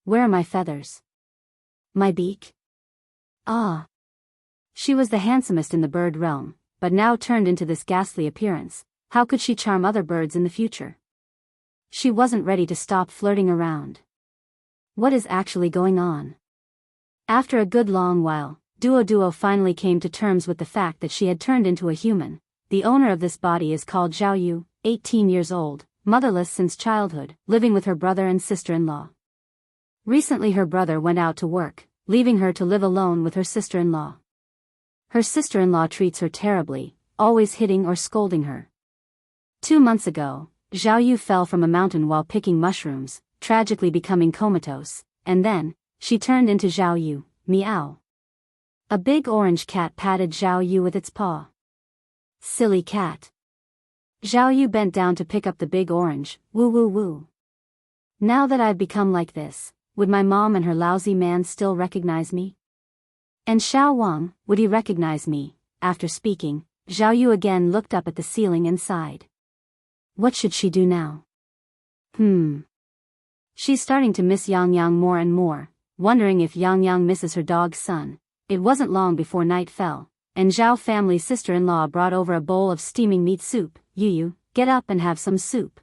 Where are my feathers? My beak? Ah! She was the handsomest in the bird realm, but now turned into this ghastly appearance. How could she charm other birds in the future? She wasn't ready to stop flirting around. What is actually going on? After a good long while, Duo finally came to terms with the fact that she had turned into a human. The owner of this body is called Zhao Yu, 18 years old, motherless since childhood, living with her brother and sister-in-law. Recently her brother went out to work, leaving her to live alone with her sister-in-law. Her sister-in-law treats her terribly, always hitting or scolding her. 2 months ago, Zhao Yu fell from a mountain while picking mushrooms, tragically becoming comatose, and then, she turned into Zhao Yu, meow. A big orange cat patted Zhao Yu with its paw. Silly cat. Zhao Yu bent down to pick up the big orange, woo woo woo. Now that I've become like this, would my mom and her lousy man still recognize me? And Xiao Wang, would he recognize me? After speaking, Zhao Yu again looked up at the ceiling and sighed. What should she do now? She's starting to miss Yang Yang more and more, wondering if Yang Yang misses her dog's son. It wasn't long before night fell, and Zhao family's sister-in-law brought over a bowl of steaming meat soup. Yu, get up and have some soup.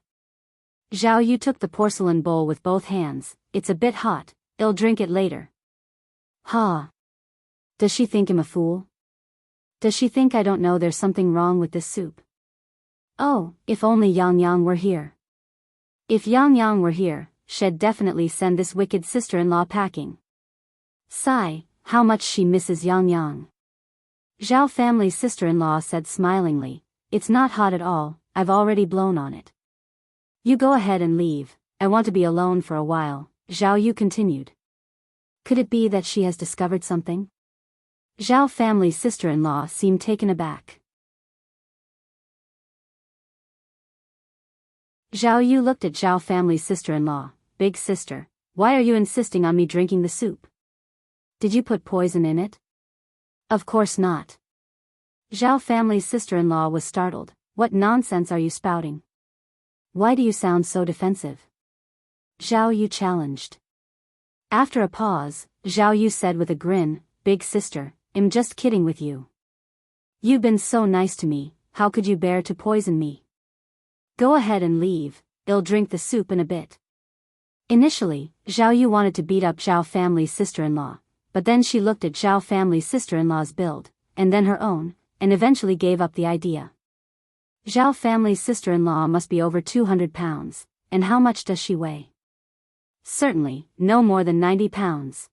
Zhao Yu took the porcelain bowl with both hands. It's a bit hot, I'll drink it later. Ha! Does she think I'm a fool? Does she think I don't know there's something wrong with this soup? Oh, if only Yang Yang were here. If Yang Yang were here, she'd definitely send this wicked sister-in-law packing. Sigh, how much she misses Yang Yang. Zhao family's sister-in-law said smilingly, it's not hot at all, I've already blown on it. You go ahead and leave, I want to be alone for a while, Zhao Yu continued. Could it be that she has discovered something? Zhao family's sister-in-law seemed taken aback. Zhao Yu looked at Zhao family's sister-in-law. Big sister, why are you insisting on me drinking the soup? Did you put poison in it? Of course not. Zhao family's sister-in-law was startled. What nonsense are you spouting? Why do you sound so defensive? Zhao Yu challenged. After a pause, Zhao Yu said with a grin, Big sister, I'm just kidding with you. You've been so nice to me, how could you bear to poison me? Go ahead and leave, I'll drink the soup in a bit. Initially, Zhao Yu wanted to beat up Zhao family's sister-in-law, but then she looked at Zhao family's sister-in-law's build, and then her own, and eventually gave up the idea. Zhao family's sister-in-law must be over 200 pounds, and how much does she weigh? Certainly, no more than 90 pounds.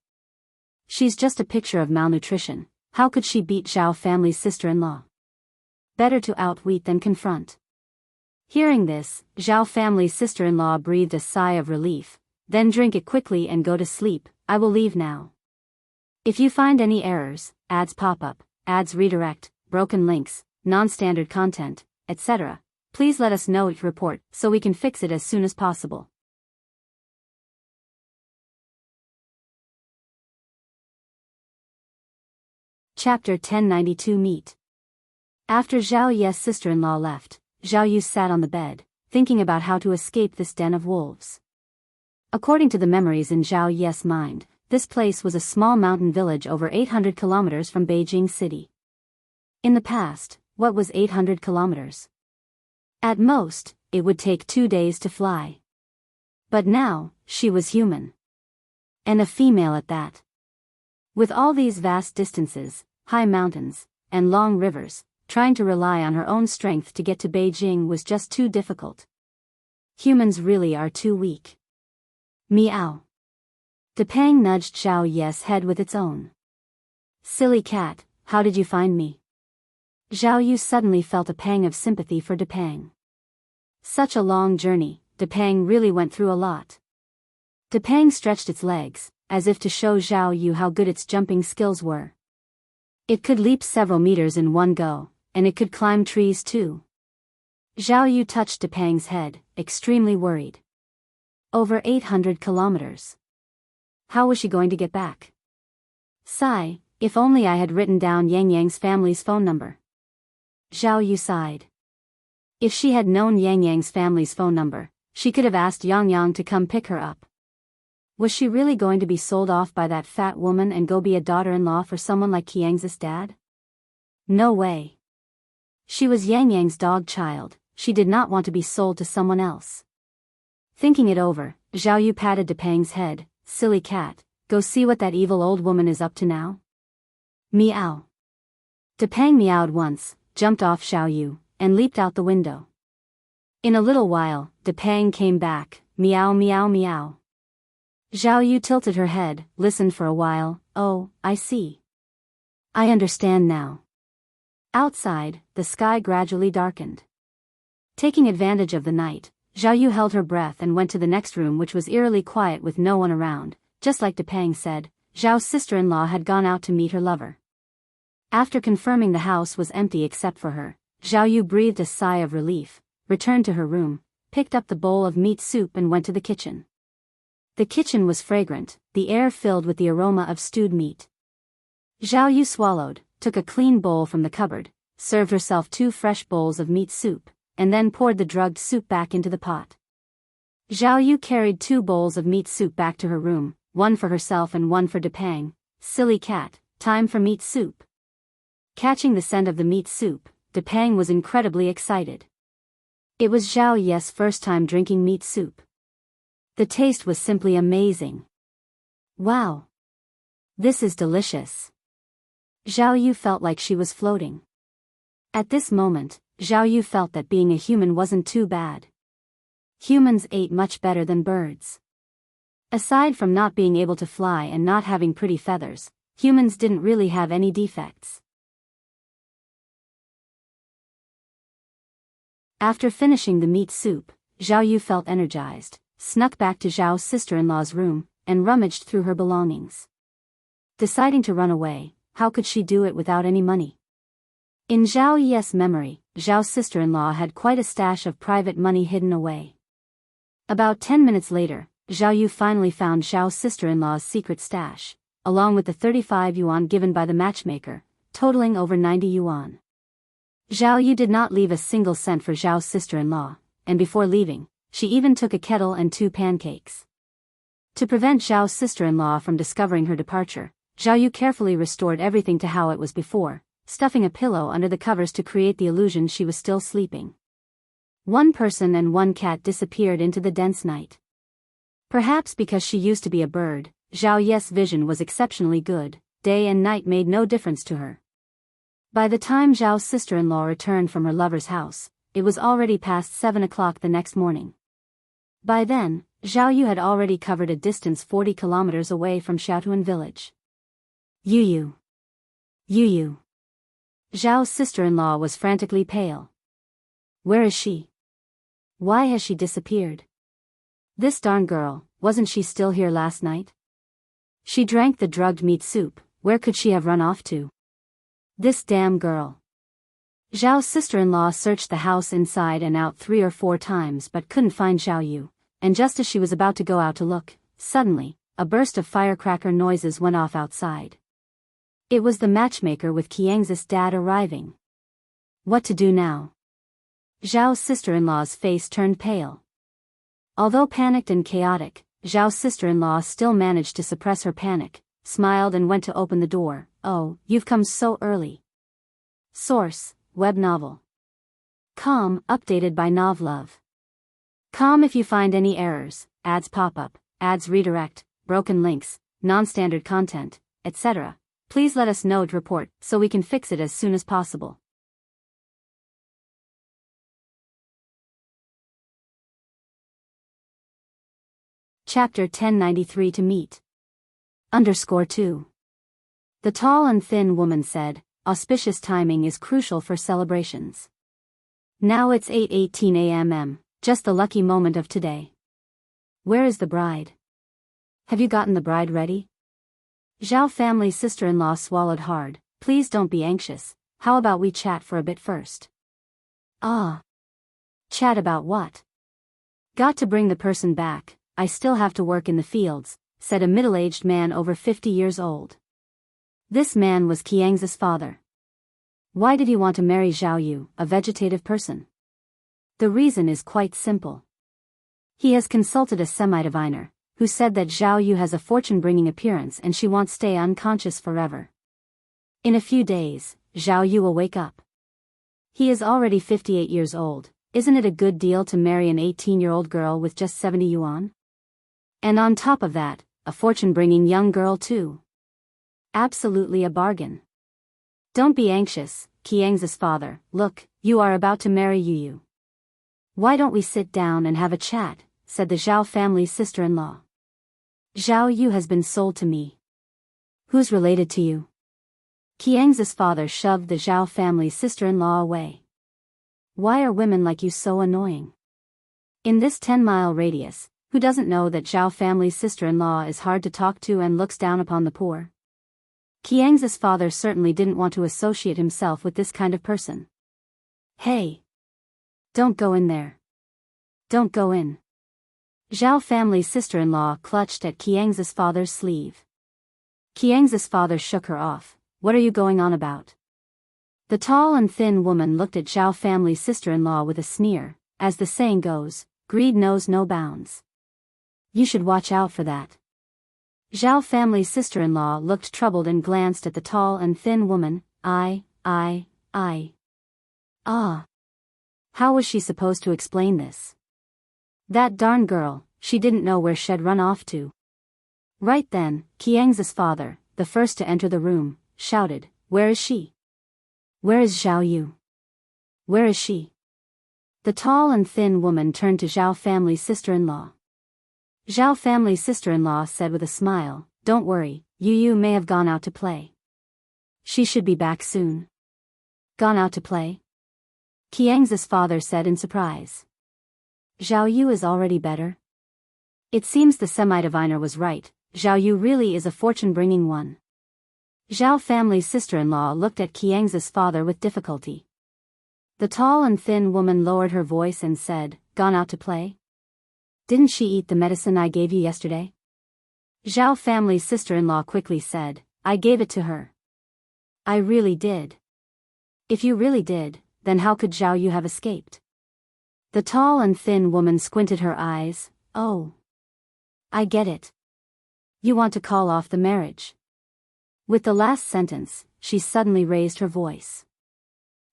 She's just a picture of malnutrition, how could she beat Zhao family's sister-in-law? Better to outwit than confront. Hearing this, Zhao family's sister-in-law breathed a sigh of relief, then drink it quickly and go to sleep, I will leave now. If you find any errors, ads pop up, ads redirect, broken links, non-standard content, etc., please let us know, report, so we can fix it as soon as possible. Chapter 1092 Meet. After Zhao Ye's sister-in-law left, Zhao Yu sat on the bed, thinking about how to escape this den of wolves. According to the memories in Zhao Ye's mind, this place was a small mountain village over 800 kilometers from Beijing City. In the past, what was 800 kilometers? At most, it would take 2 days to fly. But now, she was human. And a female at that. With all these vast distances, high mountains, and long rivers, trying to rely on her own strength to get to Beijing was just too difficult. Humans really are too weak. Meow. Depang nudged Zhao Ye's head with its own. Silly cat, how did you find me? Zhao Yu suddenly felt a pang of sympathy for Depang. Such a long journey, Depang really went through a lot. Depang stretched its legs, as if to show Zhao Yu how good its jumping skills were. It could leap several meters in one go, and it could climb trees too. Zhao Yu touched Depang's head, extremely worried. Over 800 kilometers. How was she going to get back? Sigh, if only I had written down Yang Yang's family's phone number. Zhao Yu sighed. If she had known Yang Yang's family's phone number, she could have asked Yang Yang to come pick her up. Was she really going to be sold off by that fat woman and go be a daughter-in-law for someone like Qiang's dad? No way. She was Yang Yang's dog child, she did not want to be sold to someone else. Thinking it over, Zhao Yu patted Depang's head, silly cat, go see what that evil old woman is up to now. Meow. Depang meowed once, jumped off Zhao Yu, and leaped out the window. In a little while, Depang came back, meow meow meow. Zhao Yu tilted her head, listened for a while. Oh, I see. I understand now. Outside, the sky gradually darkened. Taking advantage of the night, Zhao Yu held her breath and went to the next room, which was eerily quiet with no one around. Just like Depang said, Zhao's sister-in-law had gone out to meet her lover. After confirming the house was empty except for her, Zhao Yu breathed a sigh of relief, returned to her room, picked up the bowl of meat soup and went to the kitchen. The kitchen was fragrant, the air filled with the aroma of stewed meat. Zhao Yu swallowed, took a clean bowl from the cupboard, served herself 2 fresh bowls of meat soup, and then poured the drugged soup back into the pot. Zhao Yu carried 2 bowls of meat soup back to her room, one for herself and one for Depang. Silly cat, time for meat soup. Catching the scent of the meat soup, Depang was incredibly excited. It was Zhao Yu's first time drinking meat soup. The taste was simply amazing. Wow! This is delicious. Zhao Yu felt like she was floating. At this moment, Zhao Yu felt that being a human wasn't too bad. Humans ate much better than birds. Aside from not being able to fly and not having pretty feathers, humans didn't really have any defects. After finishing the meat soup, Zhao Yu felt energized, snuck back to Zhao's sister-in-law's room, and rummaged through her belongings. Deciding to run away, how could she do it without any money? In Zhao Yu's memory, Zhao's sister-in-law had quite a stash of private money hidden away. About 10 minutes later, Zhao Yu finally found Zhao's sister-in-law's secret stash, along with the 35 yuan given by the matchmaker, totaling over 90 yuan. Zhao Yu did not leave a single cent for Zhao's sister-in-law, and before leaving, she even took a kettle and 2 pancakes. To prevent Zhao's sister-in-law from discovering her departure, Zhao Yu carefully restored everything to how it was before, stuffing a pillow under the covers to create the illusion she was still sleeping. 1 person and 1 cat disappeared into the dense night. Perhaps because she used to be a bird, Zhao Yu's vision was exceptionally good. Day and night made no difference to her. By the time Zhao's sister-in-law returned from her lover's house, it was already past 7 o'clock the next morning. By then, Zhao Yu had already covered a distance 40 kilometers away from Xiaotuan village. Yu. Zhao's sister-in-law was frantically pale. Where is she? Why has she disappeared? This darn girl, wasn't she still here last night? She drank the drugged meat soup, where could she have run off to? This damn girl. Zhao's sister-in-law searched the house inside and out 3 or 4 times but couldn't find Zhao Yu, and just as she was about to go out to look, suddenly, a burst of firecracker noises went off outside. It was the matchmaker with Qiang's dad arriving. What to do now? Zhao's sister-in-law's face turned pale. Although panicked and chaotic, Zhao's sister-in-law still managed to suppress her panic, smiled and went to open the door. Oh, you've come so early. Source, web novel. Com, updated by Novlove. Com if you find any errors, ads pop up, ads redirect, broken links, non-standard content, etc. Please let us know to report so we can fix it as soon as possible. Chapter 1093 To Meet. _2. The tall and thin woman said, auspicious timing is crucial for celebrations. Now it's 8:18 a.m., just the lucky moment of today. Where is the bride? Have you gotten the bride ready? Zhao family's sister-in-law swallowed hard. Please don't be anxious, how about we chat for a bit first? Ah. Chat about what? Got to bring the person back, I still have to work in the fields, said a middle-aged man over 50 years old. This man was Qiang's father. Why did he want to marry Zhao Yu, a vegetative person? The reason is quite simple. He has consulted a semi-diviner, who said that Zhao Yu has a fortune-bringing appearance and she won't stay unconscious forever. In a few days, Zhao Yu will wake up. He is already 58 years old, isn't it a good deal to marry an 18-year-old girl with just 70 yuan? And on top of that, a fortune-bringing young girl too. Absolutely a bargain. Don't be anxious, Qiang's father, look, you are about to marry Yu. Why don't we sit down and have a chat, said the Zhao family's sister-in-law. Zhao Yu has been sold to me. Who's related to you? Qiang's father shoved the Zhao family's sister-in-law away. Why are women like you so annoying? In this 10-mile radius, who doesn't know that Zhao family's sister-in-law is hard to talk to and looks down upon the poor? Qiang's father certainly didn't want to associate himself with this kind of person. Hey! Don't go in there. Don't go in. Zhao family's sister-in-law clutched at Qiang's father's sleeve. Qiang's father shook her off. What are you going on about? The tall and thin woman looked at Zhao family's sister-in-law with a sneer. As the saying goes, greed knows no bounds. You should watch out for that. Zhao family's sister-in-law looked troubled and glanced at the tall and thin woman. Ah. How was she supposed to explain this? That darn girl, she didn't know where she'd run off to. Right then, Qiang's father, the first to enter the room, shouted, "Where is she? Where is Zhao Yu? Where is she?" The tall and thin woman turned to Zhao family's sister-in-law. Zhao family's sister-in-law said with a smile, "Don't worry, Yu may have gone out to play. She should be back soon." Gone out to play? Qiang's father said in surprise. Zhao Yu is already better? It seems the semi-diviner was right, Zhao Yu really is a fortune-bringing one. Zhao family's sister-in-law looked at Qiang's father with difficulty. The tall and thin woman lowered her voice and said, "Gone out to play? Didn't she eat the medicine I gave you yesterday?" Zhao family's sister-in-law quickly said, "I gave it to her." "I really did." "If you really did, then how could Zhao Yu have escaped?" The tall and thin woman squinted her eyes. "Oh. I get it. You want to call off the marriage." With the last sentence, she suddenly raised her voice.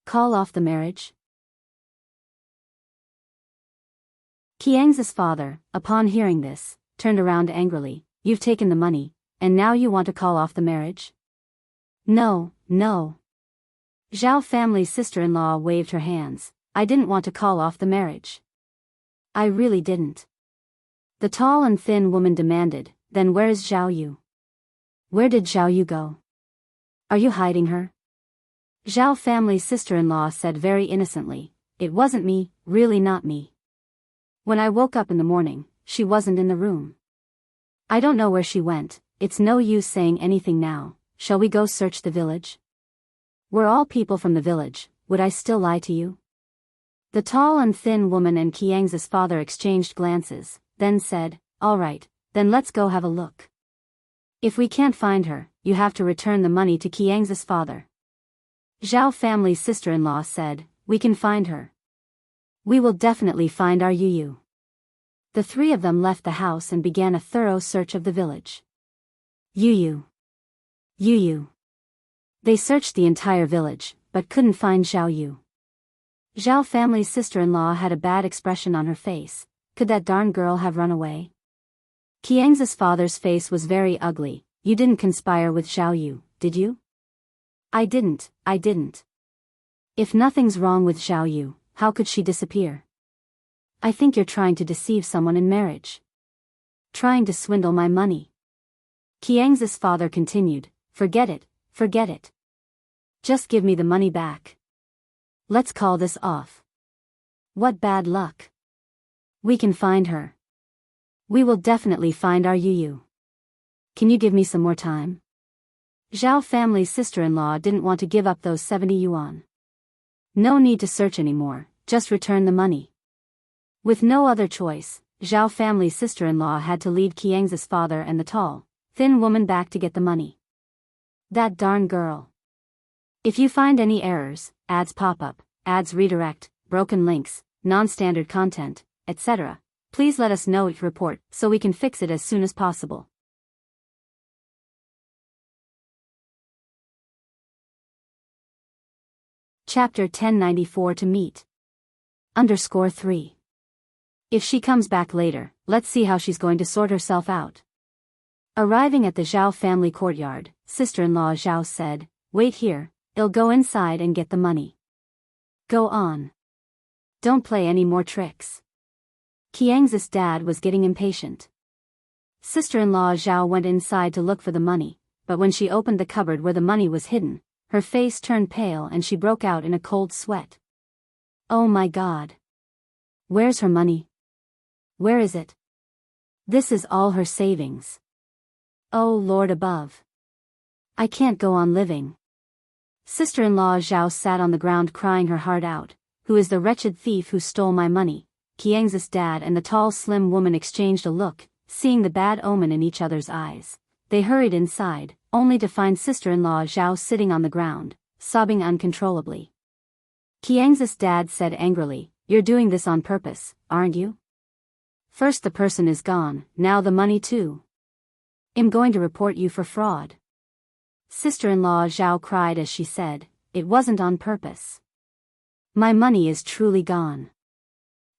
"Call off the marriage?" Qiang's father, upon hearing this, turned around angrily. "You've taken the money, and now you want to call off the marriage?" No. Zhao family's sister-in-law waved her hands. "I didn't want to call off the marriage. I really didn't." The tall and thin woman demanded, "Then where is Zhao Yu? Where did Zhao Yu go? Are you hiding her?" Zhao family's sister-in-law said very innocently, "It wasn't me, really not me. When I woke up in the morning, she wasn't in the room. I don't know where she went. It's no use saying anything now. Shall we go search the village? We're all people from the village, would I still lie to you?" The tall and thin woman and Qiang's father exchanged glances, then said, "All right, then let's go have a look. If we can't find her, you have to return the money to Qiang's father." Zhao family's sister-in-law said, "We can find her. We will definitely find our Yu." The three of them left the house and began a thorough search of the village. Yu. They searched the entire village, but couldn't find Zhao Yu. Zhao family's sister-in-law had a bad expression on her face. Could that darn girl have run away? Qiang's father's face was very ugly. "You didn't conspire with Zhao Yu, did you?" I didn't. If nothing's wrong with Zhao Yu, how could she disappear? I think you're trying to deceive someone in marriage. Trying to swindle my money." Qiang's father continued, Forget it. Just give me the money back. Let's call this off. What bad luck. We can find her. We will definitely find our Yu. Can you give me some more time?" Zhao family's sister-in-law didn't want to give up those 70 yuan. "No need to search anymore, just return the money." With no other choice, Zhao family's sister-in-law had to lead Qiang's father and the tall, thin woman back to get the money. That darn girl. If you find any errors, ads pop up, ads redirect, broken links, non-standard content, etc., please let us know each report so we can fix it as soon as possible. Chapter 1094 To Meet. _3. If she comes back later, let's see how she's going to sort herself out. Arriving at the Zhao family courtyard, sister-in-law Zhao said, "Wait here, I'll go inside and get the money." "Go on. Don't play any more tricks." Qiang's dad was getting impatient. Sister-in-law Zhao went inside to look for the money, but when she opened the cupboard where the money was hidden, her face turned pale and she broke out in a cold sweat. Oh my God! Where's her money? Where is it? This is all her savings. Oh Lord above! I can't go on living. Sister-in-law Zhao sat on the ground crying her heart out. Who is the wretched thief who stole my money? Qiang's dad and the tall slim woman exchanged a look, seeing the bad omen in each other's eyes. They hurried inside, only to find sister-in-law Zhao sitting on the ground, sobbing uncontrollably. Qiang's dad said angrily, "You're doing this on purpose, aren't you? First the person is gone, now the money too. I'm going to report you for fraud." Sister-in-law Zhao cried as she said, "It wasn't on purpose. My money is truly gone.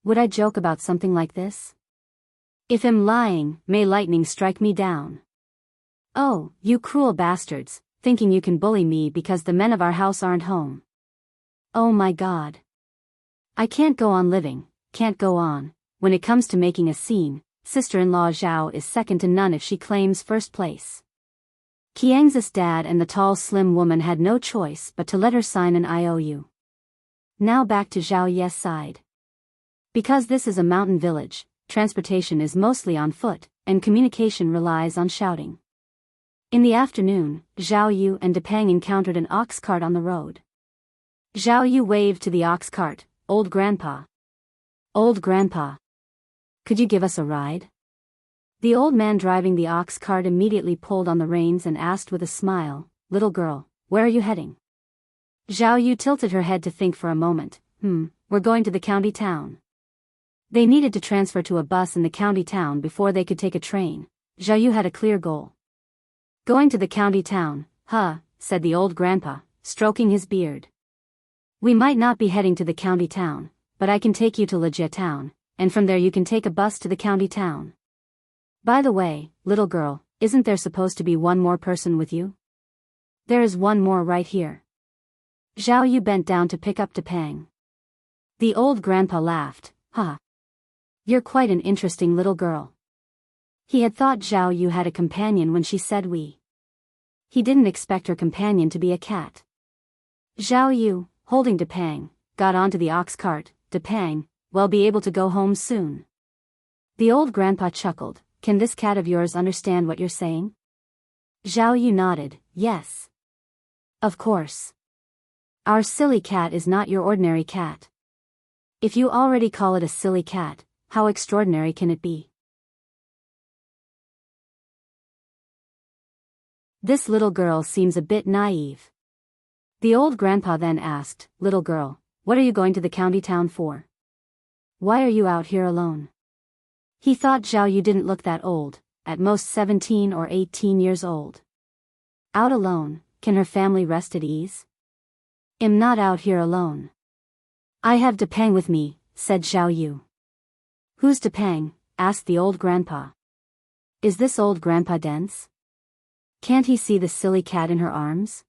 Would I joke about something like this? If I'm lying, may lightning strike me down. Oh, you cruel bastards, thinking you can bully me because the men of our house aren't home. Oh my God. I can't go on living, can't go on." When it comes to making a scene, sister-in-law Zhao is second to none if she claims first place. Qiang's dad and the tall slim woman had no choice but to let her sign an IOU. Now back to Zhao Ye's side. Because this is a mountain village, transportation is mostly on foot, and communication relies on shouting. In the afternoon, Zhao Yu and Depang encountered an ox cart on the road. Zhao Yu waved to the ox cart. "Old grandpa. Old grandpa. Could you give us a ride?" The old man driving the ox cart immediately pulled on the reins and asked with a smile, "Little girl, where are you heading?" Zhao Yu tilted her head to think for a moment. We're going to the county town." They needed to transfer to a bus in the county town before they could take a train. Zhao Yu had a clear goal. "Going to the county town, huh," said the old grandpa, stroking his beard. "We might not be heading to the county town, but I can take you to Lejia town, and from there you can take a bus to the county town. By the way, little girl, isn't there supposed to be one more person with you?" "There is one more right here." Zhao Yu bent down to pick up Depang. The old grandpa laughed. "Ha! You're quite an interesting little girl." He had thought Zhao Yu had a companion when she said we. He didn't expect her companion to be a cat. Zhao Yu, holding Depang, got onto the ox cart. "Depang, we'll be able to go home soon." The old grandpa chuckled. "Can this cat of yours understand what you're saying?" Zhao Yu nodded. "Yes. Of course. Our silly cat is not your ordinary cat. If you already call it a silly cat, how extraordinary can it be?" This little girl seems a bit naive. The old grandpa then asked, "Little girl, what are you going to the county town for? Why are you out here alone?" He thought Zhao Yu didn't look that old, at most 17 or 18 years old. Out alone, can her family rest at ease? "I'm not out here alone. I have Depang with me," said Zhao Yu. "Who's Depang?" asked the old grandpa. "Is this old grandpa dense? Can't he see the silly cat in her arms?"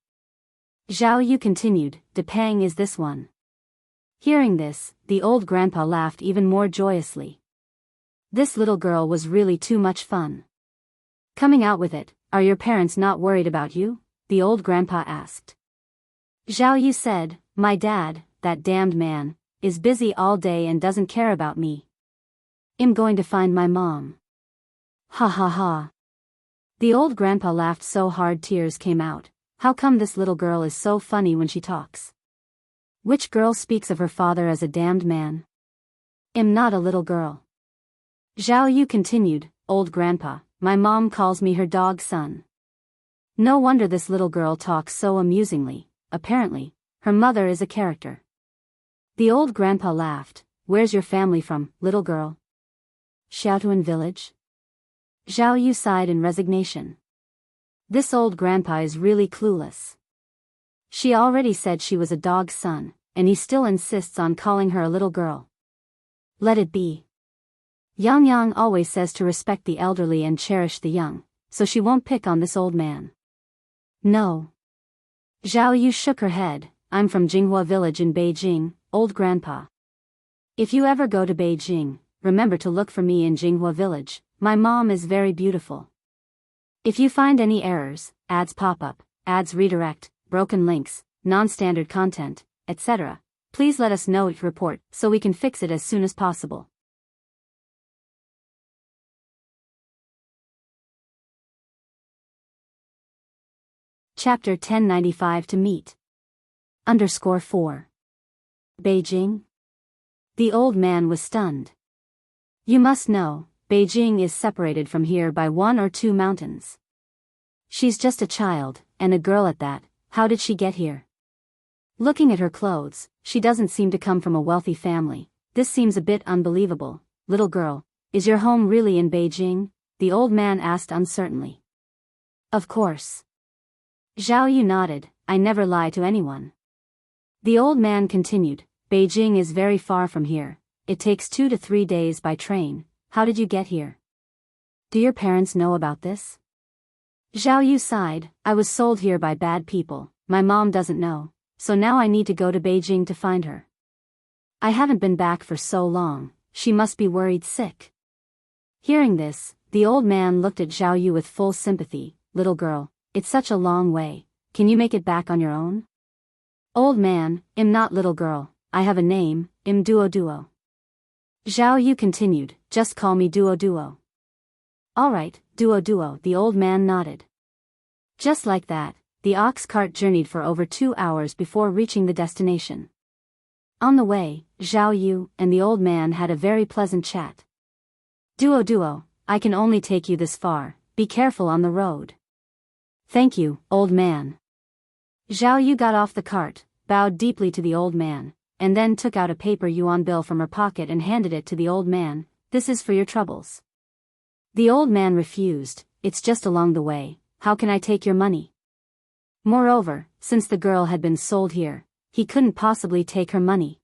Zhao Yu continued, "Depang is this one." Hearing this, the old grandpa laughed even more joyously. This little girl was really too much fun. "Coming out with it, are your parents not worried about you?" the old grandpa asked. Zhao Yu said, "My dad, that damned man, is busy all day and doesn't care about me. I'm going to find my mom." Ha ha ha. The old grandpa laughed so hard tears came out. How come this little girl is so funny when she talks? Which girl speaks of her father as a damned man? I'm not a little girl. Zhao Yu continued, "Old grandpa, my mom calls me her dog son." No wonder this little girl talks so amusingly. Apparently, her mother is a character. The old grandpa laughed. "Where's your family from, little girl?" "Xiaotuan village." Zhao Yu sighed in resignation. This old grandpa is really clueless. She already said she was a dog's son, and he still insists on calling her a little girl. Let it be. Yang Yang always says to respect the elderly and cherish the young, so she won't pick on this old man. No. Zhao Yu shook her head. "I'm from Jinghua village in Beijing, old grandpa. If you ever go to Beijing, remember to look for me in Jinghua village, my mom is very beautiful. If you find any errors, ads pop up, ads redirect, broken links, non-standard content, etc., please let us know. Report so we can fix it as soon as possible. Chapter 1095 to meet. _4. Beijing? The old man was stunned. You must know, Beijing is separated from here by 1 or 2 mountains. She's just a child, and a girl at that. How did she get here? Looking at her clothes, she doesn't seem to come from a wealthy family. This seems a bit unbelievable. Little girl, is your home really in Beijing? The old man asked uncertainly. Of course. Zhao Yu nodded. I never lie to anyone. The old man continued. Beijing is very far from here. It takes 2 to 3 days by train. How did you get here? Do your parents know about this? Zhao Yu sighed. I was sold here by bad people. My mom doesn't know, so now I need to go to Beijing to find her. I haven't been back for so long. She must be worried sick. Hearing this, the old man looked at Zhao Yu with full sympathy. Little girl, it's such a long way. Can you make it back on your own? Old man, I'm not little girl. I have a name, I'm Duo Duo. Zhao Yu continued, just call me Duo Duo. Alright, Duo Duo, the old man nodded. Just like that, the ox cart journeyed for over 2 hours before reaching the destination. On the way, Zhao Yu and the old man had a very pleasant chat. Duo Duo, I can only take you this far, be careful on the road. Thank you, old man. Zhao Yu got off the cart, bowed deeply to the old man, and then took out a paper yuan bill from her pocket and handed it to the old man. This is for your troubles. The old man refused. It's just along the way, how can I take your money? Moreover, since the girl had been sold here, he couldn't possibly take her money.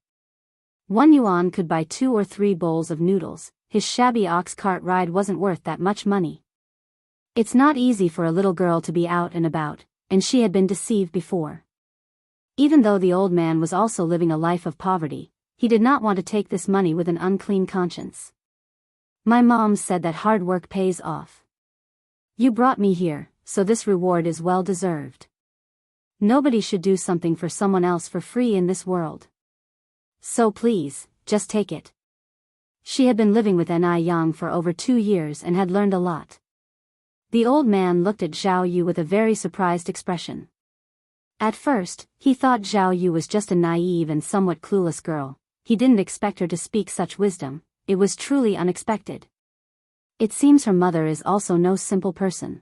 1 yuan could buy 2 or 3 bowls of noodles. His shabby ox cart ride wasn't worth that much money. It's not easy for a little girl to be out and about, and she had been deceived before. Even though the old man was also living a life of poverty, he did not want to take this money with an unclean conscience. My mom said that hard work pays off. You brought me here, so this reward is well deserved. Nobody should do something for someone else for free in this world. So please, just take it. She had been living with Ni Yang for over 2 years and had learned a lot. The old man looked at Zhao Yu with a very surprised expression. At first, he thought Zhao Yu was just a naive and somewhat clueless girl. He didn't expect her to speak such wisdom. It was truly unexpected. It seems her mother is also no simple person.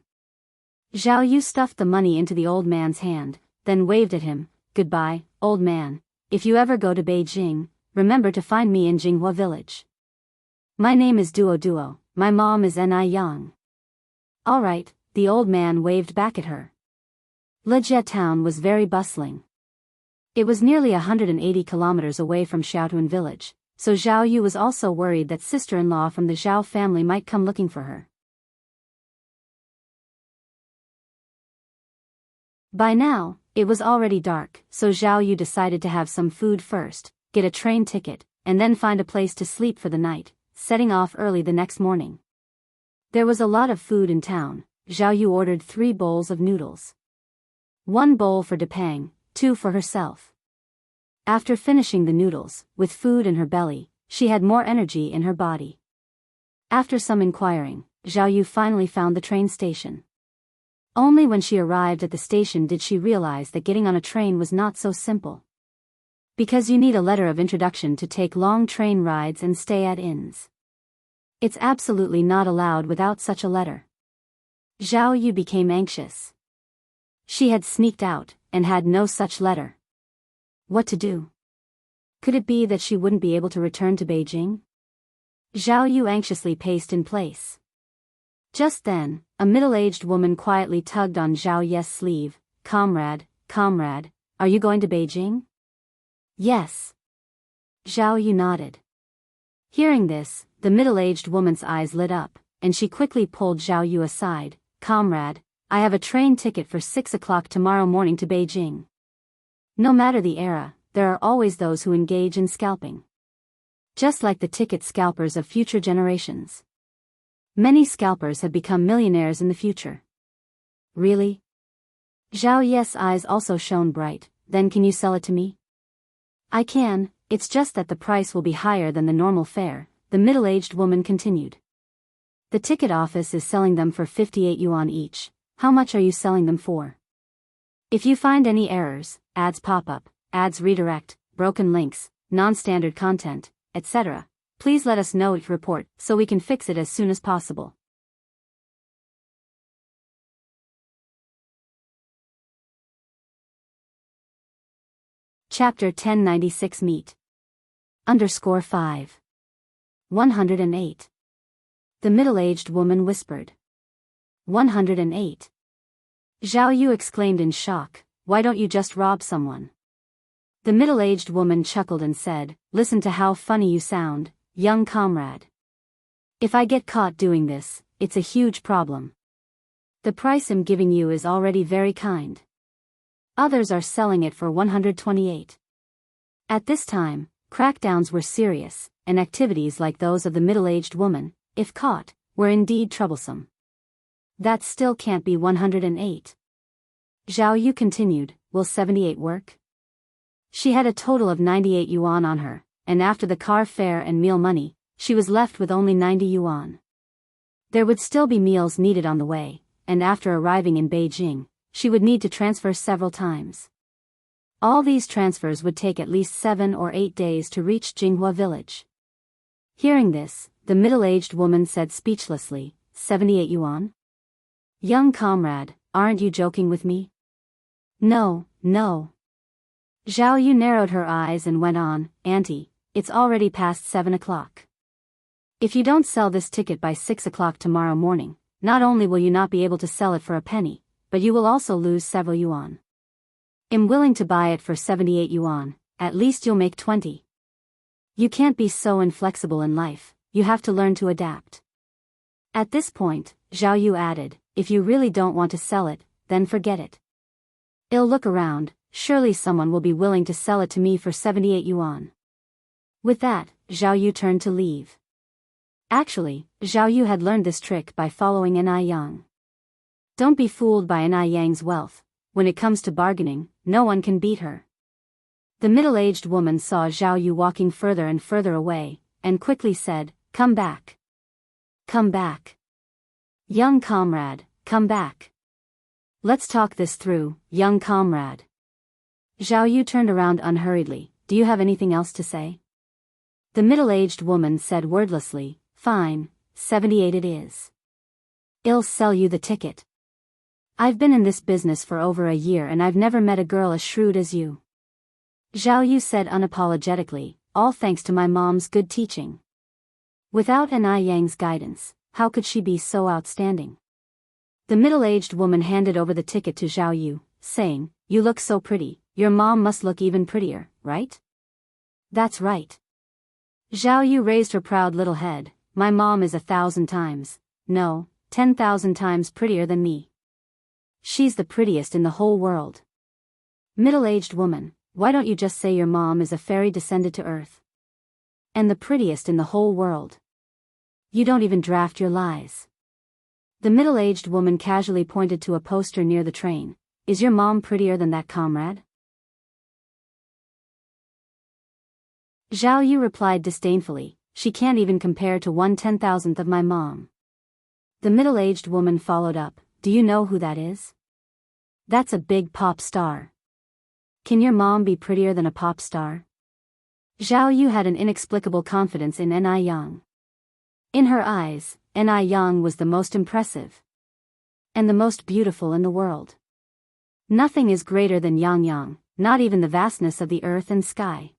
Zhao Yu stuffed the money into the old man's hand, then waved at him. Goodbye, old man. If you ever go to Beijing, remember to find me in Jinghua village. My name is Duo Duo. My mom is Ni Yang. Alright, the old man waved back at her. Lejie town was very bustling. It was nearly 180 kilometers away from Xiaotuan village, so Zhao Yu was also worried that sister-in-law from the Zhao family might come looking for her. By now, it was already dark, so Zhao Yu decided to have some food first, get a train ticket, and then find a place to sleep for the night, setting off early the next morning. There was a lot of food in town. Zhao Yu ordered 3 bowls of noodles. 1 bowl for Depang, 2 for herself. After finishing the noodles, with food in her belly, she had more energy in her body. After some inquiring, Zhao Yu finally found the train station. Only when she arrived at the station did she realize that getting on a train was not so simple. Because you need a letter of introduction to take long train rides and stay at inns. It's absolutely not allowed without such a letter. Zhao Yu became anxious. She had sneaked out, and had no such letter. What to do? Could it be that she wouldn't be able to return to Beijing? Zhao Yu anxiously paced in place. Just then, a middle-aged woman quietly tugged on Zhao Ye's sleeve. Comrade, comrade, are you going to Beijing? Yes. Zhao Yu nodded. Hearing this, the middle-aged woman's eyes lit up, and she quickly pulled Zhao Yu aside. Comrade, I have a train ticket for 6 o'clock tomorrow morning to Beijing. No matter the era, there are always those who engage in scalping. Just like the ticket scalpers of future generations. Many scalpers have become millionaires in the future. Really? Zhao Ye's eyes also shone bright. Then can you sell it to me? I can, it's just that the price will be higher than the normal fare, the middle-aged woman continued. The ticket office is selling them for 58 yuan each. How much are you selling them for? If you find any errors, ads pop up, ads redirect, broken links, non-standard content, etc., please let us know each report so we can fix it as soon as possible. Chapter 1096 Meet. _ 5. 108. The middle-aged woman whispered. 108. Zhao Yu exclaimed in shock, why don't you just rob someone? The middle-aged woman chuckled and said, listen to how funny you sound, young comrade. If I get caught doing this, it's a huge problem. The price I'm giving you is already very kind. Others are selling it for 128. At this time, crackdowns were serious, and activities like those of the middle-aged woman, if caught, were indeed troublesome. That still can't be 108. Zhao Yu continued, will 78 work? She had a total of 98 yuan on her, and after the car fare and meal money, she was left with only 90 yuan. There would still be meals needed on the way, and after arriving in Beijing, she would need to transfer several times. All these transfers would take at least 7 or 8 days to reach Jinghua village. Hearing this, the middle-aged woman said speechlessly, 78 yuan? Young comrade, aren't you joking with me? No, no. Zhao Yu narrowed her eyes and went on, Auntie, it's already past 7 o'clock. If you don't sell this ticket by 6 o'clock tomorrow morning, not only will you not be able to sell it for a penny, but you will also lose several yuan. I'm willing to buy it for 78 yuan, at least you'll make 20. You can't be so inflexible in life, you have to learn to adapt. At this point, Zhao Yu added, if you really don't want to sell it, then forget it. I'll look around, surely someone will be willing to sell it to me for 78 yuan. With that, Zhao Yu turned to leave. Actually, Zhao Yu had learned this trick by following Ni Yang. Don't be fooled by Ni Yang's wealth. When it comes to bargaining, no one can beat her. The middle-aged woman saw Zhao Yu walking further and further away, and quickly said, come back. Come back. Young comrade, come back. Let's talk this through, young comrade. Zhao Yu turned around unhurriedly, do you have anything else to say? The middle-aged woman said wordlessly, fine, 78 it is. I'll sell you the ticket. I've been in this business for over a year and I've never met a girl as shrewd as you. Zhao Yu said unapologetically, all thanks to my mom's good teaching. Without Ni Yang's guidance, how could she be so outstanding? The middle-aged woman handed over the ticket to Zhao Yu, saying, you look so pretty, your mom must look even prettier, right? That's right. Zhao Yu raised her proud little head, my mom is 1,000 times, no, 10,000 times prettier than me. She's the prettiest in the whole world. Middle-aged woman, why don't you just say your mom is a fairy descended to earth? And the prettiest in the whole world. You don't even draft your lies. The middle-aged woman casually pointed to a poster near the train. Is your mom prettier than that comrade? Zhao Yu replied disdainfully, she can't even compare to 1/10,000th of my mom. The middle-aged woman followed up, do you know who that is? That's a big pop star. Can your mom be prettier than a pop star? Zhao Yu had an inexplicable confidence in Ni Yang. In her eyes, Ni Yang was the most impressive. And the most beautiful in the world. Nothing is greater than Yang Yang, not even the vastness of the earth and sky.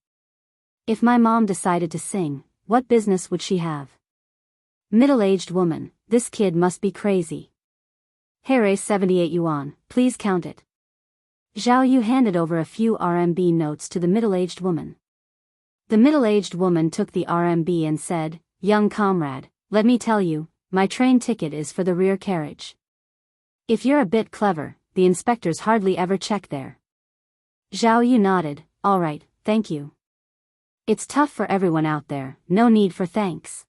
If my mom decided to sing, what business would she have? Middle-aged woman, this kid must be crazy. Here 78 yuan, please count it. Zhao Yu handed over a few RMB notes to the middle-aged woman. The middle-aged woman took the RMB and said, young comrade, let me tell you, my train ticket is for the rear carriage. If you're a bit clever, the inspectors hardly ever check there. Zhao Yu nodded, all right, thank you. It's tough for everyone out there, no need for thanks.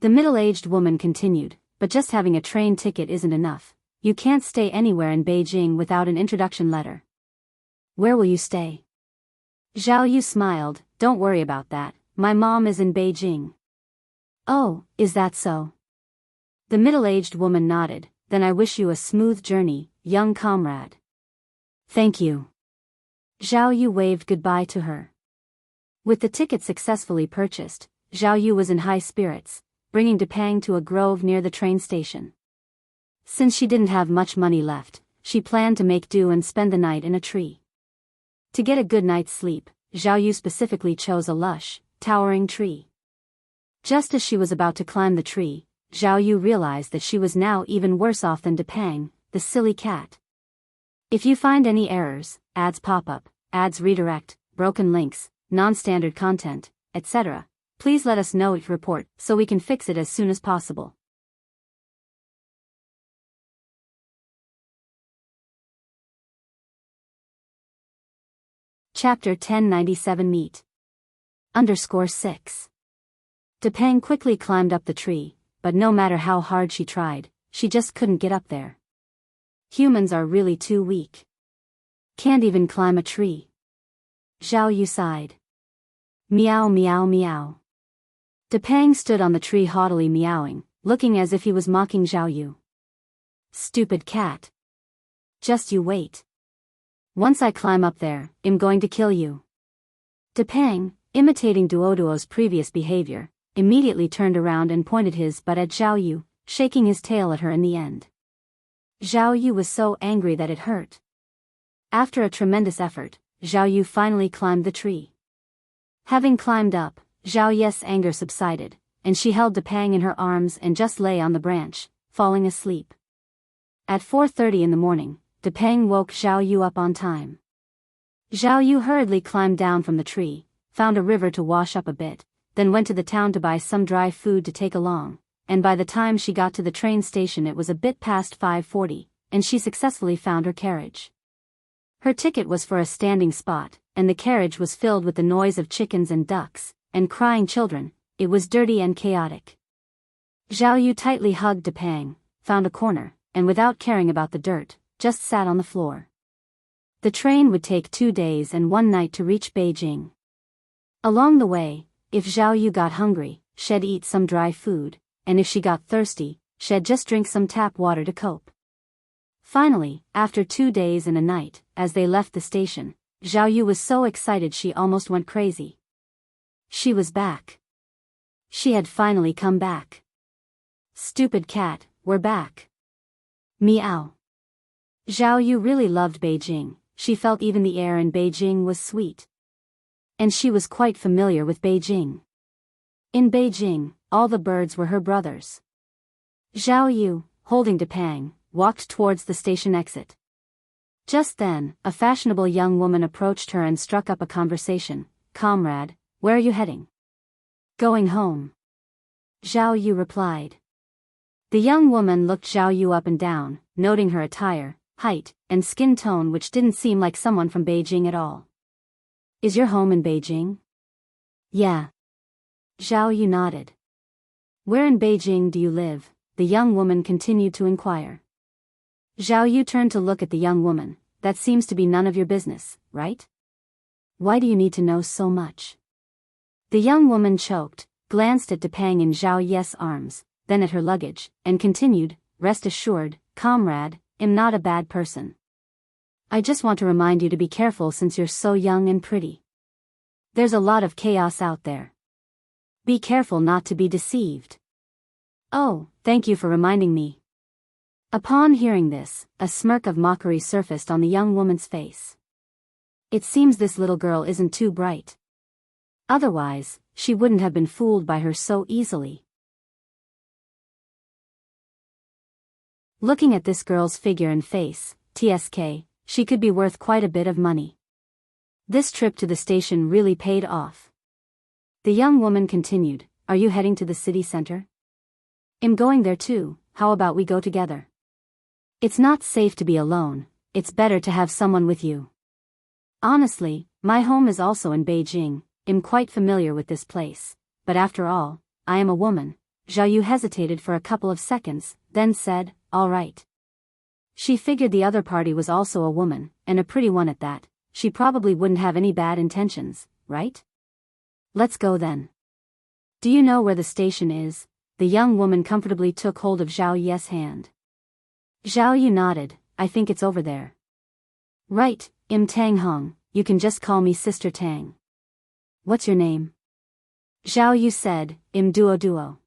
The middle-aged woman continued, but just having a train ticket isn't enough. You can't stay anywhere in Beijing without an introduction letter. Where will you stay? Zhao Yu smiled, don't worry about that, my mom is in Beijing. Oh, is that so? The middle-aged woman nodded, then I wish you a smooth journey, young comrade. Thank you. Zhao Yu waved goodbye to her. With the ticket successfully purchased, Zhao Yu was in high spirits, bringing Depang to a grove near the train station. Since she didn't have much money left, she planned to make do and spend the night in a tree. To get a good night's sleep, Zhao Yu specifically chose a lush, towering tree. Just as she was about to climb the tree, Zhao Yu realized that she was now even worse off than Depang, the silly cat. If you find any errors, ads pop up, ads redirect, broken links, non-standard content, etc., please let us know it report so we can fix it as soon as possible. Chapter 1097 Meet. _6. Depang quickly climbed up the tree, but no matter how hard she tried, she just couldn't get up there. Humans are really too weak. Can't even climb a tree. Zhao Yu sighed. Meow meow meow. Depang stood on the tree haughtily meowing, looking as if he was mocking Zhao Yu. Stupid cat. Just you wait. Once I climb up there, I'm going to kill you. Depang, imitating Duoduo's previous behavior, immediately turned around and pointed his butt at Zhao Yu, shaking his tail at her in the end. Zhao Yu was so angry that it hurt. After a tremendous effort, Zhao Yu finally climbed the tree. Having climbed up, Zhao Yu's anger subsided, and she held Depang in her arms and just lay on the branch, falling asleep. At 4:30 in the morning, Depang woke Zhao Yu up on time. Zhao Yu hurriedly climbed down from the tree, found a river to wash up a bit, then went to the town to buy some dry food to take along, and by the time she got to the train station it was a bit past 5:40, and she successfully found her carriage. Her ticket was for a standing spot, and the carriage was filled with the noise of chickens and ducks, and crying children. It was dirty and chaotic. Zhao Yu tightly hugged Depang, found a corner, and without caring about the dirt, just sat on the floor. The train would take 2 days and 1 night to reach Beijing. Along the way, if Zhao Yu got hungry, she'd eat some dry food, and if she got thirsty, she'd just drink some tap water to cope. Finally, after 2 days and a night, as they left the station, Zhao Yu was so excited she almost went crazy. She was back. She had finally come back. Stupid cat, we're back. Meow. Zhao Yu really loved Beijing, she felt even the air in Beijing was sweet. And she was quite familiar with Beijing. In Beijing, all the birds were her brothers. Zhao Yu, holding Depang, walked towards the station exit. Just then, a fashionable young woman approached her and struck up a conversation. Comrade, where are you heading? Going home. Zhao Yu replied. The young woman looked Zhao Yu up and down, noting her attire, height, and skin tone which didn't seem like someone from Beijing at all. Is your home in Beijing? Yeah. Zhao Yu nodded. Where in Beijing do you live? The young woman continued to inquire. Zhao Yu turned to look at the young woman. That seems to be none of your business, right? Why do you need to know so much? The young woman choked, glanced at Depang in Zhao Yu's arms, then at her luggage, and continued, rest assured, comrade, I'm not a bad person. I just want to remind you to be careful since you're so young and pretty. There's a lot of chaos out there. Be careful not to be deceived. Oh, thank you for reminding me. Upon hearing this, a smirk of mockery surfaced on the young woman's face. It seems this little girl isn't too bright. Otherwise, she wouldn't have been fooled by her so easily. Looking at this girl's figure and face, TSK, she could be worth quite a bit of money. This trip to the station really paid off. The young woman continued, are you heading to the city center? I'm going there too, how about we go together? It's not safe to be alone, it's better to have someone with you. Honestly, my home is also in Beijing, I'm quite familiar with this place, but after all, I am a woman, Zhao Yu hesitated for a couple of seconds, then said, "All right." She figured the other party was also a woman, and a pretty one at that. She probably wouldn't have any bad intentions, right? "Let's go then." "Do you know where the station is?" The young woman comfortably took hold of Zhao Yu's hand. Zhao Yu nodded. "I think it's over there." "Right, Tang Hong, you can just call me Sister Tang." "What's your name?" Zhao Yu said, Duo.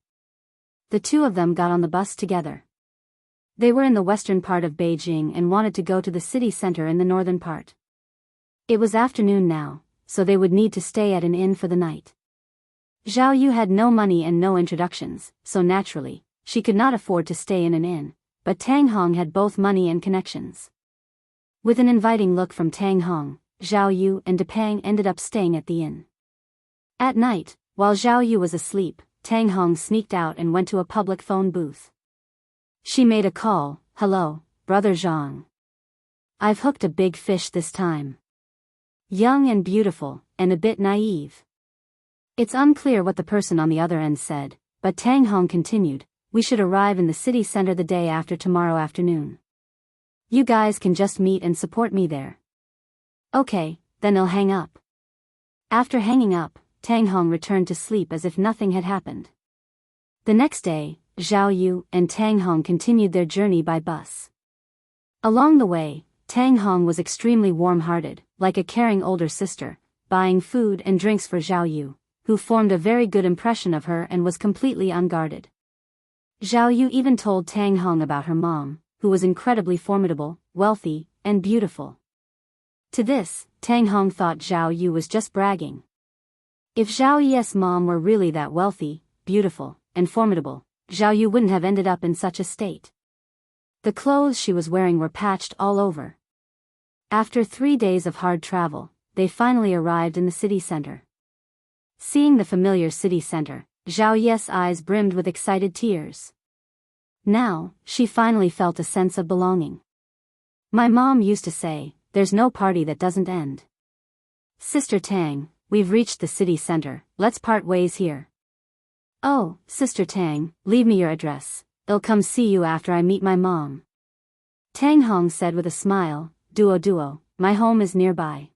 The two of them got on the bus together. They were in the western part of Beijing and wanted to go to the city center in the northern part. It was afternoon now, so they would need to stay at an inn for the night. Zhao Yu had no money and no introductions, so naturally, she could not afford to stay in an inn, but Tang Hong had both money and connections. With an inviting look from Tang Hong, Zhao Yu and Depang ended up staying at the inn. At night, while Zhao Yu was asleep, Tang Hong sneaked out and went to a public phone booth. She made a call. "Hello, Brother Zhang. I've hooked a big fish this time. Young and beautiful, and a bit naive." It's unclear what the person on the other end said, but Tang Hong continued, "We should arrive in the city center the day after tomorrow afternoon. You guys can just meet and support me there." "Okay, then I'll hang up." After hanging up, Tang Hong returned to sleep as if nothing had happened. The next day, Zhao Yu and Tang Hong continued their journey by bus. Along the way, Tang Hong was extremely warm-hearted, like a caring older sister, buying food and drinks for Zhao Yu, who formed a very good impression of her and was completely unguarded. Zhao Yu even told Tang Hong about her mom, who was incredibly formidable, wealthy, and beautiful. To this, Tang Hong thought Zhao Yu was just bragging. If Zhao Yu's mom were really that wealthy, beautiful, and formidable, Zhao Yu wouldn't have ended up in such a state. The clothes she was wearing were patched all over. After 3 days of hard travel, they finally arrived in the city center. Seeing the familiar city center, Zhao Yu's eyes brimmed with excited tears. Now, she finally felt a sense of belonging. "My mom used to say, there's no party that doesn't end. Sister Tang, we've reached the city center, let's part ways here." "Oh, Sister Tang, leave me your address, I'll come see you after I meet my mom." Tang Hong said with a smile, Duo, my home is nearby.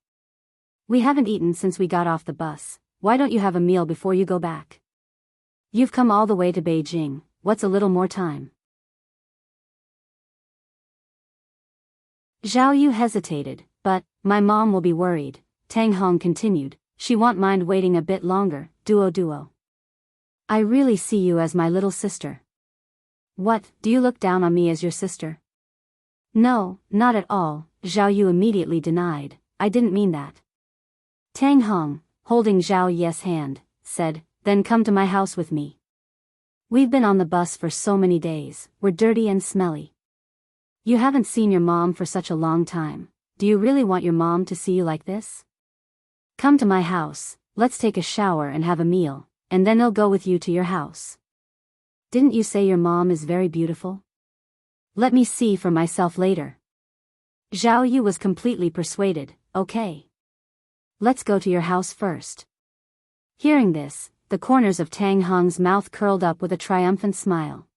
We haven't eaten since we got off the bus, why don't you have a meal before you go back? You've come all the way to Beijing, what's a little more time?" Zhao Yu hesitated, but, "My mom will be worried," Tang Hong continued, "she won't mind waiting a bit longer, Duo. I really see you as my little sister." "What, do you look down on me as your sister?" "No, not at all," Zhao Yu immediately denied, "I didn't mean that." Tang Hong, holding Zhao Yu's hand, said, "Then come to my house with me. We've been on the bus for so many days, we're dirty and smelly. You haven't seen your mom for such a long time, do you really want your mom to see you like this? Come to my house, let's take a shower and have a meal, and then I'll go with you to your house. Didn't you say your mom is very beautiful? Let me see for myself later." Zhao Yu was completely persuaded. "Okay. Let's go to your house first." Hearing this, the corners of Tang Hong's mouth curled up with a triumphant smile.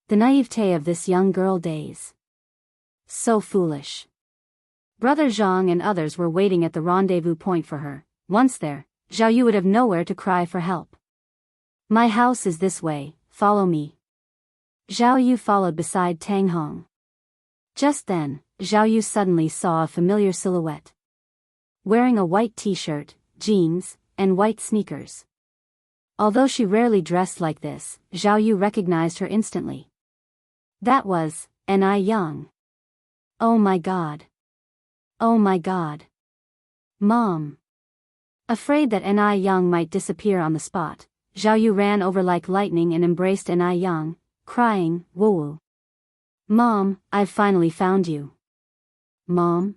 The naivete of this young girl days. So foolish. Brother Zhang and others were waiting at the rendezvous point for her. Once there, Zhao Yu would have nowhere to cry for help. "My house is this way, follow me." Zhao Yu followed beside Tang Hong. Just then, Zhao Yu suddenly saw a familiar silhouette. Wearing a white t-shirt, jeans, and white sneakers. Although she rarely dressed like this, Zhao Yu recognized her instantly. That was Yang. Oh my god. Oh my god. Mom. Afraid that Yang might disappear on the spot, Zhao Yu ran over like lightning and embraced Yang, crying, "Woo-woo. Mom, I've finally found you." "Mom?"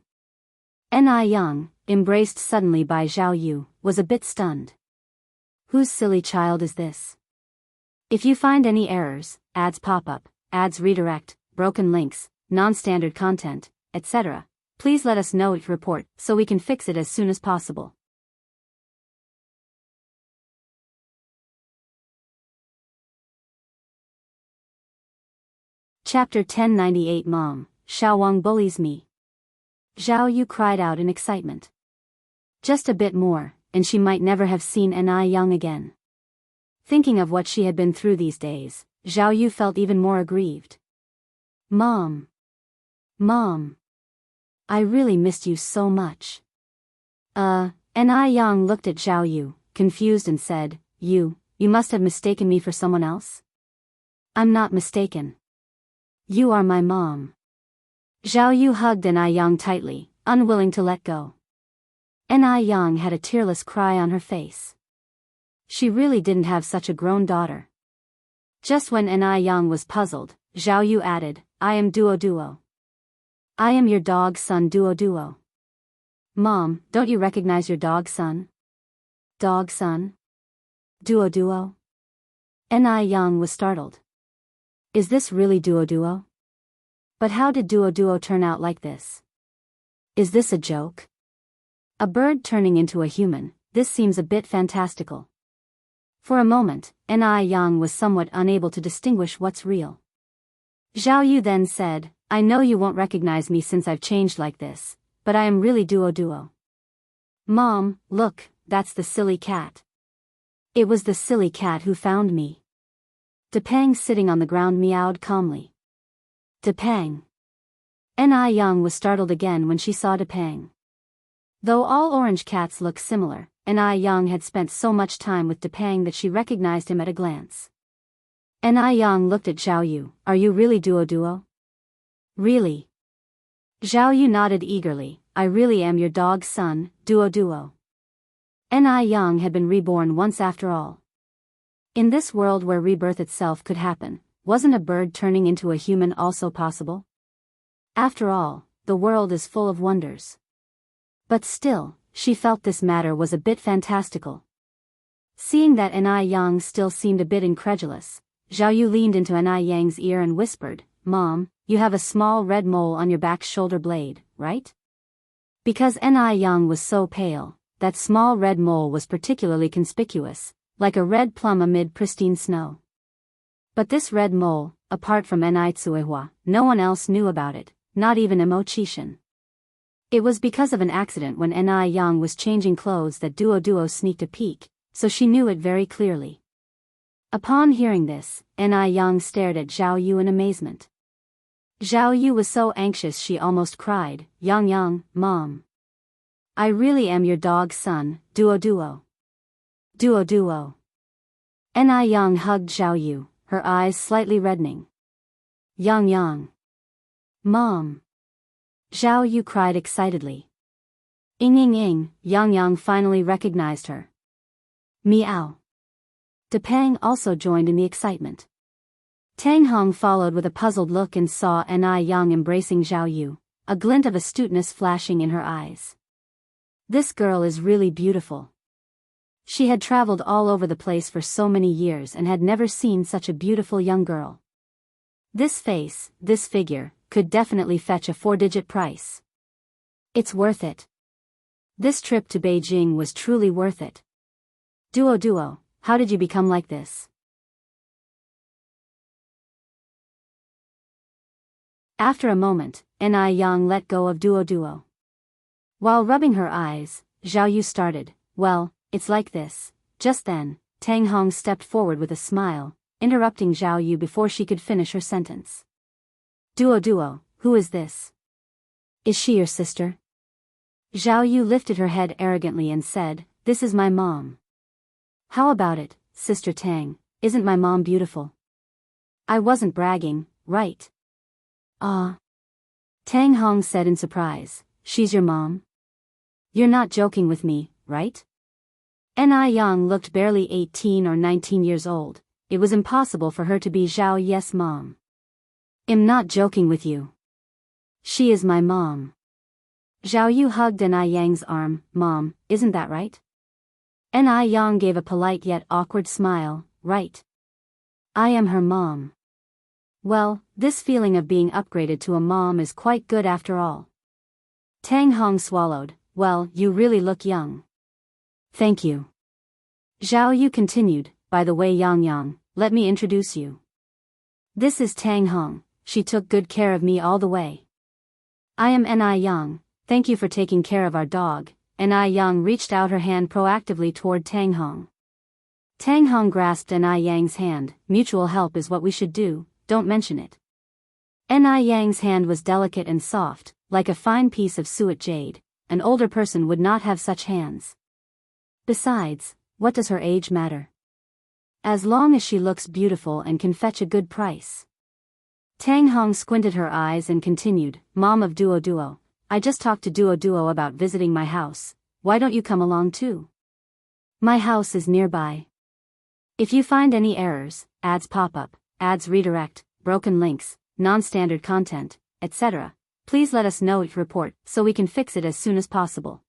Yang, embraced suddenly by Zhao Yu, was a bit stunned. Whose silly child is this? If you find any errors, ads pop up, ads redirect, broken links, non-standard content, etc., please let us know, report, so we can fix it as soon as possible. Chapter 1098 Mom, Xiao Wang bullies me. Zhao Yu cried out in excitement. Just a bit more, and she might never have seen Anai Yang again. Thinking of what she had been through these days, Zhao Yu felt even more aggrieved. Mom. Mom. I really missed you so much. Anai Yang looked at Zhao Yu, confused and said, You must have mistaken me for someone else? I'm not mistaken. You are my mom. Zhao Yu hugged Anai Yang tightly, unwilling to let go. Anai Yang had a tearless cry on her face. She really didn't have such a grown daughter. Just when Anai Yang was puzzled, Zhao Yu added, I am Duo Duo. I am your dog son Duo Duo. Mom, don't you recognize your dog son? Dog son? Duo Duo? Anai Yang was startled. Is this really Duo Duo? But how did Duo Duo turn out like this? Is this a joke? A bird turning into a human, this seems a bit fantastical. For a moment, Anai Yang was somewhat unable to distinguish what's real. Zhao Yu then said, I know you won't recognize me since I've changed like this, but I am really Duo Duo. Mom, look, that's the silly cat. It was the silly cat who found me. Depang sitting on the ground meowed calmly. Depang. Anai Yang was startled again when she saw Depang. Though all orange cats look similar, Anai Yang had spent so much time with Depang that she recognized him at a glance. Anai Yang looked at Zhao Yu, Are you really Duo Duo? Really? Zhao Yu nodded eagerly, I really am your dog's son, Duo Duo. Anai Yang had been reborn once after all. In this world where rebirth itself could happen, wasn't a bird turning into a human also possible? After all, the world is full of wonders. But still, she felt this matter was a bit fantastical. Seeing that Anai Yang still seemed a bit incredulous, Zhao Yu leaned into Anai Yang's ear and whispered, Mom, you have a small red mole on your back shoulder blade, right? Because Anai Yang was so pale, that small red mole was particularly conspicuous, like a red plum amid pristine snow. But this red mole, apart from Anai Tsuehua, no one else knew about it, not even Imo Chishan. It was because of an accident when Anai Yang was changing clothes that Duo Duo sneaked a peek, so she knew it very clearly. Upon hearing this, Anai Yang stared at Zhao Yu in amazement. Zhao Yu was so anxious she almost cried, Yang, Mom. I really am your dog's son, Duo Duo. Duo Duo. Anai Yang hugged Zhao Yu, her eyes slightly reddening. Yang. Mom. Zhao Yu cried excitedly. Ing, Yang finally recognized her. Meow. Depang also joined in the excitement. Tang Hong followed with a puzzled look and saw Anai Yang embracing Zhao Yu, a glint of astuteness flashing in her eyes. This girl is really beautiful. She had traveled all over the place for so many years and had never seen such a beautiful young girl. This face, this figure, could definitely fetch a 4-digit price. It's worth it. This trip to Beijing was truly worth it. Duo Duo, how did you become like this? After a moment, Anai Yang let go of Duo Duo. While rubbing her eyes, Zhao Yu started, Well, it's like this. Just then, Tang Hong stepped forward with a smile, interrupting Zhao Yu before she could finish her sentence. Duo Duo, who is this? Is she your sister? Zhao Yu lifted her head arrogantly and said, This is my mom. How about it, Sister Tang, isn't my mom beautiful? I wasn't bragging, right? Ah. Tang Hong said in surprise, She's your mom? You're not joking with me, right? Anai Yang looked barely 18 or 19 years old. It was impossible for her to be Zhao Yu's mom. I'm not joking with you. She is my mom. Zhao Yu hugged Anai Yang's arm, Mom, isn't that right? Anai Yang gave a polite yet awkward smile, Right. I am her mom. Well, this feeling of being upgraded to a mom is quite good after all. Tang Hong swallowed, Well, you really look young. Thank you. Zhao Yu continued, By the way Yang, let me introduce you. This is Tang Hong, she took good care of me all the way. I am Ni Yang, thank you for taking care of our dog. Ni Yang reached out her hand proactively toward Tang Hong. Tang Hong grasped Ni Yang's hand. Mutual help is what we should do, don't mention it. Ni Yang's hand was delicate and soft, like a fine piece of suet jade. An older person would not have such hands. Besides, what does her age matter? As long as she looks beautiful and can fetch a good price. Tang Hong squinted her eyes and continued, Mom of Duo Duo, I just talked to Duo Duo about visiting my house, why don't you come along too? My house is nearby. If you find any errors, ads pop up, ads redirect, broken links, non-standard content, etc., please let us know, report, so we can fix it as soon as possible.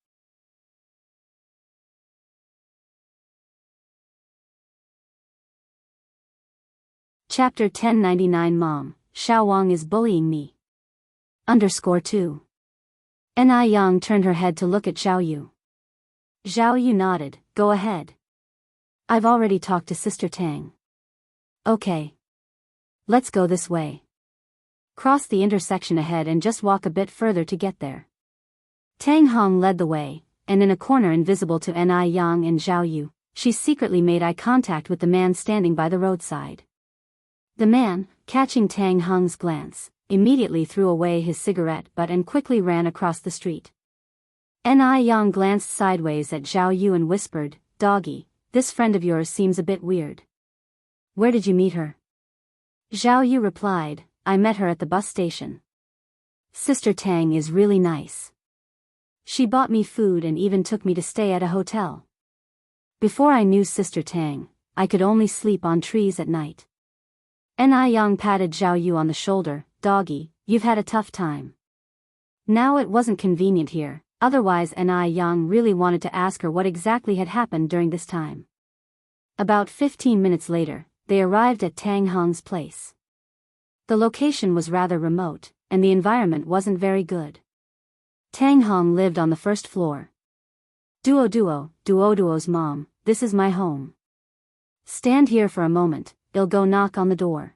Chapter 1099 Mom, Xiao Wang is bullying me. _2. Ni Yang turned her head to look at Xiao Yu. Xiao Yu nodded, go ahead. I've already talked to Sister Tang. Okay. Let's go this way. Cross the intersection ahead and just walk a bit further to get there. Tang Hong led the way, and in a corner invisible to Ni Yang and Xiao Yu, she secretly made eye contact with the man standing by the roadside. The man, catching Tang Hong's glance, immediately threw away his cigarette butt and quickly ran across the street. Ni Yang glanced sideways at Xiao Yu and whispered, Doggy, this friend of yours seems a bit weird. Where did you meet her? Xiao Yu replied, I met her at the bus station. Sister Tang is really nice. She bought me food and even took me to stay at a hotel. Before I knew Sister Tang, I could only sleep on trees at night. Ni Yang patted Xiao Yu on the shoulder, Doggy, you've had a tough time. Now it wasn't convenient here, otherwise Ni Yang really wanted to ask her what exactly had happened during this time. About 15 minutes later, they arrived at Tang Hong's place. The location was rather remote, and the environment wasn't very good. Tang Hong lived on the first floor. Duo Duo's mom, this is my home. Stand here for a moment, I'll go knock on the door.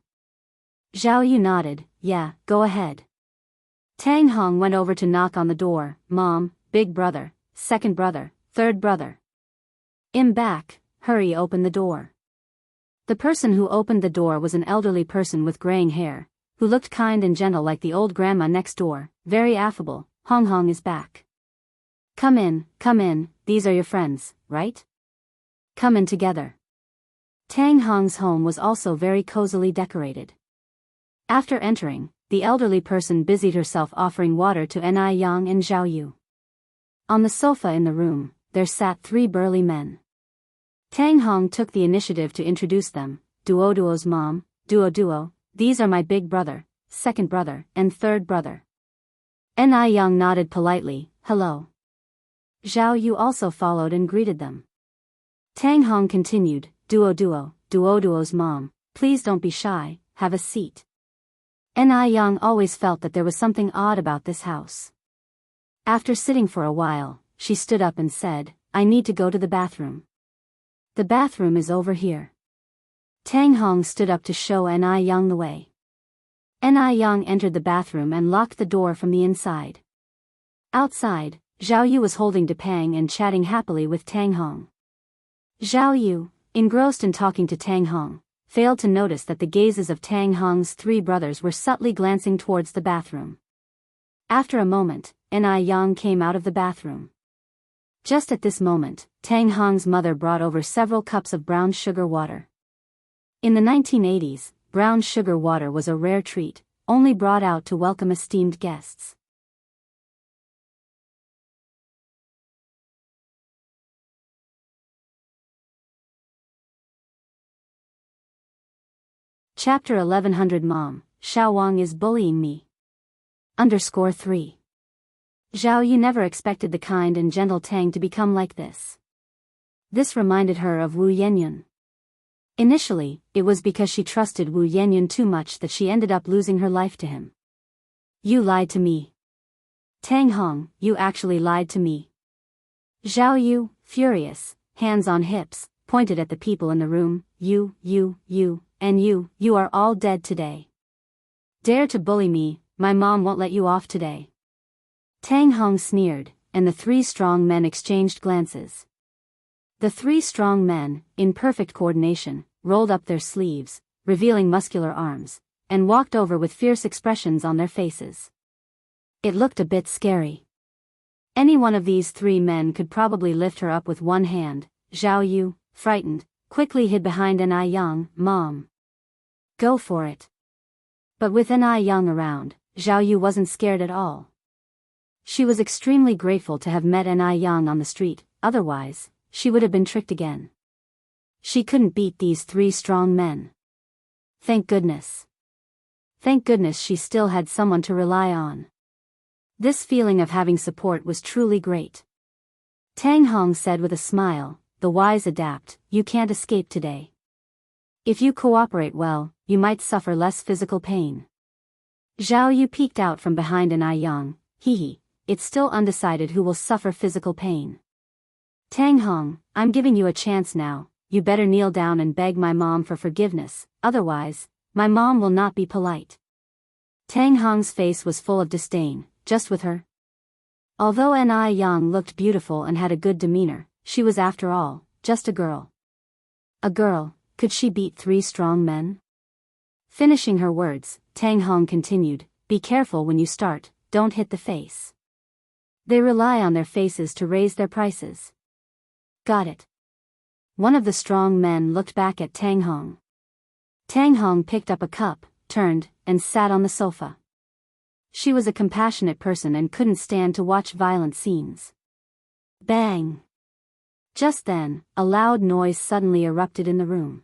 Xiao Yu nodded, yeah, go ahead. Tang Hong went over to knock on the door, Mom, big brother, second brother, third brother. I'm back, hurry open the door. The person who opened the door was an elderly person with graying hair, who looked kind and gentle like the old grandma next door, very affable. Hong is back. Come in, these are your friends, right? Come in together. Tang Hong's home was also very cozily decorated. After entering, the elderly person busied herself offering water to Ni Yang and Xiao Yu. On the sofa in the room, there sat 3 burly men. Tang Hong took the initiative to introduce them, Duo's mom, Duo, these are my big brother, second brother, and third brother. Ni Yang nodded politely, hello. Xiao Yu also followed and greeted them. Tang Hong continued, Duo's mom, please don't be shy, have a seat. Ni Yang always felt that there was something odd about this house. After sitting for a while, she stood up and said, I need to go to the bathroom. The bathroom is over here. Tang Hong stood up to show Ni Yang the way. Ni Yang entered the bathroom and locked the door from the inside. Outside, Xiao Yu was holding Depang and chatting happily with Tang Hong. Xiao Yu, engrossed in talking to Tang Hong, failed to notice that the gazes of Tang Hong's 3 brothers were subtly glancing towards the bathroom. After a moment, Ni Yang came out of the bathroom. Just at this moment, Tang Hong's mother brought over several cups of brown sugar water. In the 1980s, brown sugar water was a rare treat, only brought out to welcome esteemed guests. Chapter 1100 Mom, Xiao Wang is bullying me. _3. Xiao Yu never expected the kind and gentle Tang to become like this. This reminded her of Wu Yenyun. Initially, it was because she trusted Wu Yenyun too much that she ended up losing her life to him. You lied to me. Tang Hong, you actually lied to me. Xiao Yu, furious, hands on hips, pointed at the people in the room, you are all dead today. Dare to bully me, my mom won't let you off today. Tang Hong sneered, and the three strong men exchanged glances. The three strong men, in perfect coordination, rolled up their sleeves, revealing muscular arms, and walked over with fierce expressions on their faces. It looked a bit scary. Any one of these three men could probably lift her up with one hand. Zhao Yu, frightened, quickly hid behind An Yang. Mom. Go for it. But with An Yang around, Zhao Yu wasn't scared at all. She was extremely grateful to have met An Yang on the street, otherwise, she would have been tricked again. She couldn't beat these three strong men. Thank goodness. Thank goodness she still had someone to rely on. This feeling of having support was truly great. Tang Hong said with a smile, the wise adapt, you can't escape today. If you cooperate well, you might suffer less physical pain. Zhao Yu peeked out from behind An Yang, hee, it's still undecided who will suffer physical pain. Tang Hong, I'm giving you a chance now, you better kneel down and beg my mom for forgiveness, otherwise, my mom will not be polite. Tang Hong's face was full of disdain, just with her. Although An Yang looked beautiful and had a good demeanor, she was after all, just a girl. A girl, could she beat three strong men? Finishing her words, Tang Hong continued, be careful when you start, don't hit the face. They rely on their faces to raise their prices. Got it. One of the strong men looked back at Tang Hong. Tang Hong picked up a cup, turned, and sat on the sofa. She was a compassionate person and couldn't stand to watch violent scenes. Bang! Just then, a loud noise suddenly erupted in the room.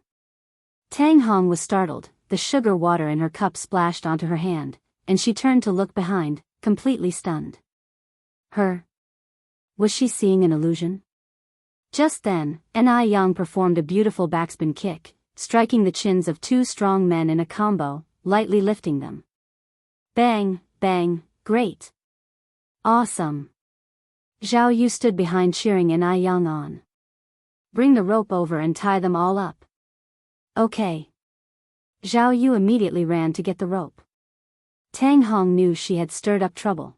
Tang Hong was startled, the sugar water in her cup splashed onto her hand, and she turned to look behind, completely stunned. Was she seeing an illusion? Just then, An Yang performed a beautiful backspin kick, striking the chins of two strong men in a combo, lightly lifting them. Bang, bang, great. Awesome. Zhao Yu stood behind cheering An Yang on. Bring the rope over and tie them all up. Okay. Zhao Yu immediately ran to get the rope. Tang Hong knew she had stirred up trouble.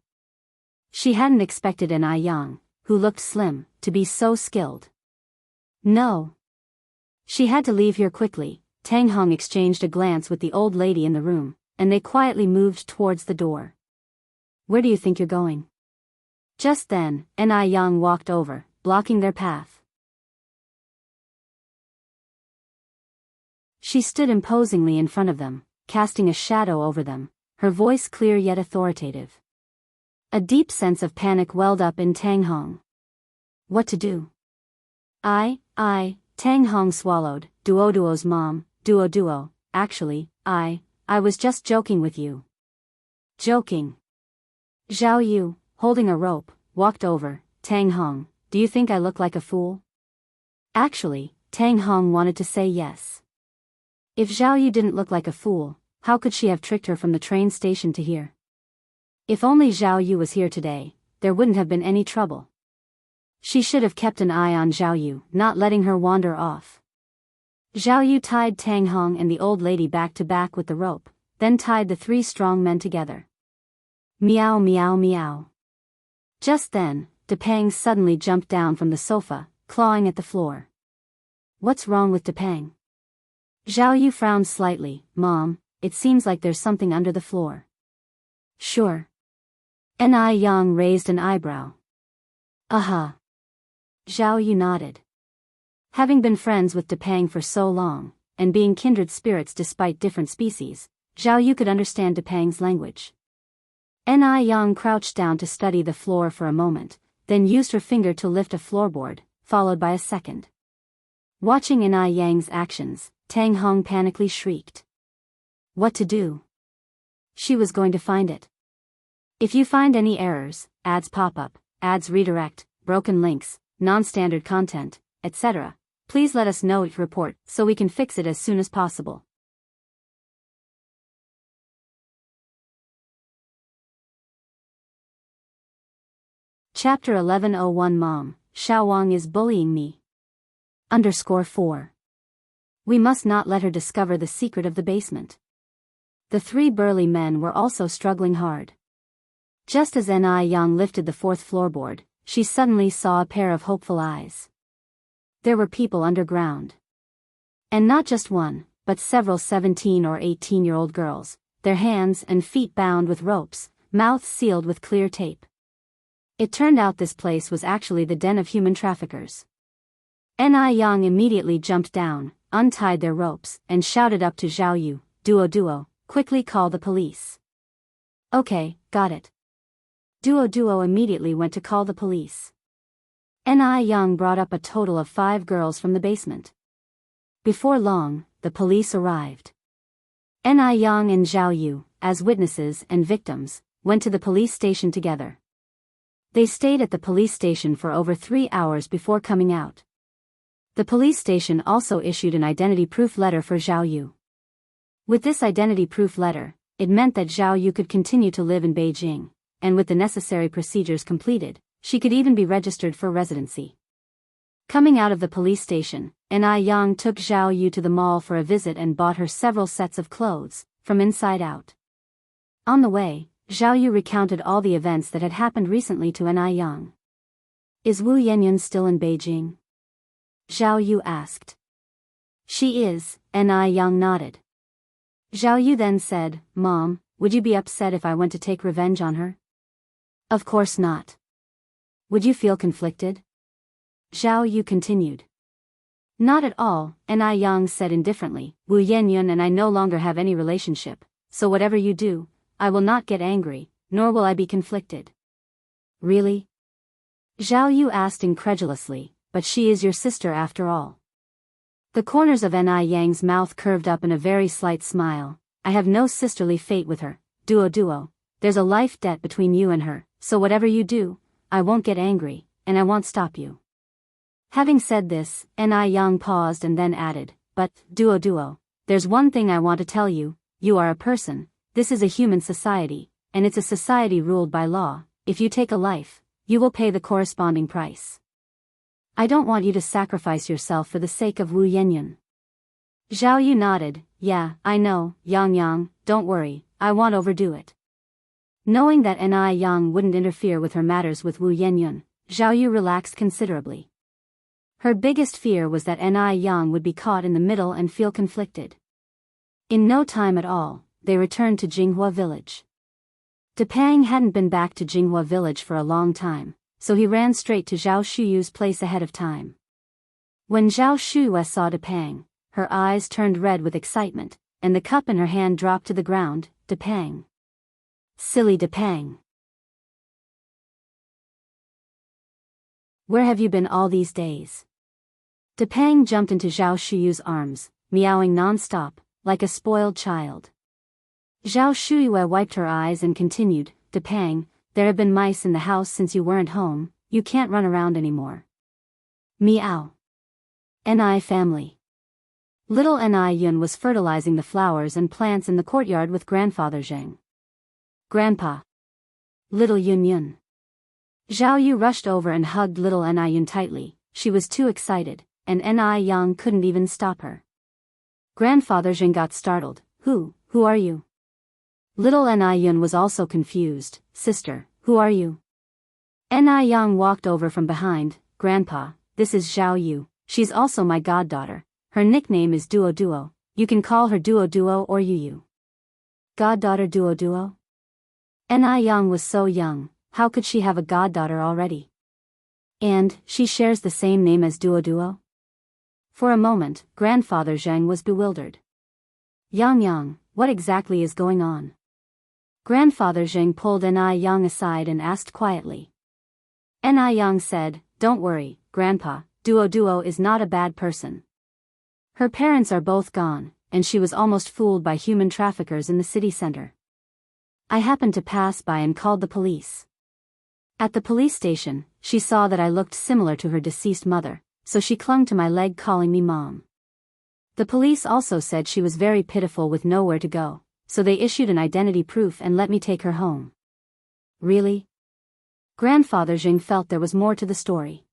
She hadn't expected An Yang, who looked slim, to be so skilled. No. She had to leave here quickly. Tang Hong exchanged a glance with the old lady in the room, and they quietly moved towards the door. Where do you think you're going? Just then, An Yang walked over, blocking their path. She stood imposingly in front of them, casting a shadow over them, her voice clear yet authoritative. A deep sense of panic welled up in Tang Hong. What to do? Tang Hong swallowed. Duo's mom, Duo, actually, I was just joking with you. Joking. Zhao Yu, holding a rope, walked over. Tang Hong, do you think I look like a fool? Actually, Tang Hong wanted to say yes. If Zhao Yu didn't look like a fool, how could she have tricked her from the train station to here? If only Zhao Yu was here today, there wouldn't have been any trouble. She should have kept an eye on Zhao Yu, not letting her wander off. Zhao Yu tied Tang Hong and the old lady back to back with the rope, then tied the three strong men together. Meow meow meow. Just then, Depang suddenly jumped down from the sofa, clawing at the floor. What's wrong with Depang? Zhao Yu frowned slightly. Mom, it seems like there's something under the floor. Sure. An Yang raised an eyebrow. Aha. Zhao Yu nodded. Having been friends with Depang for so long, and being kindred spirits despite different species, Zhao Yu could understand Depang's language. An Yang crouched down to study the floor for a moment, then used her finger to lift a floorboard, followed by a second. Watching An Yang's actions, Tang Hong panically shrieked. What to do? She was going to find it. If you find any errors, ads pop up, ads redirect, broken links, non-standard content, etc., please let us know it report so we can fix it as soon as possible. Chapter 1101 Mom, Xiao Wang is bullying me. _4. We must not let her discover the secret of the basement. The three burly men were also struggling hard. Just as Ni Yang lifted the fourth floorboard, she suddenly saw a pair of hopeful eyes. There were people underground. And not just one, but several 17 or 18-year-old girls, their hands and feet bound with ropes, mouths sealed with clear tape. It turned out this place was actually the den of human traffickers. Ni Yang immediately jumped down, untied their ropes, and shouted up to Zhao Yu, Duo, quickly call the police. Okay, got it. Duo immediately went to call the police. Ni Yang brought up a total of 5 girls from the basement. Before long, the police arrived. Ni Yang and Zhao Yu, as witnesses and victims, went to the police station together. They stayed at the police station for over 3 hours before coming out. The police station also issued an identity proof letter for Zhao Yu. With this identity proof letter, it meant that Zhao Yu could continue to live in Beijing, and with the necessary procedures completed, she could even be registered for residency. Coming out of the police station, Ni Yang took Zhao Yu to the mall for a visit and bought her several sets of clothes, from inside out. On the way, Zhao Yu recounted all the events that had happened recently to Ni Yang. Is Wu Yanyan still in Beijing? Zhao Yu asked. She is, Ni Yang nodded. Zhao Yu then said, Mom, would you be upset if I went to take revenge on her? Of course not. Would you feel conflicted? Zhao Yu continued. Not at all, Ni Yang said indifferently. Wu Yanyan and I no longer have any relationship, so whatever you do, I will not get angry, nor will I be conflicted. Really? Zhao Yu asked incredulously, but she is your sister after all. The corners of Ni Yang's mouth curved up in a very slight smile. I have no sisterly fate with her, Duo. There's a life debt between you and her, so whatever you do, I won't get angry, and I won't stop you. Having said this, Ni Yang paused and then added, but, Duo, there's one thing I want to tell you, you are a person, this is a human society, and it's a society ruled by law. If you take a life, you will pay the corresponding price. I don't want you to sacrifice yourself for the sake of Wu Yanyan. Zhao Yu nodded, yeah, I know, Yang, don't worry, I won't overdo it. Knowing that Ni Yang wouldn't interfere with her matters with Wu Yanyan, Zhao Yu relaxed considerably. Her biggest fear was that Ni Yang would be caught in the middle and feel conflicted. In no time at all, they returned to Jinghua village. Depang hadn't been back to Jinghua village for a long time, so he ran straight to Zhao Shuyu's place ahead of time. When Zhao Shuyu saw Depang, her eyes turned red with excitement, and the cup in her hand dropped to the ground. Depang. Silly Depang. Where have you been all these days? Depang jumped into Zhao Shuyu's arms, meowing non-stop, like a spoiled child. Zhao Shuyu wiped her eyes and continued, Depang, there have been mice in the house since you weren't home, you can't run around anymore. Meow. Ni family. Little Ni Yun was fertilizing the flowers and plants in the courtyard with grandfather Zheng. Grandpa. Little Yun. Zhao Yu rushed over and hugged little Ni Yun tightly. She was too excited, and Ni Yang couldn't even stop her. Grandfather Zheng got startled. Who are you? Little Ni Yun was also confused. Sister, who are you? Ni Yang walked over from behind. Grandpa, this is Zhao Yu. She's also my goddaughter. Her nickname is Duo. You can call her Duo or Yu. Goddaughter Duo? Ni Yang was so young, how could she have a goddaughter already? And, she shares the same name as Duo? For a moment, Grandfather Zheng was bewildered. Yang, what exactly is going on? Grandfather Zheng pulled Ni Yang aside and asked quietly. Ni Yang said, Don't worry, Grandpa, Duo is not a bad person. Her parents are both gone, and she was almost fooled by human traffickers in the city center. I happened to pass by and called the police. At the police station, she saw that I looked similar to her deceased mother, so she clung to my leg calling me Mom. The police also said she was very pitiful with nowhere to go, so they issued an identity proof and let me take her home. Really? Grandfather Zheng felt there was more to the story.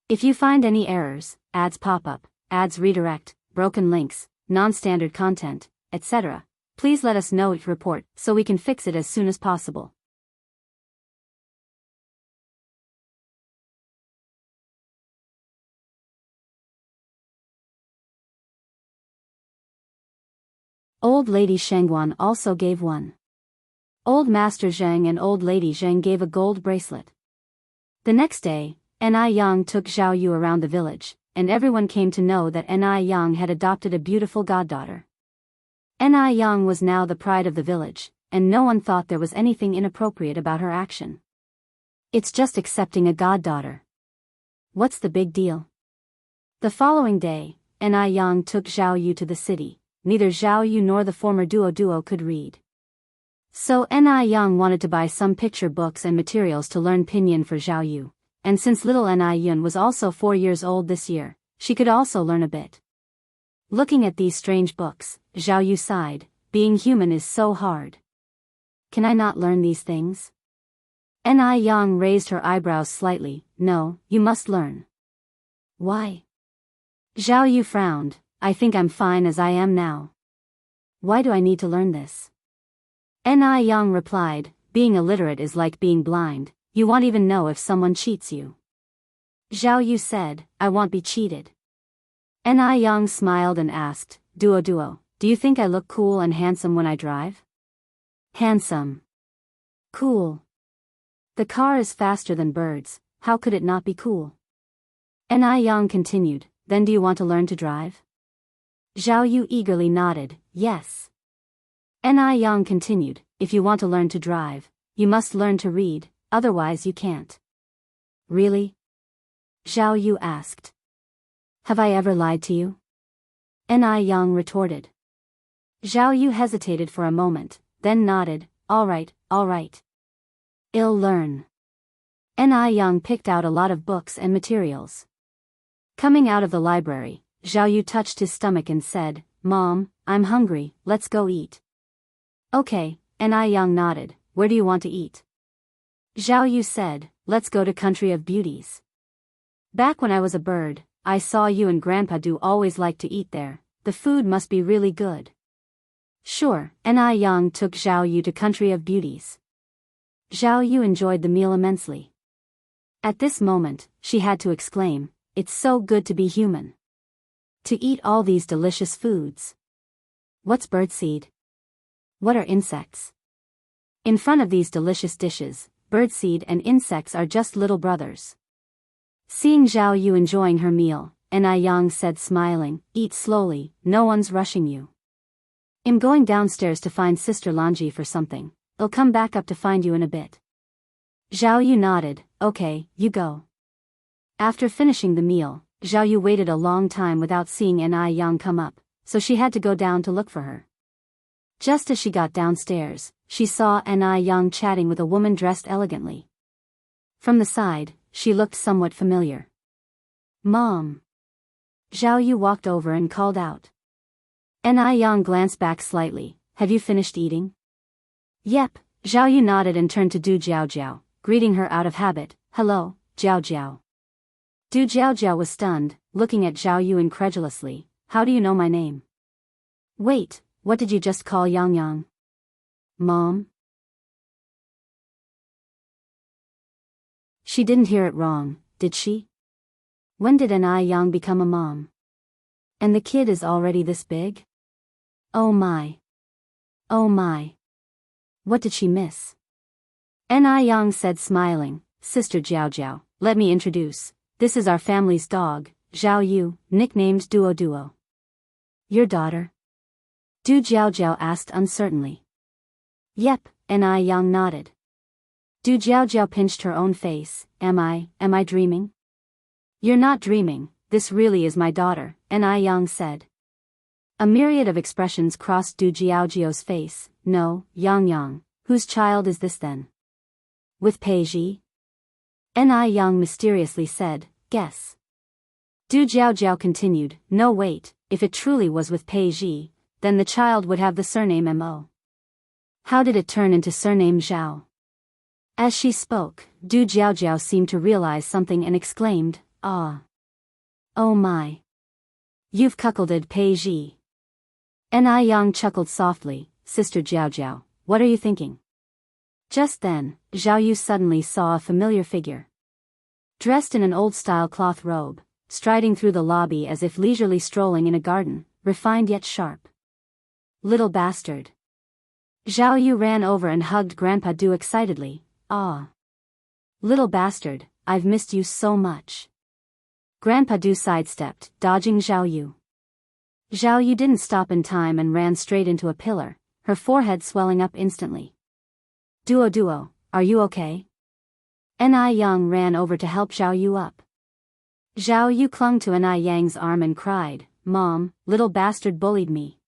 If you find any errors, ads pop up, ads redirect, broken links, non-standard content, etc., Please let us know your report so we can fix it as soon as possible. Old Lady Shangguan also gave one. Old Master Zhang and Old Lady Zhang gave a gold bracelet. The next day, Ni Yang took Zhao Yu around the village, and everyone came to know that Ni Yang had adopted a beautiful goddaughter. Ni Yang was now the pride of the village, and no one thought there was anything inappropriate about her action. It's just accepting a goddaughter. What's the big deal? The following day, Ni Yang took Zhao Yu to the city. Neither Zhao Yu nor the former duo could read. So Ni Yang wanted to buy some picture books and materials to learn pinyin for Zhao Yu, and since little Ni Yun was also 4 years old this year, she could also learn a bit. Looking at these strange books, Zhao Yu sighed, being human is so hard. Can I not learn these things? Ni Yang raised her eyebrows slightly. No, you must learn. Why? Zhao Yu frowned. I think I'm fine as I am now. Why do I need to learn this? Ni Yang replied, being illiterate is like being blind, you won't even know if someone cheats you. Zhao Yu said, I won't be cheated. Ni Yang smiled and asked, Duo, do you think I look cool and handsome when I drive? Handsome. Cool. The car is faster than birds, how could it not be cool? Ni Yang continued, then do you want to learn to drive? Zhao Yu eagerly nodded, yes. Ni Yang continued, if you want to learn to drive, you must learn to read, otherwise you can't. Really? Zhao Yu asked. Have I ever lied to you? Ni Yang retorted. Zhao Yu hesitated for a moment, then nodded, all right. I'll learn. Ni Yang picked out a lot of books and materials. Coming out of the library, Zhao Yu touched his stomach and said, Mom, I'm hungry, let's go eat. Okay, Ni Yang nodded, where do you want to eat? Zhao Yu said, let's go to Country of Beauties. Back when I was a bird, I saw you and Grandpa do always like to eat there, the food must be really good. Sure, Ni Yang took Zhao Yu to Country of Beauties. Zhao Yu enjoyed the meal immensely. At this moment, she had to exclaim, it's so good to be human. To eat all these delicious foods. What's birdseed? What are insects? In front of these delicious dishes, birdseed and insects are just little brothers. Seeing Zhao Yu enjoying her meal, Ni Yang said smiling, eat slowly, no one's rushing you. I'm going downstairs to find Sister Lanji for something, I'll come back up to find you in a bit. Zhao Yu nodded, okay, you go. After finishing the meal, Zhao Yu waited a long time without seeing Ni Yang come up, so she had to go down to look for her. Just as she got downstairs, she saw Ni Yang chatting with a woman dressed elegantly. From the side, she looked somewhat familiar. Mom. Zhao Yu walked over and called out. Ni Yang glanced back slightly, have you finished eating? Yep, Zhao Yu nodded and turned to Du Jiao, greeting her out of habit, hello, Jiao. Du Jiao was stunned, looking at Zhao Yu incredulously, how do you know my name? Wait, what did you just call Yang? Mom? She didn't hear it wrong, did she? When did Ni Yang become a mom? And the kid is already this big? Oh my. What did she miss? Ni Yang said smiling, Sister Jiao, let me introduce. This is our family's dog, Zhao Yu, nicknamed Duo. Your daughter? Du Jiao asked uncertainly. Yep, Ni Yang nodded. Du Jiao pinched her own face, am I dreaming? You're not dreaming, this really is my daughter, Ni Yang said. A myriad of expressions crossed Du Jiao's face, no, Yang, whose child is this then? With Pei Ji? Ni Yang mysteriously said, guess. Du Jiao continued, no wait, if it truly was with Pei Ji, then the child would have the surname Mo. How did it turn into surname Zhao? As she spoke, Du Jiao seemed to realize something and exclaimed, ah. Oh my. You've cuckolded Pei Ji. Ni Yang chuckled softly, Sister Jiao Jiao, what are you thinking? Just then, Zhao Yu suddenly saw a familiar figure. Dressed in an old-style cloth robe, striding through the lobby as if leisurely strolling in a garden, refined yet sharp. Little bastard. Zhao Yu ran over and hugged Grandpa Du excitedly. Ah. Little bastard, I've missed you so much. Grandpa Du sidestepped, dodging Zhao Yu. Zhao Yu didn't stop in time and ran straight into a pillar, her forehead swelling up instantly. Duo, are you okay? Ni Yang ran over to help Zhao Yu up. Zhao Yu clung to Ni Yang's arm and cried, Mom, little bastard bullied me.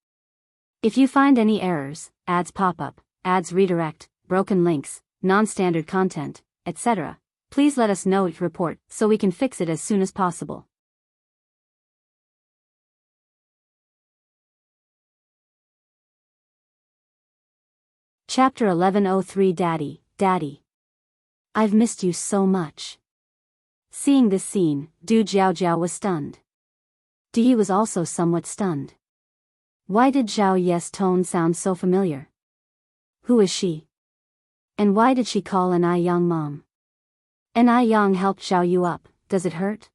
If you find any errors, ads pop up, ads redirect, broken links, non-standard content, etc., please let us know it report so we can fix it as soon as possible. Chapter 1103 Daddy. I've missed you so much. Seeing this scene, Du Jiao was stunned. Di was also somewhat stunned. Why did Zhao Ye's tone sound so familiar? Who is she? And why did she call Ni Yang mom? Ni Yang helped Zhao Yu up, does it hurt?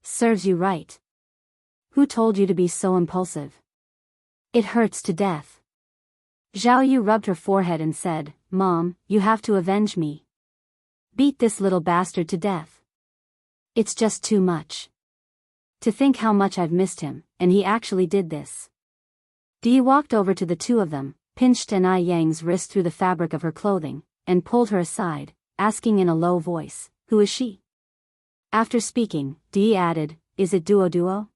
Serves you right. Who told you to be so impulsive? It hurts to death. Zhao Yu rubbed her forehead and said, Mom, you have to avenge me. Beat this little bastard to death. It's just too much. To think how much I've missed him, and he actually did this. Di walked over to the two of them, pinched Ni Yang's wrist through the fabric of her clothing, and pulled her aside, asking in a low voice, who is she? After speaking, Di added, is it Duo?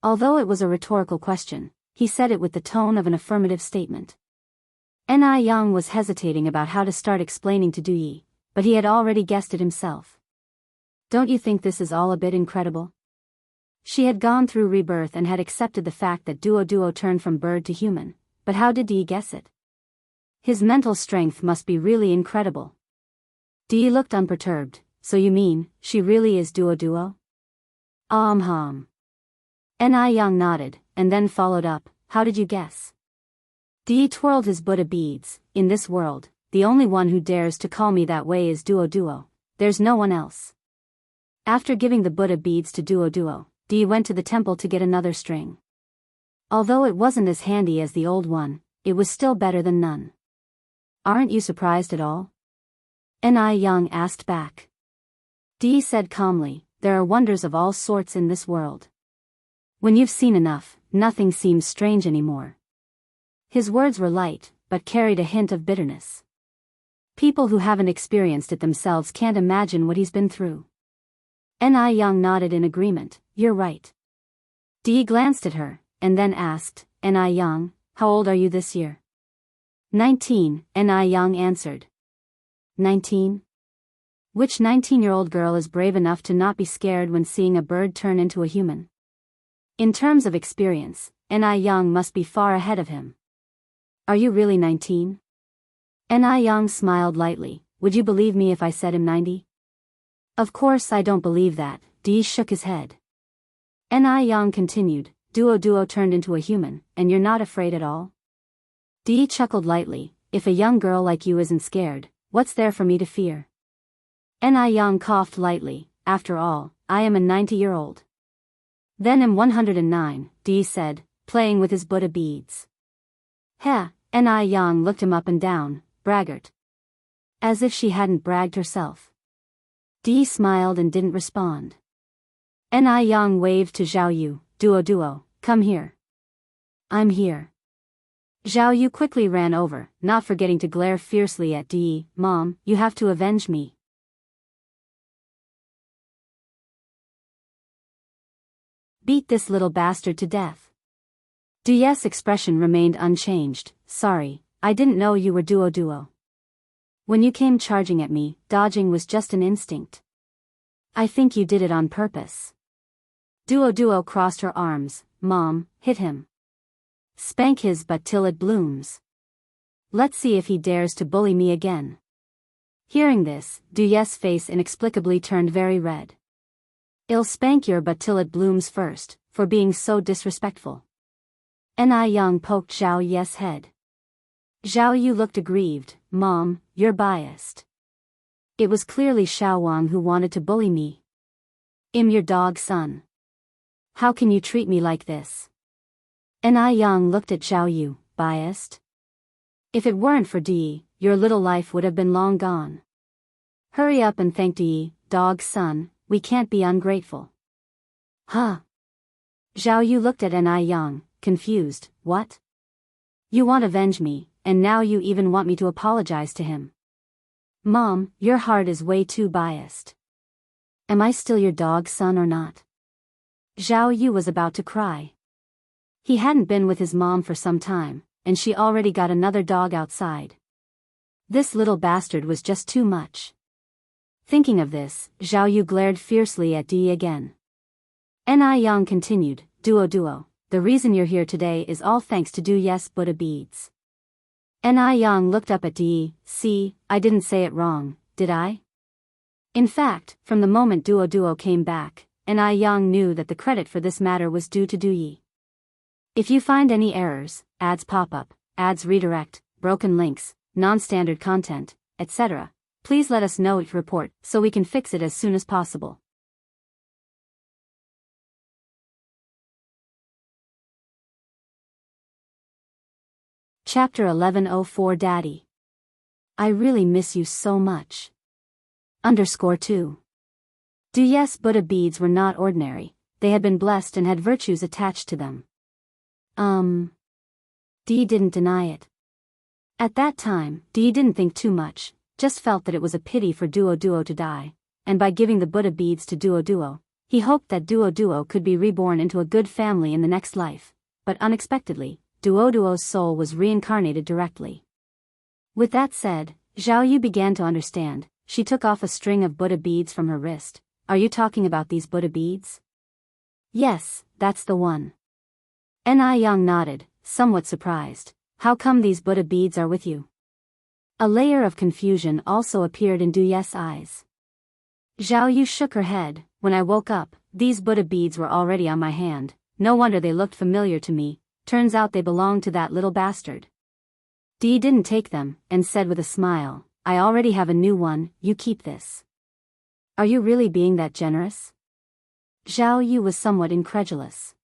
Although it was a rhetorical question, he said it with the tone of an affirmative statement. Ni Yang was hesitating about how to start explaining to Du Yi, but he had already guessed it himself. Don't you think this is all a bit incredible? She had gone through rebirth and had accepted the fact that Duo turned from bird to human, but how did Di guess it? His mental strength must be really incredible. Di looked unperturbed, so you mean, she really is Duo? Ni Yang nodded, and then followed up, how did you guess? Di twirled his Buddha beads, in this world, the only one who dares to call me that way is Duo, there's no one else. After giving the Buddha beads to Duo, Di went to the temple to get another string. Although it wasn't as handy as the old one, it was still better than none. Aren't you surprised at all? Ni Yang asked back. Di said calmly, there are wonders of all sorts in this world. When you've seen enough, nothing seems strange anymore. His words were light, but carried a hint of bitterness. People who haven't experienced it themselves can't imagine what he's been through. Ni Yang nodded in agreement, you're right. Di glanced at her, and then asked, Ni Yang, how old are you this year? 19, Ni Yang answered. 19? Which 19-year-old girl is brave enough to not be scared when seeing a bird turn into a human? In terms of experience, Ni Yang must be far ahead of him. Are you really 19? Ni Yang smiled lightly, would you believe me if I said I'm 90? Of course I don't believe that, Di shook his head. Ni Yang continued, Duo turned into a human, and you're not afraid at all? Di chuckled lightly, if a young girl like you isn't scared, what's there for me to fear? Ni Yang coughed lightly, after all, I am a 90-year-old. Then I'm 109, Di said, playing with his Buddha beads. Heh, Ni Yang looked him up and down, braggart. As if she hadn't bragged herself. Di smiled and didn't respond. Ni Yang waved to Zhao Yu, Duo, come here. I'm here. Zhao Yu quickly ran over, not forgetting to glare fiercely at Di, Mom, you have to avenge me. Beat this little bastard to death. Di's expression remained unchanged, sorry, I didn't know you were Duo. When you came charging at me, dodging was just an instinct. I think you did it on purpose. Duo crossed her arms, Mom, hit him. Spank his butt till it blooms. Let's see if he dares to bully me again. Hearing this, Du's face inexplicably turned very red. I'll spank your butt till it blooms first, for being so disrespectful. Ni Yang poked Zhao Ye's head. Zhao Yu looked aggrieved. Mom, you're biased. It was clearly Xiao Wang who wanted to bully me. I'm your dog's son. How can you treat me like this? Ni Yang looked at Zhao Yu, biased? If it weren't for Di, your little life would have been long gone. Hurry up and thank Di, dog's son, we can't be ungrateful. Huh? Zhao Yu looked at Ni Yang, confused. What? You want to avenge me, and now you even want me to apologize to him. Mom, your heart is way too biased. Am I still your dog's son or not? Zhao Yu was about to cry. He hadn't been with his mom for some time, and she already got another dog outside. This little bastard was just too much. Thinking of this, Zhao Yu glared fiercely at Di again. Ni Yang continued, Duo, the reason you're here today is all thanks to Yes Buddha beads. Ni Yang looked up at Di. See, I didn't say it wrong, did I? In fact, from the moment Duo came back, Ni Yang knew that the credit for this matter was due to Yi. If you find any errors, ads pop up, ads redirect, broken links, non-standard content, etc., please let us know each report so we can fix it as soon as possible. Chapter 1104 Daddy. I really miss you so much. _2. Yes Buddha beads were not ordinary, they had been blessed and had virtues attached to them. Di didn't deny it. At that time, Di didn't think too much, just felt that it was a pity for Duo to die, and by giving the Buddha beads to Duo, he hoped that Duo could be reborn into a good family in the next life, but unexpectedly, Duo's soul was reincarnated directly. With that said, Zhao Yu began to understand. She took off a string of Buddha beads from her wrist. Are you talking about these Buddha beads? Yes, that's the one. Ni Yang nodded, somewhat surprised. How come these Buddha beads are with you? A layer of confusion also appeared in Yes' eyes. Zhao Yu shook her head. When I woke up, these Buddha beads were already on my hand. No wonder they looked familiar to me. Turns out they belonged to that little bastard. Di didn't take them, and said with a smile, I already have a new one, you keep this. Are you really being that generous? Zhao Yu was somewhat incredulous.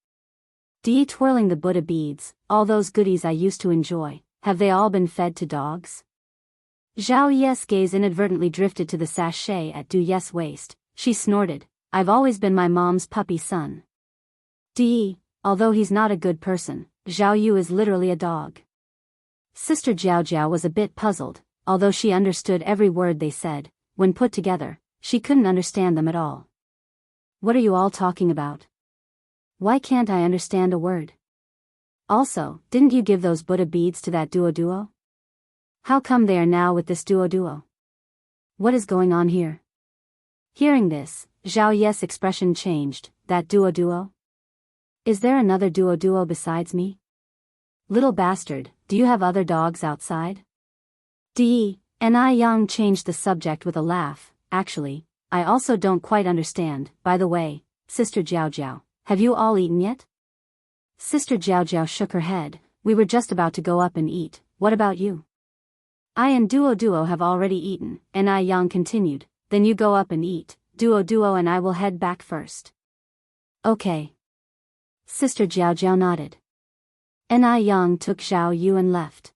Di twirling the Buddha beads, all those goodies I used to enjoy, have they all been fed to dogs? Zhao Yu's gaze inadvertently drifted to the sachet at Yu's waist. She snorted, I've always been my mom's puppy son. Di, although he's not a good person, Zhao Yu is literally a dog. Sister Jiao was a bit puzzled, although she understood every word they said. When put together, she couldn't understand them at all. What are you all talking about? Why can't I understand a word? Also, didn't you give those Buddha beads to that Duo? How come they are now with this Duo? What is going on here? Hearing this, Zhao Yu's expression changed. That Duo? Is there another Duo besides me? Little bastard, do you have other dogs outside? Ni Yang changed the subject with a laugh. Actually, I also don't quite understand. By the way, Sister Jiao, have you all eaten yet? Sister Jiao shook her head. We were just about to go up and eat. What about you? I and Duo have already eaten, Ni Yang continued. Then you go up and eat. Duo and I will head back first. Okay. Sister Jiao nodded. Ni Yang took Zhao Yu and left.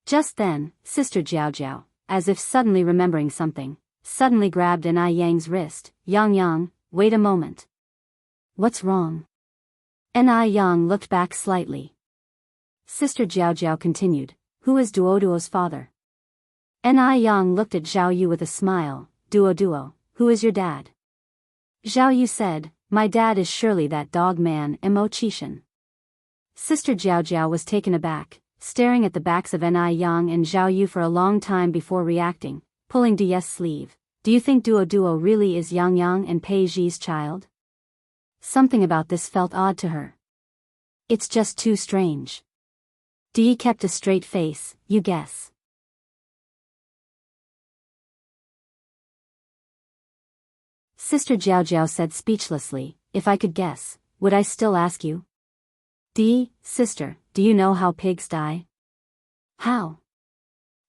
Just then, Sister Jiao, as if suddenly remembering something, suddenly grabbed Ni Yang's wrist. Yang, wait a moment. What's wrong? Ni Yang looked back slightly. Sister Jiao continued, who is Duo's father? Ni Yang looked at Zhao Yu with a smile. Duo, who is your dad? Zhao Yu said, my dad is surely that dog man Mo Chishan. Sister Jiao was taken aback, staring at the backs of Ni Yang and Zhao Yu for a long time before reacting, pulling Di's sleeve. Do you think Duo really is Yang and Pei Ji's child? Something about this felt odd to her. It's just too strange. Di kept a straight face. You guess. Sister Jiao said speechlessly, if I could guess, would I still ask you? Di, sister, do you know how pigs die? How?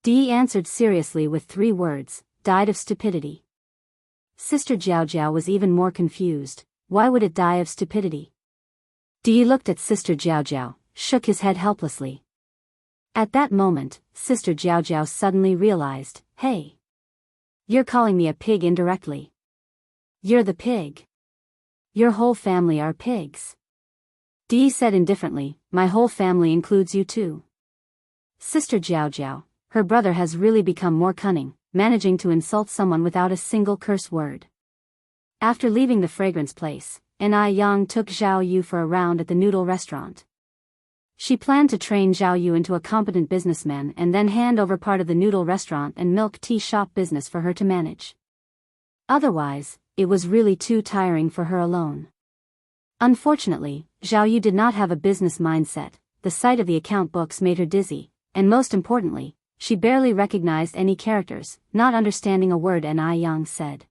Dee answered seriously with 3 words, died of stupidity. Sister Jiao Jiao was even more confused. Why would it die of stupidity? Dee looked at Sister Jiao Jiao, shook his head helplessly. At that moment, Sister Jiao Jiao suddenly realized, hey. You're calling me a pig indirectly. You're the pig. Your whole family are pigs. Dee said indifferently, my whole family includes you too. Sister Jiao Jiao, her brother has really become more cunning, managing to insult someone without a single curse word. After leaving the fragrance place, Anai Yang took Zhao Yu for a round at the noodle restaurant. She planned to train Zhao Yu into a competent businessman and then hand over part of the noodle restaurant and milk tea shop business for her to manage. Otherwise, it was really too tiring for her alone. Unfortunately, Zhao Yu did not have a business mindset. The sight of the account books made her dizzy, and most importantly, she barely recognized any characters, not understanding a word Anai Yang said.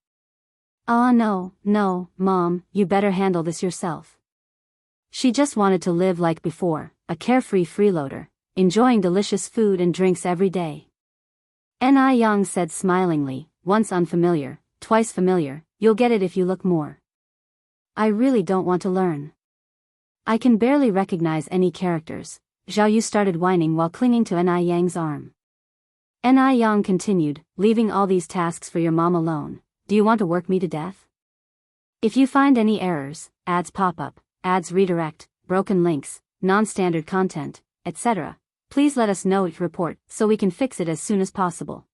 "Ah no, Mom, you better handle this yourself." She just wanted to live like before, a carefree freeloader, enjoying delicious food and drinks every day. Anai Yang said smilingly, once unfamiliar, twice familiar, you'll get it if you look more. I really don't want to learn. I can barely recognize any characters. Zhao Yu started whining while clinging to Anai Yang's arm. Anai Yang continued, leaving all these tasks for your mom alone. Do you want to work me to death? If you find any errors, ads pop up, ads redirect, broken links, non-standard content, etc., please let us know each report so we can fix it as soon as possible.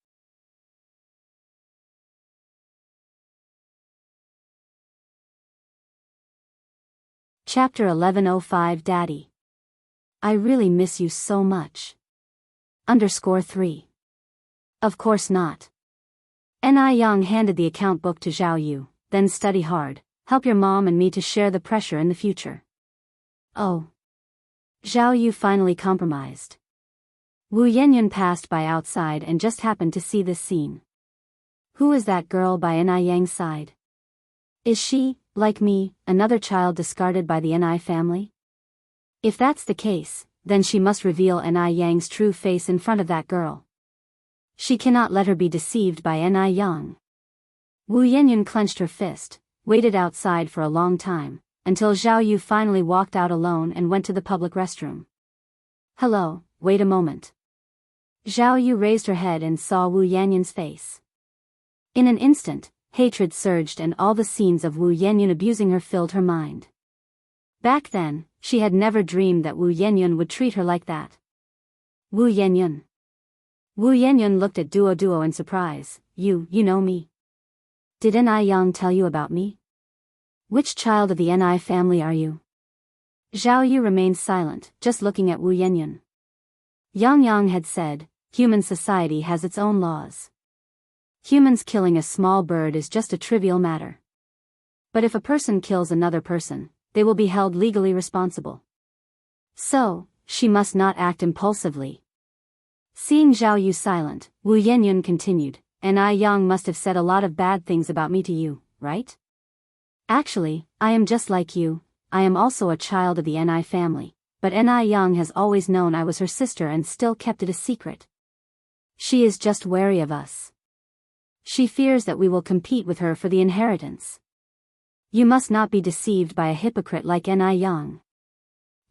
Chapter 1105 Daddy. I really miss you so much. _3. Of course not. Anai Yang handed the account book to Zhao Yu, then study hard, help your mom and me to share the pressure in the future. Oh. Zhao Yu finally compromised. Wu Yenyun passed by outside and just happened to see this scene. Who is that girl by Anai Yang's side? Is she, like me, another child discarded by the Anai family? If that's the case, then she must reveal Anai Yang's true face in front of that girl. She cannot let her be deceived by Anai Yang. Wu Yenyun clenched her fist, waited outside for a long time, until Zhao Yu finally walked out alone and went to the public restroom. Hello, wait a moment. Zhao Yu raised her head and saw Wu Yenyun's face. In an instant, hatred surged and all the scenes of Wu Yenyun abusing her filled her mind. Back then, she had never dreamed that Wu Yenyun would treat her like that. Wu Yenyun. Wu Yenyun looked at Duo in surprise. You know me? Did Anai Yang tell you about me? Which child of the Anai family are you? Zhao Yu remained silent, just looking at Wu Yenyun. Yang had said, human society has its own laws. Humans killing a small bird is just a trivial matter. But if a person kills another person, they will be held legally responsible. So, she must not act impulsively. Seeing Zhao Yu silent, Wu Yenyun continued, Anai Yang must have said a lot of bad things about me to you, right? Actually, I am just like you. I am also a child of the Anai family, but Anai Yang has always known I was her sister and still kept it a secret. She is just wary of us. She fears that we will compete with her for the inheritance. You must not be deceived by a hypocrite like Anai Yang.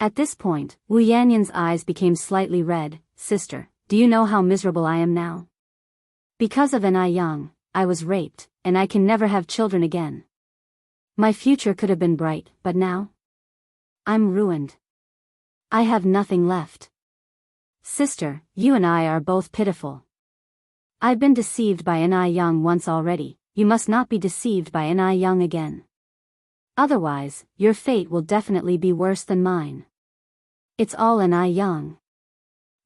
At this point, Wu Yenyun's eyes became slightly red. Sister, do you know how miserable I am now? Because of Anai Yang, I was raped, and I can never have children again. My future could have been bright, but now? I'm ruined. I have nothing left. Sister, you and I are both pitiful. I've been deceived by Anai Yang once already, you must not be deceived by Anai Yang again. Otherwise, your fate will definitely be worse than mine. It's all Anai Yang.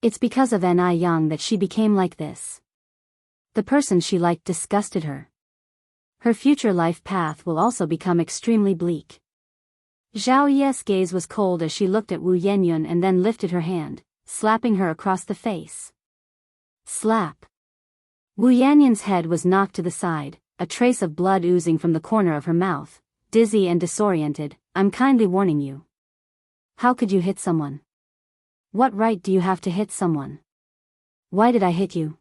It's because of Anai Yang that she became like this. The person she liked disgusted her. Her future life path will also become extremely bleak. Zhao Yi's gaze was cold as she looked at Wu Yenyun and then lifted her hand, slapping her across the face. Slap. Wu Yenyun's head was knocked to the side, a trace of blood oozing from the corner of her mouth. Dizzy and disoriented, I'm kindly warning you. How could you hit someone? What right do you have to hit someone? Why did I hit you?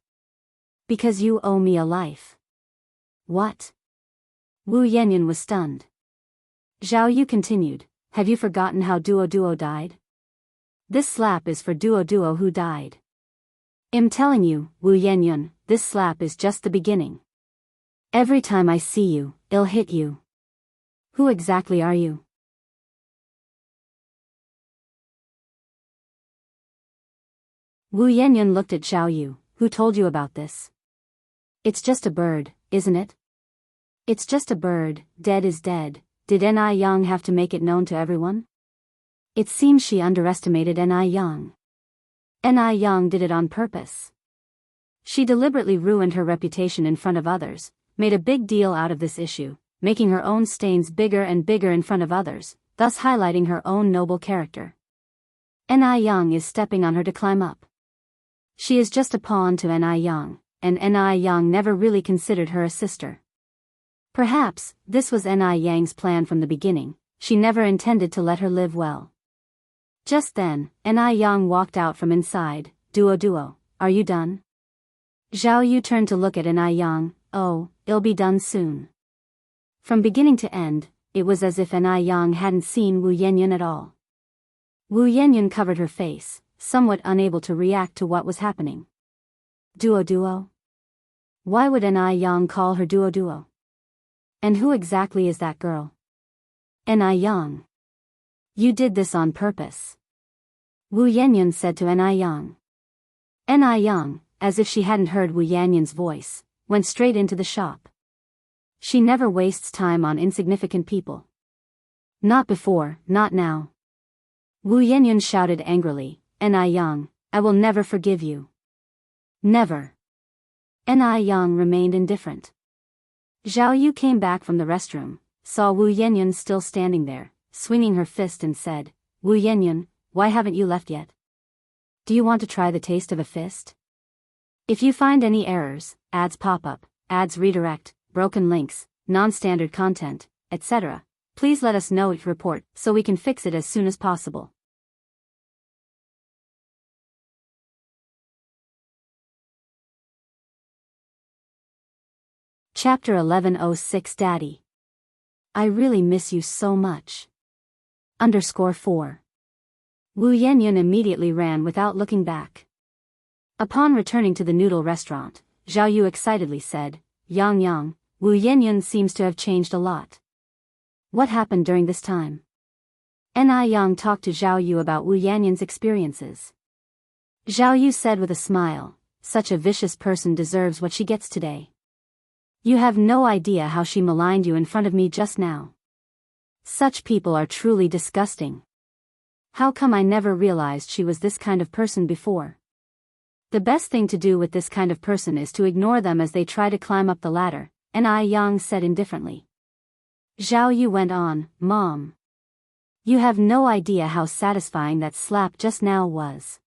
Because you owe me a life. What? Wu Yanyan was stunned. Zhao Yu continued, have you forgotten how Duo Duo died? This slap is for Duo Duo who died. I'm telling you, Wu Yanyan, this slap is just the beginning. Every time I see you, I'll hit you. Who exactly are you? Wu Yanyan looked at Zhao Yu. Who told you about this? It's just a bird, isn't it? It's just a bird, dead is dead. Did Ni Yang have to make it known to everyone? It seems she underestimated Ni Yang. Ni Yang did it on purpose. She deliberately ruined her reputation in front of others, made a big deal out of this issue, making her own stains bigger and bigger in front of others, thus highlighting her own noble character. Ni Yang is stepping on her to climb up. She is just a pawn to Ni Yang, and Ni Yang never really considered her a sister. Perhaps, this was Ni Yang's plan from the beginning, she never intended to let her live well. Just then, Ni Yang walked out from inside. Duo Duo, are you done? Zhao Yu turned to look at Ni Yang. Oh, it'll be done soon. From beginning to end, it was as if Ni Yang hadn't seen Wu Yanyan at all. Wu Yanyan covered her face, somewhat unable to react to what was happening. Duo Duo? Why would Ni Yang call her Duo Duo? And who exactly is that girl? Ni Yang. You did this on purpose. Wu Yanyan said to Ni Yang. Ni Yang, as if she hadn't heard Wu Yanyan's voice, went straight into the shop. She never wastes time on insignificant people. Not before, not now. Wu Yanyan shouted angrily, Ni Yang, I will never forgive you. Never. Ni Yang remained indifferent. Zhao Yu came back from the restroom, saw Wu Yanyan still standing there, swinging her fist and said, Wu Yanyan, why haven't you left yet? Do you want to try the taste of a fist? If you find any errors, ads pop up, ads redirect, broken links, non-standard content, etc., please let us know each report so we can fix it as soon as possible. Chapter 1106 Daddy. I really miss you so much. _4. Wu Yanyan immediately ran without looking back. Upon returning to the noodle restaurant, Zhao Yu excitedly said, Yang, Wu Yanyan seems to have changed a lot. What happened during this time? Ni Yang talked to Zhao Yu about Wu Yanyan's experiences. Zhao Yu said with a smile, such a vicious person deserves what she gets today. You have no idea how she maligned you in front of me just now. Such people are truly disgusting. How come I never realized she was this kind of person before? The best thing to do with this kind of person is to ignore them as they try to climb up the ladder, Ni Yang said indifferently. Zhao Yu went on, Mom. You have no idea how satisfying that slap just now was.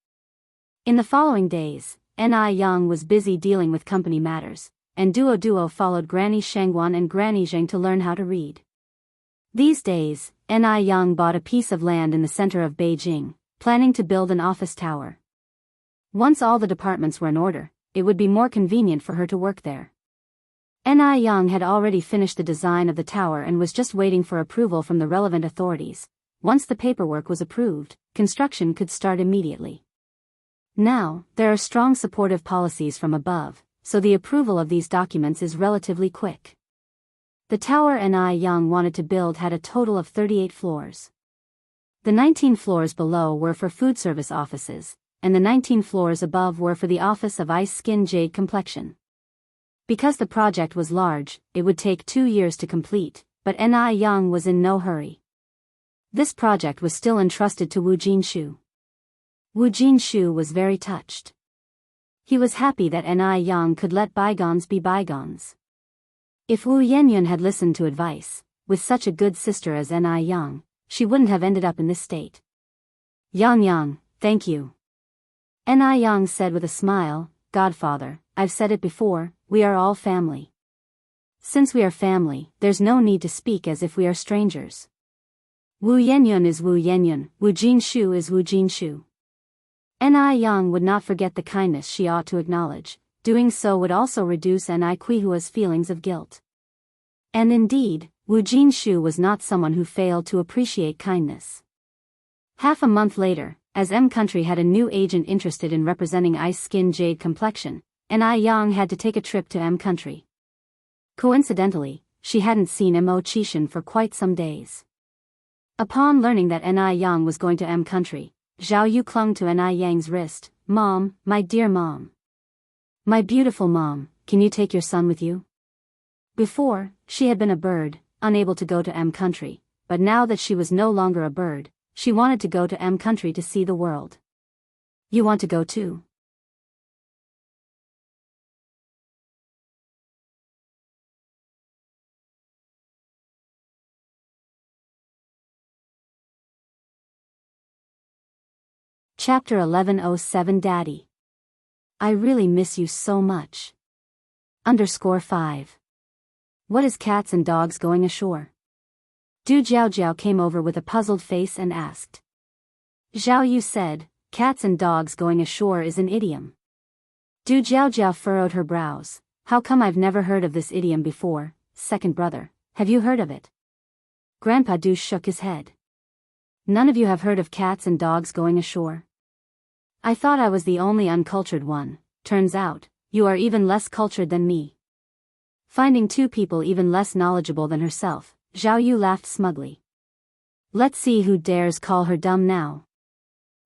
In the following days, Ni Yang was busy dealing with company matters, and Duo Duo followed Granny Shangguan and Granny Zheng to learn how to read. These days, Ni Yang bought a piece of land in the center of Beijing, planning to build an office tower. Once all the departments were in order, it would be more convenient for her to work there. Ni Yang had already finished the design of the tower and was just waiting for approval from the relevant authorities. Once the paperwork was approved, construction could start immediately. Now, there are strong supportive policies from above, so the approval of these documents is relatively quick. The tower Ni Yang wanted to build had a total of 38 floors. The 19 floors below were for food service offices, and the 19 floors above were for the office of Ice Skin Jade Complexion. Because the project was large, it would take 2 years to complete, but Ni Yang was in no hurry. This project was still entrusted to Wu Jinshu. Wu Jinshu was very touched. He was happy that Ni Yang could let bygones be bygones. If Wu Yanyan had listened to advice, with such a good sister as Ni Yang, she wouldn't have ended up in this state. Yang, thank you. Ni Yang said with a smile, Godfather, I've said it before, we are all family. Since we are family, there's no need to speak as if we are strangers. Wu Yanyan is Wu Yanyan, Wu Jinshu is Wu Jinshu. Ni Yang would not forget the kindness she ought to acknowledge. Doing so would also reduce Ni Qihua's feelings of guilt. And indeed, Wu Jinshu was not someone who failed to appreciate kindness. Half a month later, as M Country had a new agent interested in representing Ice Skin Jade Complexion, Ni Yang had to take a trip to M Country. Coincidentally, she hadn't seen Mo Chishan for quite some days. Upon learning that Ni Yang was going to M Country, Zhao Yu clung to Ni Yang's wrist. "Mom, my dear mom. My beautiful mom, can you take your son with you?" Before, she had been a bird, unable to go to M Country, but now that she was no longer a bird, she wanted to go to M Country to see the world. "You want to go too?" Chapter 1107 Daddy. I really miss you so much. _5. What is cats and dogs going ashore? Du Jiaojiao came over with a puzzled face and asked. Zhao Yu said, cats and dogs going ashore is an idiom. Du Jiaojiao furrowed her brows. How come I've never heard of this idiom before? Second brother, have you heard of it? Grandpa Du shook his head. None of you have heard of cats and dogs going ashore? I thought I was the only uncultured one. Turns out, you are even less cultured than me. Finding two people even less knowledgeable than herself, Zhao Yu laughed smugly. Let's see who dares call her dumb now.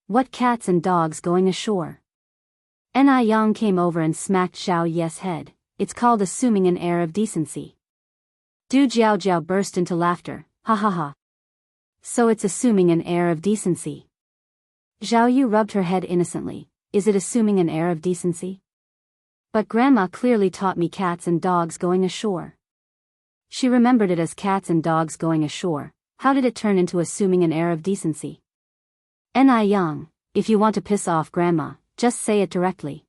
What cats and dogs going ashore? Ni Yang came over and smacked Zhao Yu's head. It's called assuming an air of decency. Du Jiaojiao burst into laughter. Ha ha ha. So it's assuming an air of decency. Zhao Yu rubbed her head innocently. Is it assuming an air of decency? But Grandma clearly taught me cats and dogs going ashore. She remembered it as cats and dogs going ashore. How did it turn into assuming an air of decency? Ni Yang, if you want to piss off Grandma, just say it directly.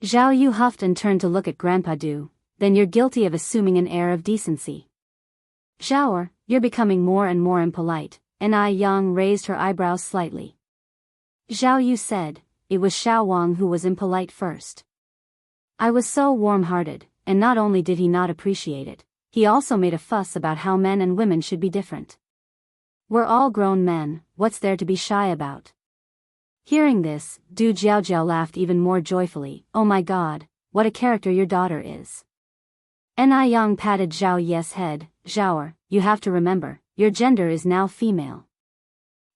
Zhao Yu huffed and turned to look at Grandpa Du. Then you're guilty of assuming an air of decency. Zhaoer, you're becoming more and more impolite. Ni Yang raised her eyebrows slightly. Zhao Yu said, it was Xiao Wang who was impolite first. I was so warm-hearted, and not only did he not appreciate it, he also made a fuss about how men and women should be different. We're all grown men, what's there to be shy about? Hearing this, Du Jiaojiao laughed even more joyfully. Oh my god, what a character your daughter is. Ni Yang patted Zhao Yu's head. Zhaoer, you have to remember, your gender is now female.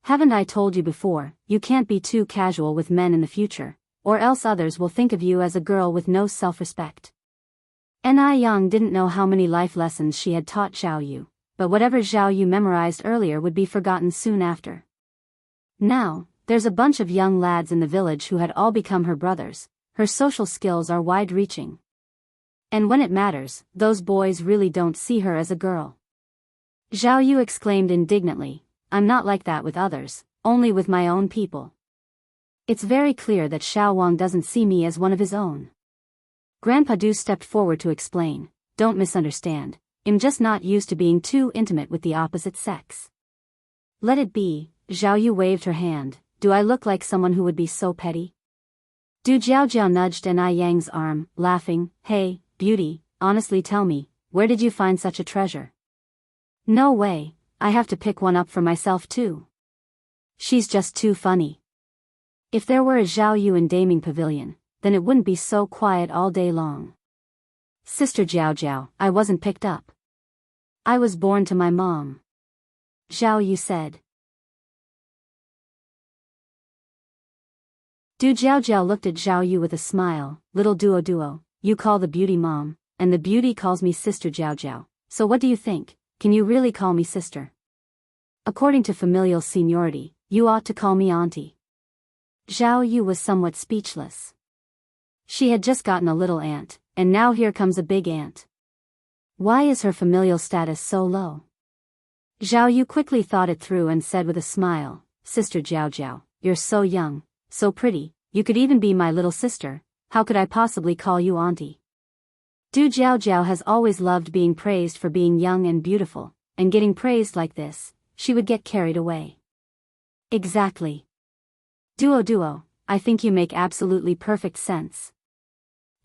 Haven't I told you before, you can't be too casual with men in the future, or else others will think of you as a girl with no self-respect. Ni Yang didn't know how many life lessons she had taught Zhao Yu, but whatever Zhao Yu memorized earlier would be forgotten soon after. Now, there's a bunch of young lads in the village who had all become her brothers. Her social skills are wide-reaching. And when it matters, those boys really don't see her as a girl. Zhao Yu exclaimed indignantly, I'm not like that with others, only with my own people. It's very clear that Xiao Wang doesn't see me as one of his own. Grandpa Du stepped forward to explain, don't misunderstand, I'm just not used to being too intimate with the opposite sex. Let it be. Zhao Yu waved her hand. Do I look like someone who would be so petty? Du Jiaojiao nudged Ni Yang's arm, laughing. Hey, beauty, honestly tell me, where did you find such a treasure? No way, I have to pick one up for myself too. She's just too funny. If there were a Zhao Yu in Daming Pavilion, then it wouldn't be so quiet all day long. Sister Jiaojiao, I wasn't picked up. I was born to my mom. Zhao Yu said. Du Jiaojiao looked at Zhao Yu with a smile. Little duo, you call the beauty mom, and the beauty calls me Sister Jiaojiao, so what do you think, can you really call me sister? According to familial seniority, you ought to call me auntie. Zhao Yu was somewhat speechless. She had just gotten a little aunt, and now here comes a big aunt. Why is her familial status so low? Zhao Yu quickly thought it through and said with a smile, Sister Jiaojiao, you're so young, so pretty, you could even be my little sister, how could I possibly call you auntie? Du Jiaojiao has always loved being praised for being young and beautiful, and getting praised like this, she would get carried away. Exactly. Duo, I think you make absolutely perfect sense.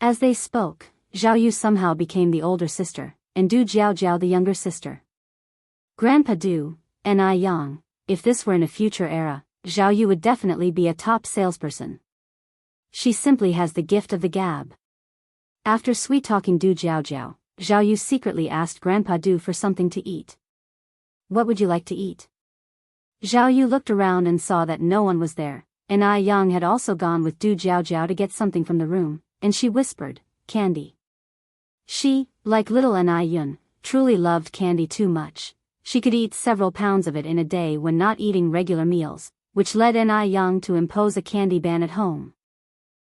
As they spoke, Zhao Yu somehow became the older sister, and Du Jiaojiao the younger sister. Grandpa Du, and I Yang, if this were in a future era, Zhao Yu would definitely be a top salesperson. She simply has the gift of the gab. After sweet-talking Du Jiaojiao, Zhao Yu secretly asked Grandpa Du for something to eat. What would you like to eat? Zhao Yu looked around and saw that no one was there, and Ai Yang had also gone with Du Jiaojiao to get something from the room, and she whispered, candy. She, like little Ai Yun, truly loved candy too much. She could eat several pounds of it in a day when not eating regular meals, which led Ai Yang to impose a candy ban at home.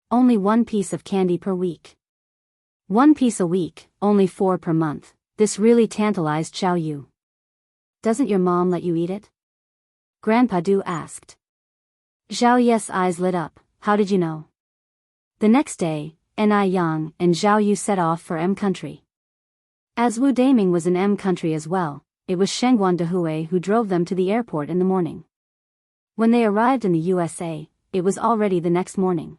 Only 1 piece of candy per week. 1 piece a week, only 4 per month. This really tantalized Zhao Yu. Doesn't your mom let you eat it? Grandpa Du asked. Zhao Yu's eyes lit up. How did you know? The next day, Ai Yang and Zhao Yu set off for M Country. As Wu Daming was in M Country as well, it was Shengguan Dehui who drove them to the airport in the morning. When they arrived in the USA, it was already the next morning.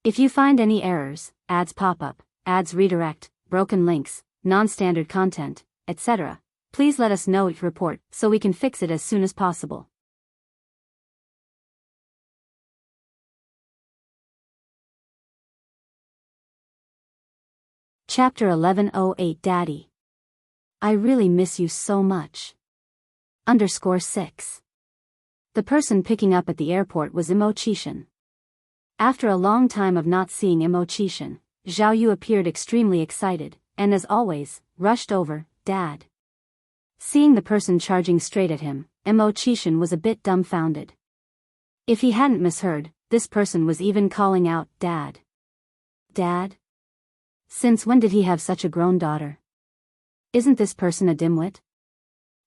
If you find any errors, ads pop up, ads redirect, broken links, non-standard content, etc., please let us know each report so we can fix it as soon as possible. Chapter 1108 Daddy. I really miss you so much. _6. The person picking up at the airport was Imo Chishan. After a long time of not seeing Imo Chishan, Zhao Yu appeared extremely excited, and as always, rushed over, Dad. Seeing the person charging straight at him, Imo Chishan was a bit dumbfounded. If he hadn't misheard, this person was even calling out, Dad. Dad? Since when did he have such a grown daughter? Isn't this person a dimwit?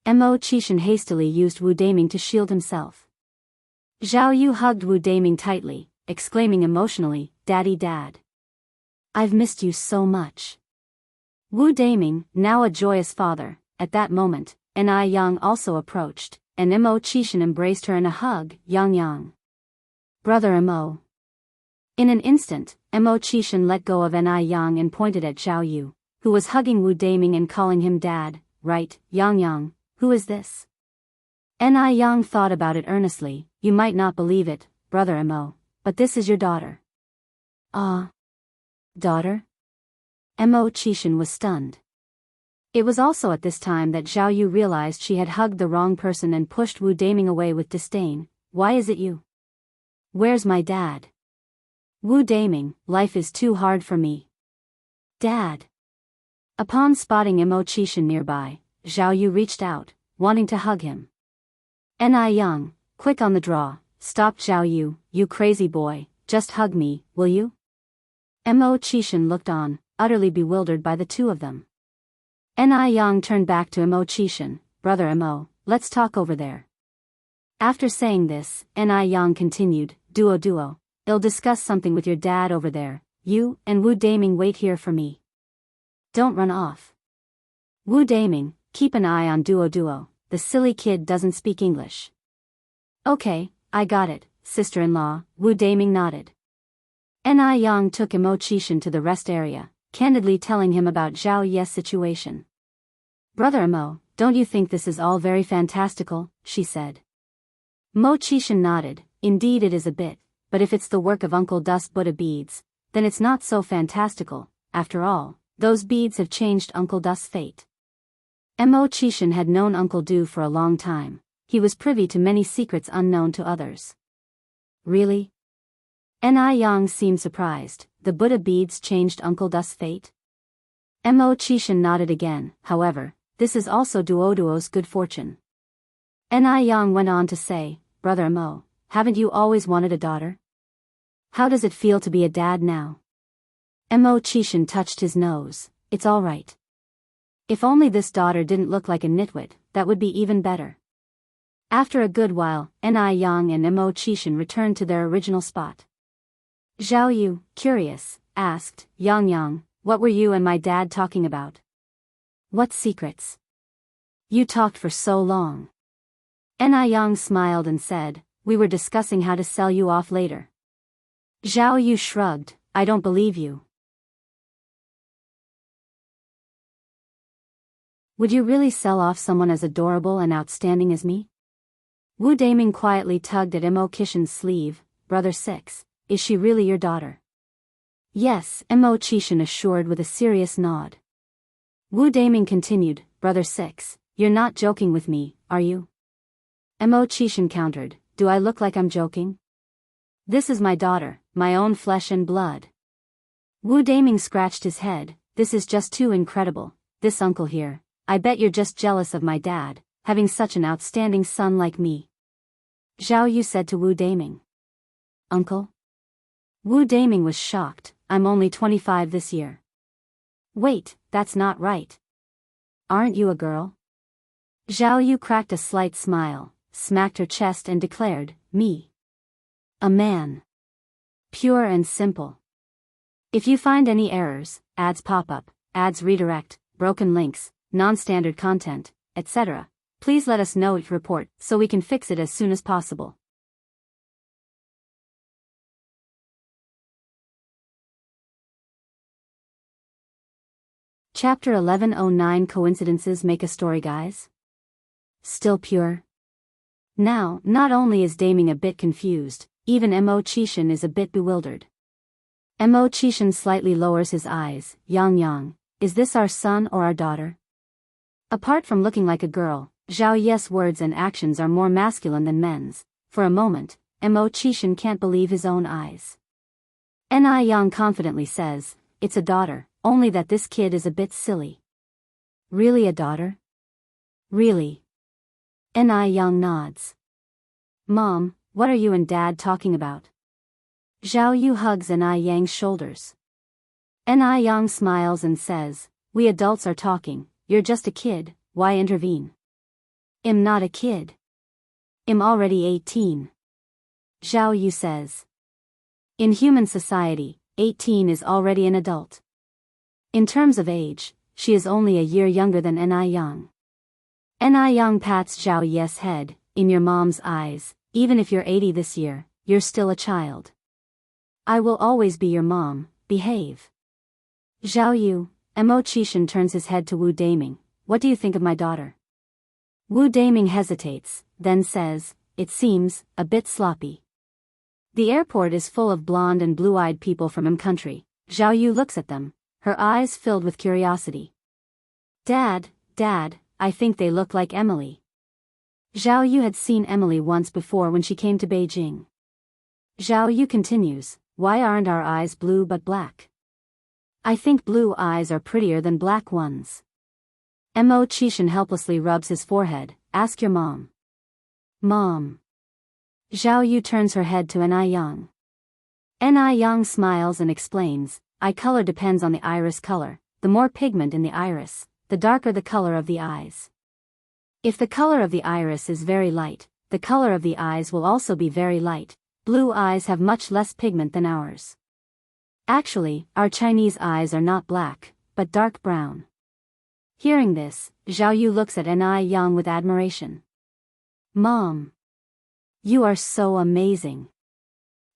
Imo Chishan hastily used Wu Daming to shield himself. Zhao Yu hugged Wu Daming tightly, exclaiming emotionally, Daddy Dad. I've missed you so much. Wu Daming, now a joyous father, at that moment, Ai Yang also approached, and Imo Chishan embraced her in a hug, Yang Yang. Brother Imo. In an instant, Imo Chishan let go of Ai Yang and pointed at Zhao Yu, who was hugging Wu Daming and calling him Dad. Right, Yang Yang, who is this? Ai Yang thought about it earnestly. You might not believe it, Brother Imo, but this is your daughter. Ah. Daughter? Imo Chishan was stunned. It was also at this time that Zhao Yu realized she had hugged the wrong person and pushed Wu Daming away with disdain. Why is it you? Where's my dad? Wu Daming, life is too hard for me. Dad. Upon spotting Imo Chishan nearby, Zhao Yu reached out, wanting to hug him. Ai Yang, quick on the draw, stopped Zhao Yu. You crazy boy, just hug me, will you? Imo Chishan looked on, utterly bewildered by the two of them. Ai Yang turned back to Imo Chishan. Brother Imo, let's talk over there. After saying this, Ai Yang continued, Duo, I'll discuss something with your dad over there. You and Wu Daming wait here for me. Don't run off. Wu Daming, keep an eye on Duo, the silly kid doesn't speak English. Okay, I got it, sister-in-law, Wu Daming nodded. Ai Yang took Imo Chishan to the rest area, candidly telling him about Zhao Yu's situation. Brother Imo, don't you think this is all very fantastical, she said. Imo Chishan nodded. Indeed it is a bit, but if it's the work of Uncle Dus Buddha beads, then it's not so fantastical. After all, those beads have changed Uncle Dus' fate. Imo Chishan had known Uncle Du for a long time. He was privy to many secrets unknown to others. Really? Ai Yang seemed surprised. The Buddha beads changed Uncle Dus' fate? Imo Chishan nodded again. However, this is also Duo's good fortune. Ai Yang went on to say, Brother Imo, haven't you always wanted a daughter? How does it feel to be a dad now? Imo Chishan touched his nose. It's all right. If only this daughter didn't look like a nitwit, that would be even better. After a good while, Ai Yang and Imo Chishan returned to their original spot. Zhao Yu, curious, asked, Yang, what were you and my dad talking about? What secrets? You talked for so long. Ai Yang smiled and said, we were discussing how to sell you off later. Zhao Yu shrugged, I don't believe you. Would you really sell off someone as adorable and outstanding as me? Wu Daming quietly tugged at Mo Qishan's sleeve. Brother 6, is she really your daughter? Yes, Mo Qishan assured with a serious nod. Wu Daming continued, Brother 6, you're not joking with me, are you? Mo Qishan countered, do I look like I'm joking? This is my daughter, my own flesh and blood. Wu Daming scratched his head, this is just too incredible, this uncle here, I bet you're just jealous of my dad, having such an outstanding son like me. Zhao Yu said to Wu Daming. Uncle? Wu Daming was shocked, I'm only 25 this year. Wait, that's not right. Aren't you a girl? Zhao Yu cracked a slight smile, smacked her chest and declared, me. A man. Pure and simple. If you find any errors, ads pop up, ads redirect, broken links, non-standard content, etc., please let us know it report so we can fix it as soon as possible. Chapter 1109 Coincidences Make a Story, guys? Still pure? Now, not only is Daming a bit confused, even Mo Qishan is a bit bewildered. Mo Qishan slightly lowers his eyes, Yang, is this our son or our daughter? Apart from looking like a girl, Zhao Ye's words and actions are more masculine than men's. For a moment, Mo Qishan can't believe his own eyes. Yang confidently says, it's a daughter, only that this kid is a bit silly. Really a daughter? Really? Yang nods. Mom, what are you and Dad talking about? Zhao Yu hugs Yang's shoulders. Yang smiles and says, we adults are talking, you're just a kid, why intervene? I'm not a kid. I'm already 18. Zhao Yu says. In human society, 18 is already an adult. In terms of age, she is only a year younger than Yang. Yang pats Zhao Ye's head, in your mom's eyes, even if you're 80 this year, you're still a child. I will always be your mom, behave. Zhao Yu, Mo Qishan turns his head to Wu Daming, what do you think of my daughter? Wu Daming hesitates, then says, it seems, a bit sloppy. The airport is full of blonde and blue-eyed people from country. Zhao Yu looks at them, her eyes filled with curiosity. Dad, I think they look like Emily. Zhao Yu had seen Emily once before when she came to Beijing. Zhao Yu continues, why aren't our eyes blue but black? I think blue eyes are prettier than black ones. Mo Qishan helplessly rubs his forehead, ask your mom. Mom. Zhao Yu turns her head to Yang. Yang smiles and explains, eye color depends on the iris color, the more pigment in the iris, the darker the color of the eyes. If the color of the iris is very light, the color of the eyes will also be very light. Blue eyes have much less pigment than ours. Actually, our Chinese eyes are not black, but dark brown. Hearing this, Zhao Yu looks at Yang with admiration. Mom. You are so amazing.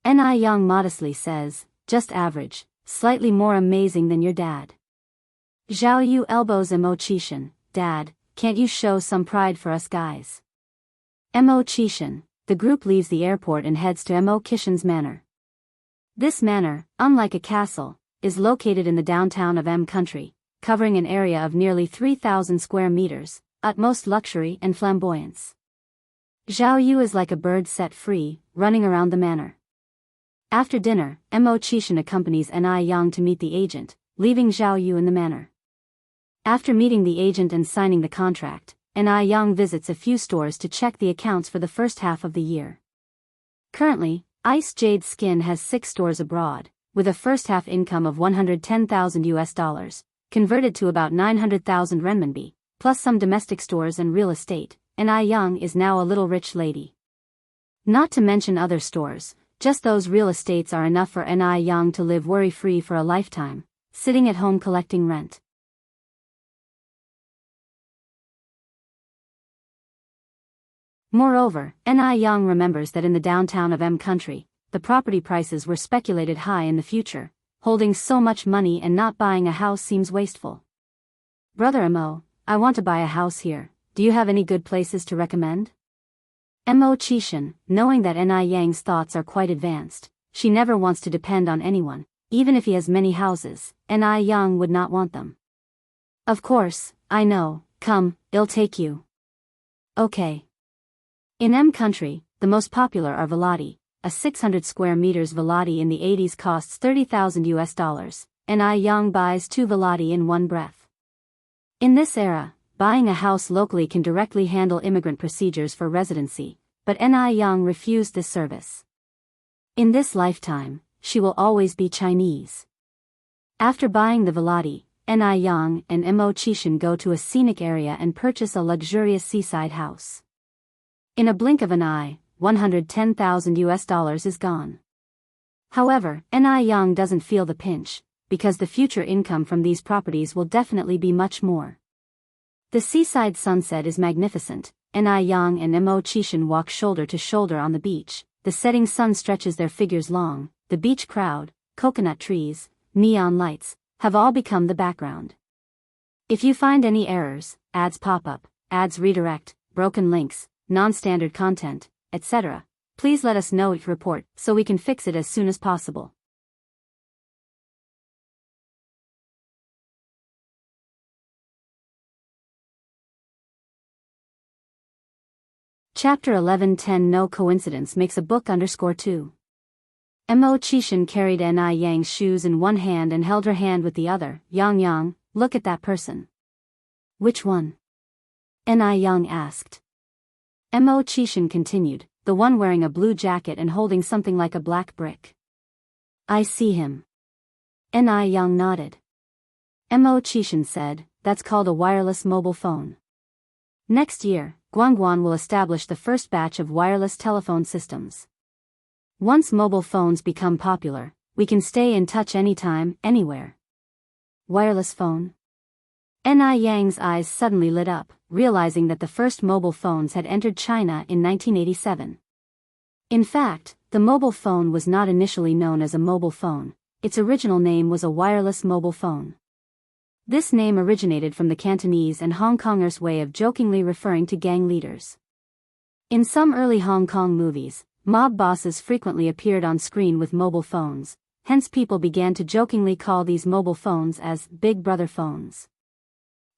Yang modestly says, just average, slightly more amazing than your dad. Zhao Yu elbows Mo Qishan, Dad, can't you show some pride for us guys? Mo Qishan, the group leaves the airport and heads to Mo Qishan's manor. This manor, unlike a castle, is located in the downtown of country, covering an area of nearly 3,000 square meters, utmost luxury and flamboyance. Zhao Yu is like a bird set free, running around the manor. After dinner, Mo Qishan accompanies Yang to meet the agent, leaving Zhao Yu in the manor. After meeting the agent and signing the contract, Yang visits a few stores to check the accounts for the first half of the year. Currently, Ice Jade Skin has 6 stores abroad, with a first half income of $110,000, converted to about 900,000 renminbi, plus some domestic stores and real estate. Yang is now a little rich lady. Not to mention other stores, just those real estates are enough for Yang to live worry-free for a lifetime, sitting at home collecting rent. Moreover, Yang remembers that in the downtown of country, the property prices were speculated high in the future. Holding so much money and not buying a house seems wasteful. Brother Mo, I want to buy a house here. Do you have any good places to recommend? Mo Chishan, knowing that Ni Yang's thoughts are quite advanced, she never wants to depend on anyone, even if he has many houses, Ni Yang would not want them. Of course, I know, come, I'll take you. Okay. In M country, the most popular are Villati. A 600 square meters Villati in the 80s costs $30,000. Ni Yang buys 2 Villati in one breath. In this era, buying a house locally can directly handle immigrant procedures for residency, but Ni Yang refused this service. In this lifetime, she will always be Chinese. After buying the Villati, Ni Yang and Mo Chishan go to a scenic area and purchase a luxurious seaside house. In a blink of an eye, $110,000 is gone. However, Ni Yang doesn't feel the pinch, because the future income from these properties will definitely be much more. The seaside sunset is magnificent. Ni Yang and Mo Chishan walk shoulder to shoulder on the beach. The setting sun stretches their figures long. The beach crowd, coconut trees, neon lights, have all become the background. If you find any errors, ads pop up, ads redirect, broken links, non-standard content, etc., please let us know. Report so we can fix it as soon as possible. Chapter 11:10 No coincidence makes a book _2. Mo Chishan carried Ni Yang's shoes in one hand and held her hand with the other. Yang, look at that person. Which one? Ni Yang asked. Mo Chishan continued, the one wearing a blue jacket and holding something like a black brick. I see him. Ni Yang nodded. Mo Chishan said, that's called a wireless mobile phone. Next year, Guangguan will establish the first batch of wireless telephone systems. Once mobile phones become popular, we can stay in touch anytime, anywhere. Wireless phone? Ni Yang's eyes suddenly lit up, realizing that the first mobile phones had entered China in 1987. In fact, the mobile phone was not initially known as a mobile phone. Its original name was a wireless mobile phone. This name originated from the Cantonese and Hong Kongers' way of jokingly referring to gang leaders. In some early Hong Kong movies, mob bosses frequently appeared on screen with mobile phones, hence people began to jokingly call these mobile phones as Big Brother phones.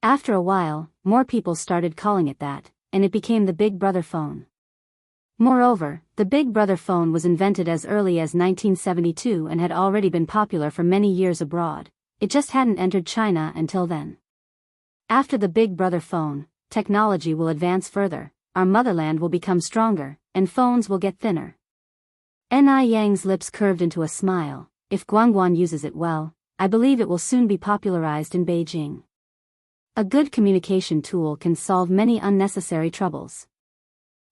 After a while, more people started calling it that, and it became the Big Brother phone. Moreover, the Big Brother phone was invented as early as 1972 and had already been popular for many years abroad. It just hadn't entered China until then. After the Big Brother phone, technology will advance further, our motherland will become stronger, and phones will get thinner. Ni Yang's lips curved into a smile. If Guangguan uses it well, I believe it will soon be popularized in Beijing. A good communication tool can solve many unnecessary troubles.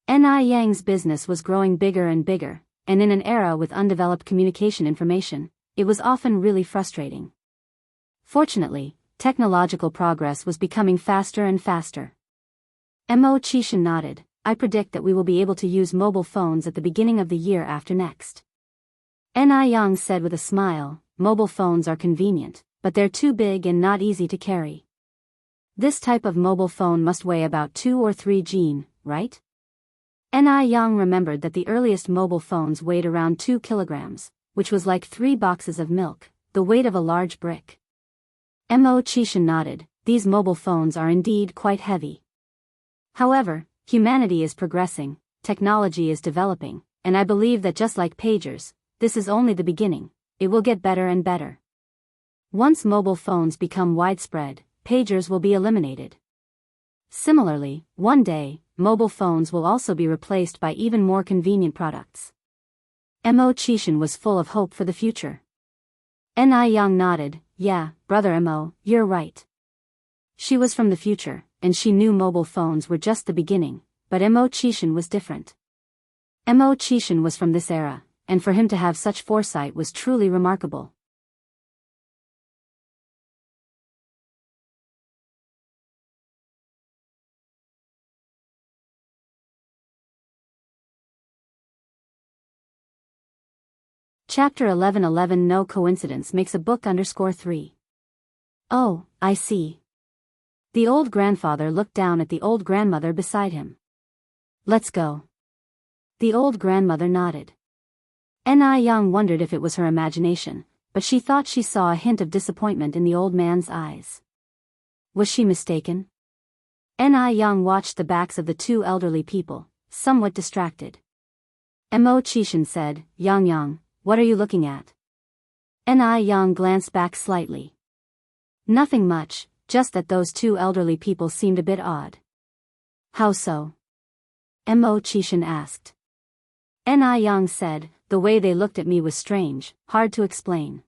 Ni Yang's business was growing bigger and bigger, and in an era with undeveloped communication information, it was often really frustrating. Fortunately, technological progress was becoming faster and faster. Mo Chishan nodded. I predict that we will be able to use mobile phones at the beginning of the year after next. Ni Yang said with a smile, mobile phones are convenient, but they're too big and not easy to carry. This type of mobile phone must weigh about 2 or 3 kg, right? Ni Yang remembered that the earliest mobile phones weighed around 2 kilograms, which was like 3 boxes of milk, the weight of a large brick. Mo Chishan nodded. These mobile phones are indeed quite heavy. However, humanity is progressing, technology is developing, and I believe that just like pagers, this is only the beginning. It will get better and better. Once mobile phones become widespread, pagers will be eliminated. Similarly, one day, mobile phones will also be replaced by even more convenient products. Mo Chishan was full of hope for the future. Ni Yang nodded. Yeah, brother Mo, you're right. She was from the future, and she knew mobile phones were just the beginning, but Mo Chishan was different. Mo Chishan was from this era, and for him to have such foresight was truly remarkable. Chapter 11:11 No coincidence makes a book _3. Oh, I see. The old grandfather looked down at the old grandmother beside him. Let's go. The old grandmother nodded. Young wondered if it was her imagination, but she thought she saw a hint of disappointment in the old man's eyes. Was she mistaken? Young watched the backs of the two elderly people, somewhat distracted. Chishan said, Yang, what are you looking at? Young glanced back slightly. Nothing much, just that those two elderly people seemed a bit odd. How so? Chishan asked. Young said, the way they looked at me was strange, hard to explain.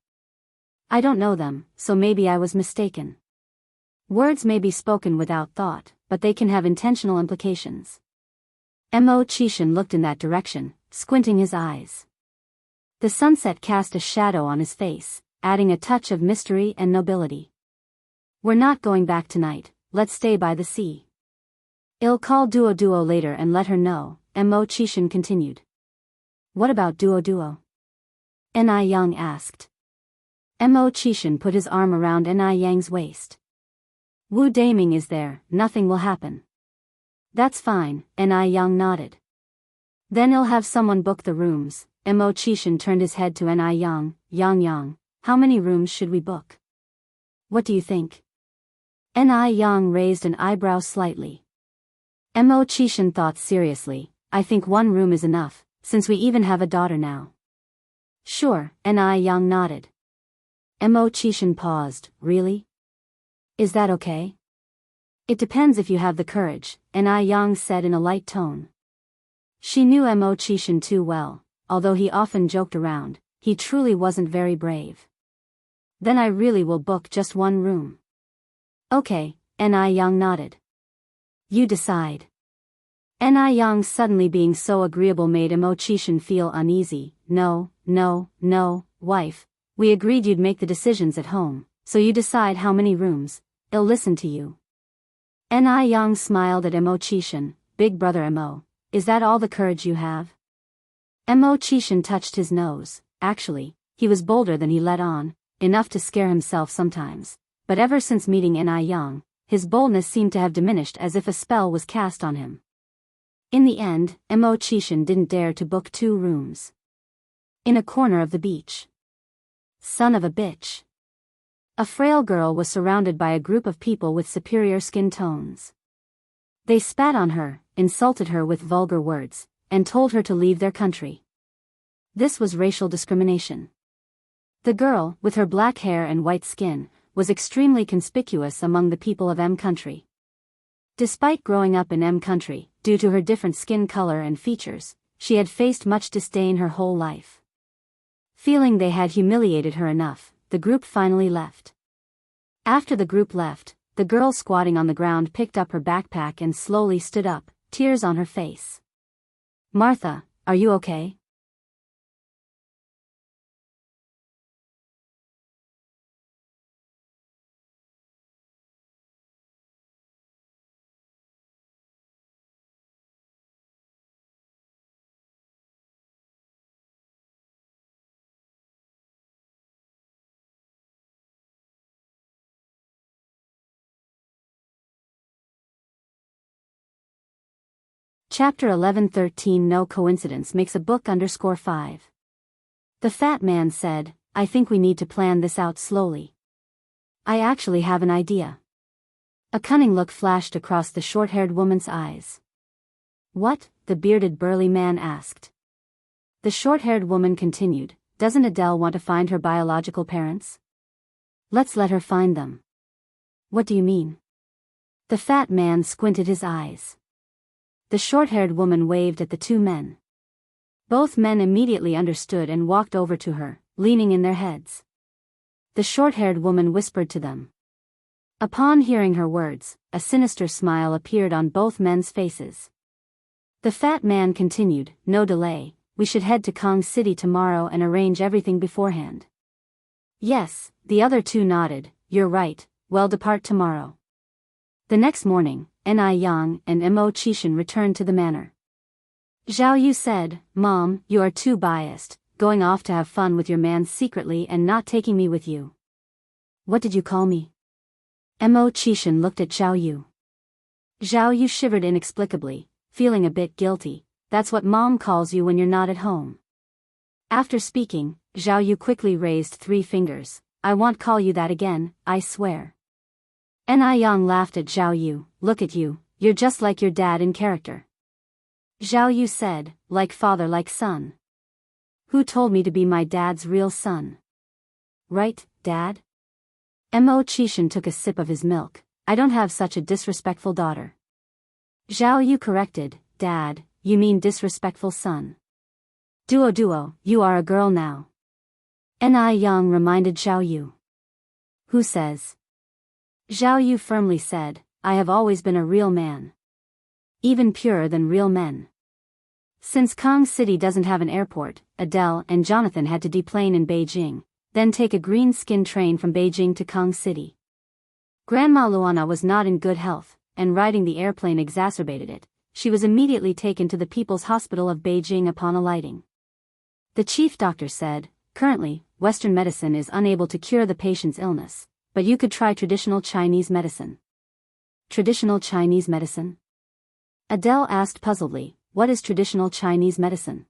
I don't know them, so maybe I was mistaken. Words may be spoken without thought, but they can have intentional implications. Chishan looked in that direction, squinting his eyes. The sunset cast a shadow on his face, adding a touch of mystery and nobility. We're not going back tonight, let's stay by the sea. I'll call Duo later and let her know, Chishan continued. What about Duo? Young asked. Chishan put his arm around Yang's waist. Wu Daming is there, nothing will happen. That's fine, Young nodded. Then I'll have someone book the rooms. Chishan turned his head to Yang, how many rooms should we book? What do you think? Yang raised an eyebrow slightly. Chishan thought seriously, I think one room is enough, since we even have a daughter now. Sure, Yang nodded. Chishan paused, really? Is that okay? It depends if you have the courage, Yang said in a light tone. She knew Chishan too well, although he often joked around, he truly wasn't very brave. Then I really will book just one room. Okay, Yang nodded. You decide. Yang suddenly being so agreeable made Chishan feel uneasy. No, wife, we agreed you'd make the decisions at home, so you decide how many rooms, I'll listen to you. Yang smiled at Chishan, big brother is that all the courage you have? Chishan touched his nose. Actually, he was bolder than he let on, enough to scare himself sometimes, but ever since meeting Yang, his boldness seemed to have diminished as if a spell was cast on him. In the end, Chishan didn't dare to book 2 rooms. In a corner of the beach. Son of a bitch. A frail girl was surrounded by a group of people with superior skin tones. They spat on her, insulted her with vulgar words, and told her to leave their country. This was racial discrimination. The girl, with her black hair and white skin, was extremely conspicuous among the people of M country. Despite growing up in M country, due to her different skin color and features, she had faced much disdain her whole life. Feeling they had humiliated her enough, the group finally left. After the group left, the girl squatting on the ground picked up her backpack and slowly stood up, tears on her face. Martha, are you okay? Chapter 11:13 No coincidence makes a book _5. The fat man said, I think we need to plan this out slowly. I actually have an idea. A cunning look flashed across the short-haired woman's eyes. What? The bearded burly man asked. The short-haired woman continued, doesn't Adele want to find her biological parents? Let's let her find them. What do you mean? The fat man squinted his eyes. The short-haired woman waved at the 2 men. Both men immediately understood and walked over to her, leaning in their heads. The short-haired woman whispered to them. Upon hearing her words, a sinister smile appeared on both men's faces. The fat man continued, no delay, we should head to Kong City tomorrow and arrange everything beforehand. Yes, the other 2 nodded, you're right, we'll depart tomorrow. The next morning, Yang and Chishan returned to the manor. Zhao Yu said, Mom, you are too biased, going off to have fun with your man secretly and not taking me with you. What did you call me? Mo Chishan looked at Zhao Yu. Zhao Yu shivered inexplicably, feeling a bit guilty. That's what mom calls you when you're not at home. After speaking, Zhao Yu quickly raised 3 fingers. I won't call you that again, I swear. Ni Yang laughed at Zhao Yu. Look at you, you're just like your dad in character. Zhao Yu said, like father like son. Who told me to be my dad's real son? Right, Dad? Mo Chishan took a sip of his milk. I don't have such a disrespectful daughter. Zhao Yu corrected, Dad, you mean disrespectful son. Duo, you are a girl now. Ni Yang reminded Zhao Yu. Who says? Zhao Yu firmly said, I have always been a real man. Even purer than real men. Since Kong City doesn't have an airport, Adele and Jonathan had to deplane in Beijing, then take a green skin train from Beijing to Kong City. Grandma Luana was not in good health, and riding the airplane exacerbated it. She was immediately taken to the People's Hospital of Beijing upon alighting. The chief doctor said, currently, Western medicine is unable to cure the patient's illness, but you could try traditional Chinese medicine. Traditional Chinese medicine? Adele asked puzzledly, what is traditional Chinese medicine?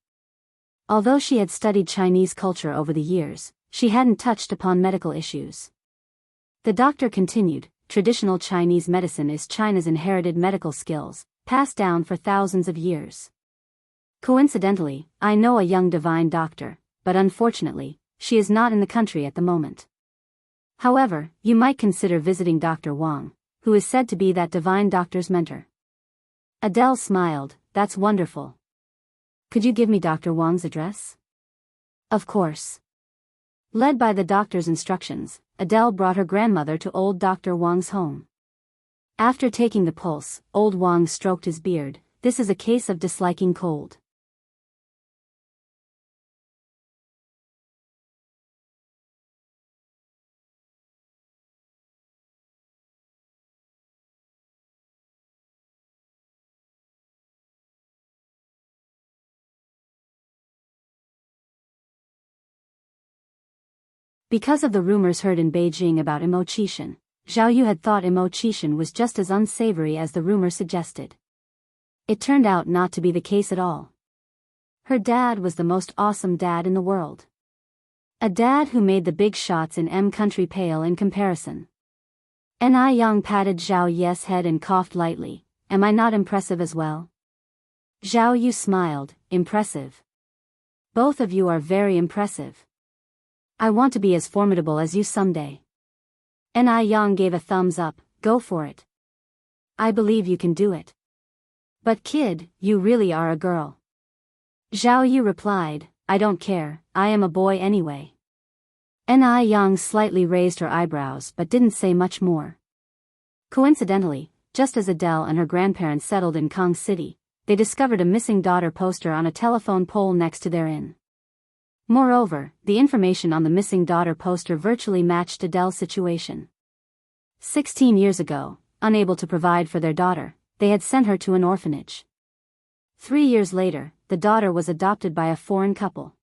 Although she had studied Chinese culture over the years, she hadn't touched upon medical issues. The doctor continued, traditional Chinese medicine is China's inherited medical skills, passed down for thousands of years. Coincidentally, I know a young divine doctor, but unfortunately, she is not in the country at the moment. However, you might consider visiting Dr. Wang, who is said to be that divine doctor's mentor. Adele smiled, that's wonderful. Could you give me Dr. Wang's address? Of course. Led by the doctor's instructions, Adele brought her grandmother to old Dr. Wang's home. After taking the pulse, old Wang stroked his beard. This is a case of disliking cold. Because of the rumors heard in Beijing about Mo Chishan, Zhao Yu had thought Mo Chishan was just as unsavory as the rumor suggested. It turned out not to be the case at all. Her dad was the most awesome dad in the world. A dad who made the big shots in M country pale in comparison. Ni Yang patted Zhao Yu's head and coughed lightly. Am I not impressive as well? Zhao Yu smiled, impressive. Both of you are very impressive. I want to be as formidable as you someday. Ni Yang gave a thumbs up, go for it. I believe you can do it. But kid, you really are a girl. Zhao Yu replied, I don't care, I am a boy anyway. Ni Yang slightly raised her eyebrows but didn't say much more. Coincidentally, just as Adele and her grandparents settled in Kong City, they discovered a missing daughter poster on a telephone pole next to their inn. Moreover, the information on the missing daughter poster virtually matched Adele's situation. 16 years ago, unable to provide for their daughter, they had sent her to an orphanage. 3 years later, the daughter was adopted by a foreign couple.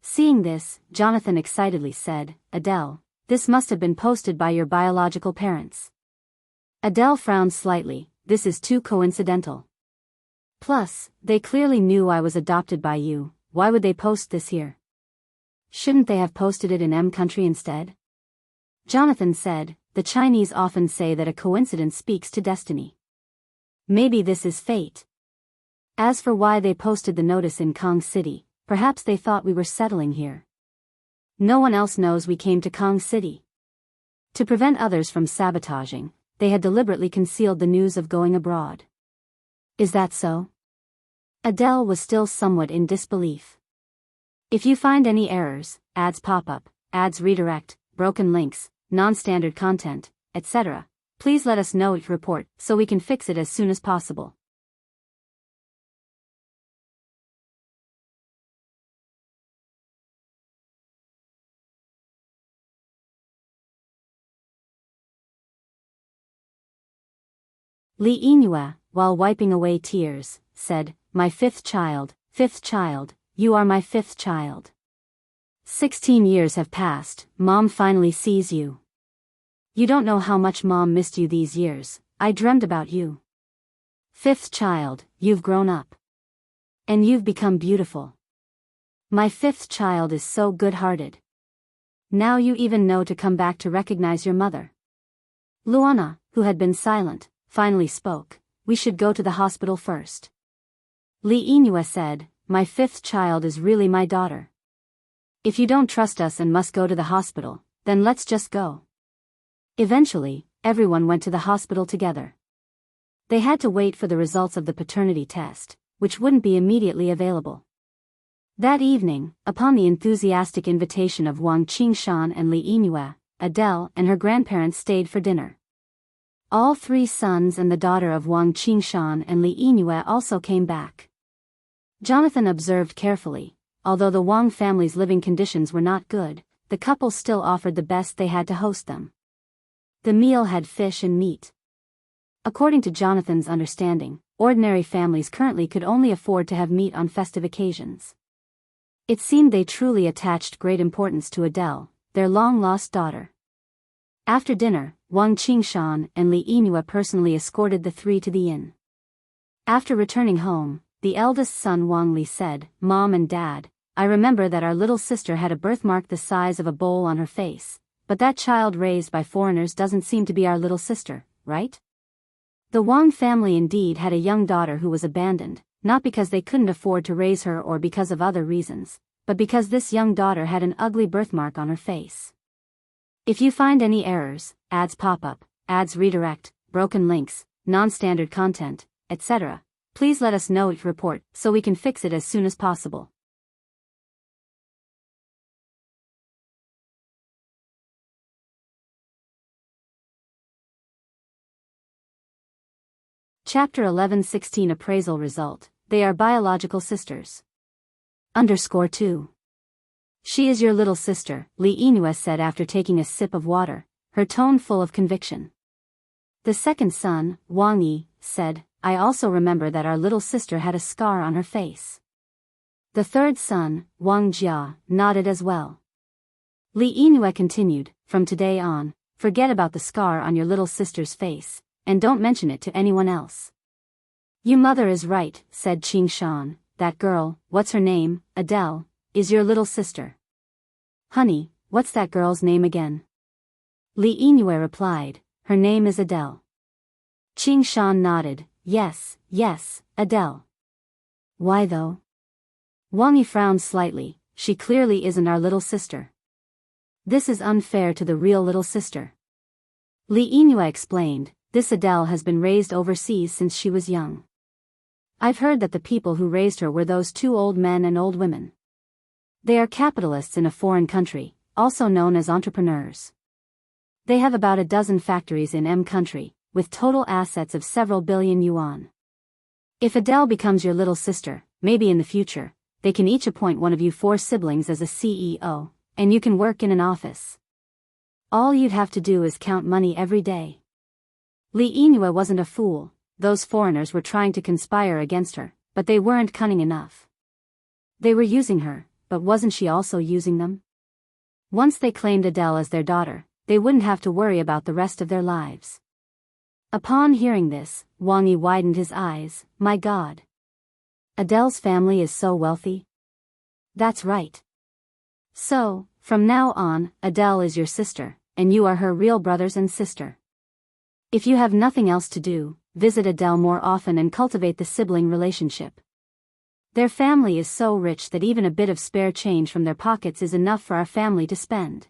Seeing this, Jonathan excitedly said, Adele, this must have been posted by your biological parents. Adele frowned slightly, this is too coincidental. Plus, they clearly knew I was adopted by you. Why would they post this here? Shouldn't they have posted it in M country instead? Jonathan said, the Chinese often say that a coincidence speaks to destiny. Maybe this is fate. As for why they posted the notice in Kong City, perhaps they thought we were settling here. No one else knows we came to Kong City. To prevent others from sabotaging, they had deliberately concealed the news of going abroad. Is that so? Adele was still somewhat in disbelief. If you find any errors, ads pop up, ads redirect, broken links, non-standard content, etc., please let us know it report so we can fix it as soon as possible. Li Yinhua, while wiping away tears, said, my fifth child, you are my fifth child. 16 years have passed, Mom finally sees you. You don't know how much Mom missed you these years. I dreamt about you. Fifth child, you've grown up. And you've become beautiful. My fifth child is so good-hearted. Now you even know to come back to recognize your mother. Luana, who had been silent, finally spoke. We should go to the hospital first. Liinue said, my fifth child is really my daughter. If you don't trust us and must go to the hospital, then let's just go. Eventually, everyone went to the hospital together. They had to wait for the results of the paternity test, which wouldn't be immediately available. That evening, upon the enthusiastic invitation of Wang Qingshan and Liinue, Adele and her grandparents stayed for dinner. All three sons and the daughter of Wang Qingshan and Liinue also came back. Jonathan observed carefully, although the Wang family's living conditions were not good, the couple still offered the best they had to host them. The meal had fish and meat. According to Jonathan's understanding, ordinary families currently could only afford to have meat on festive occasions. It seemed they truly attached great importance to Adele, their long-lost daughter. After dinner, Wang Qingshan and Liinue personally escorted the three to the inn. After returning home, the eldest son Wang Li said, Mom and Dad, I remember that our little sister had a birthmark the size of a bowl on her face, but that child raised by foreigners doesn't seem to be our little sister, right? The Wang family indeed had a young daughter who was abandoned, not because they couldn't afford to raise her or because of other reasons, but because this young daughter had an ugly birthmark on her face. If you find any errors, ads pop up, ads redirect, broken links, non-standard content, etc., please let us know each report so we can fix it as soon as possible. Chapter 11:16 Appraisal Result. They are biological sisters. _2. She is your little sister, Liinue said after taking a sip of water, her tone full of conviction. The second son, Wang Yi, said, I also remember that our little sister had a scar on her face. The third son, Wang Jia, nodded as well. Liinue continued, from today on, forget about the scar on your little sister's face, and don't mention it to anyone else. Your mother is right, said Qingshan, that girl, what's her name, Adele, is your little sister. Honey, what's that girl's name again? Liinue replied, her name is Adele. Qingshan nodded, yes, Adele. Why though? Wang Yi frowned slightly, she clearly isn't our little sister. This is unfair to the real little sister. Liinue explained, this Adele has been raised overseas since she was young. I've heard that the people who raised her were those two old men and old women. They are capitalists in a foreign country, also known as entrepreneurs. They have about a dozen factories in M country, with total assets of several billion yuan. If Adele becomes your little sister, maybe in the future, they can each appoint one of you 4 siblings as a CEO, and you can work in an office. All you'd have to do is count money every day. Liinue wasn't a fool. Those foreigners were trying to conspire against her, but they weren't cunning enough. They were using her, but wasn't she also using them? Once they claimed Adele as their daughter, they wouldn't have to worry about the rest of their lives. Upon hearing this, Wang Yi widened his eyes, my God. Adele's family is so wealthy? That's right. So, from now on, Adele is your sister, and you are her real brothers and sister. If you have nothing else to do, visit Adele more often and cultivate the sibling relationship. Their family is so rich that even a bit of spare change from their pockets is enough for our family to spend.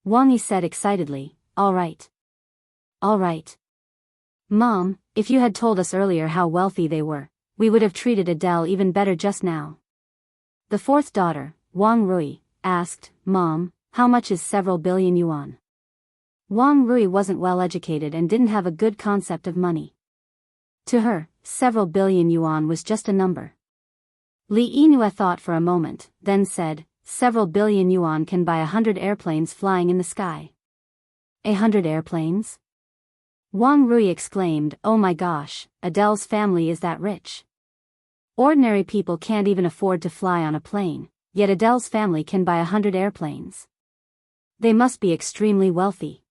Wang Yi said excitedly, all right. Mom, if you had told us earlier how wealthy they were, we would have treated Adele even better just now. The fourth daughter, Wang Rui, asked, Mom, how much is several billion yuan? Wang Rui wasn't well educated and didn't have a good concept of money. To her, several billion yuan was just a number. Liinue thought for a moment, then said, several billion yuan can buy 100 airplanes flying in the sky. 100 airplanes? Wang Rui exclaimed, oh my gosh, Adele's family is that rich. Ordinary people can't even afford to fly on a plane, yet Adele's family can buy 100 airplanes. They must be extremely wealthy.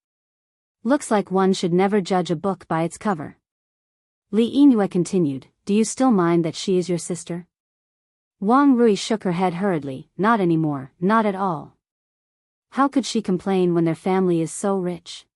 Looks like one should never judge a book by its cover. Li Yingyue continued, do you still mind that she is your sister? Wang Rui shook her head hurriedly, not anymore, not at all. How could she complain when their family is so rich?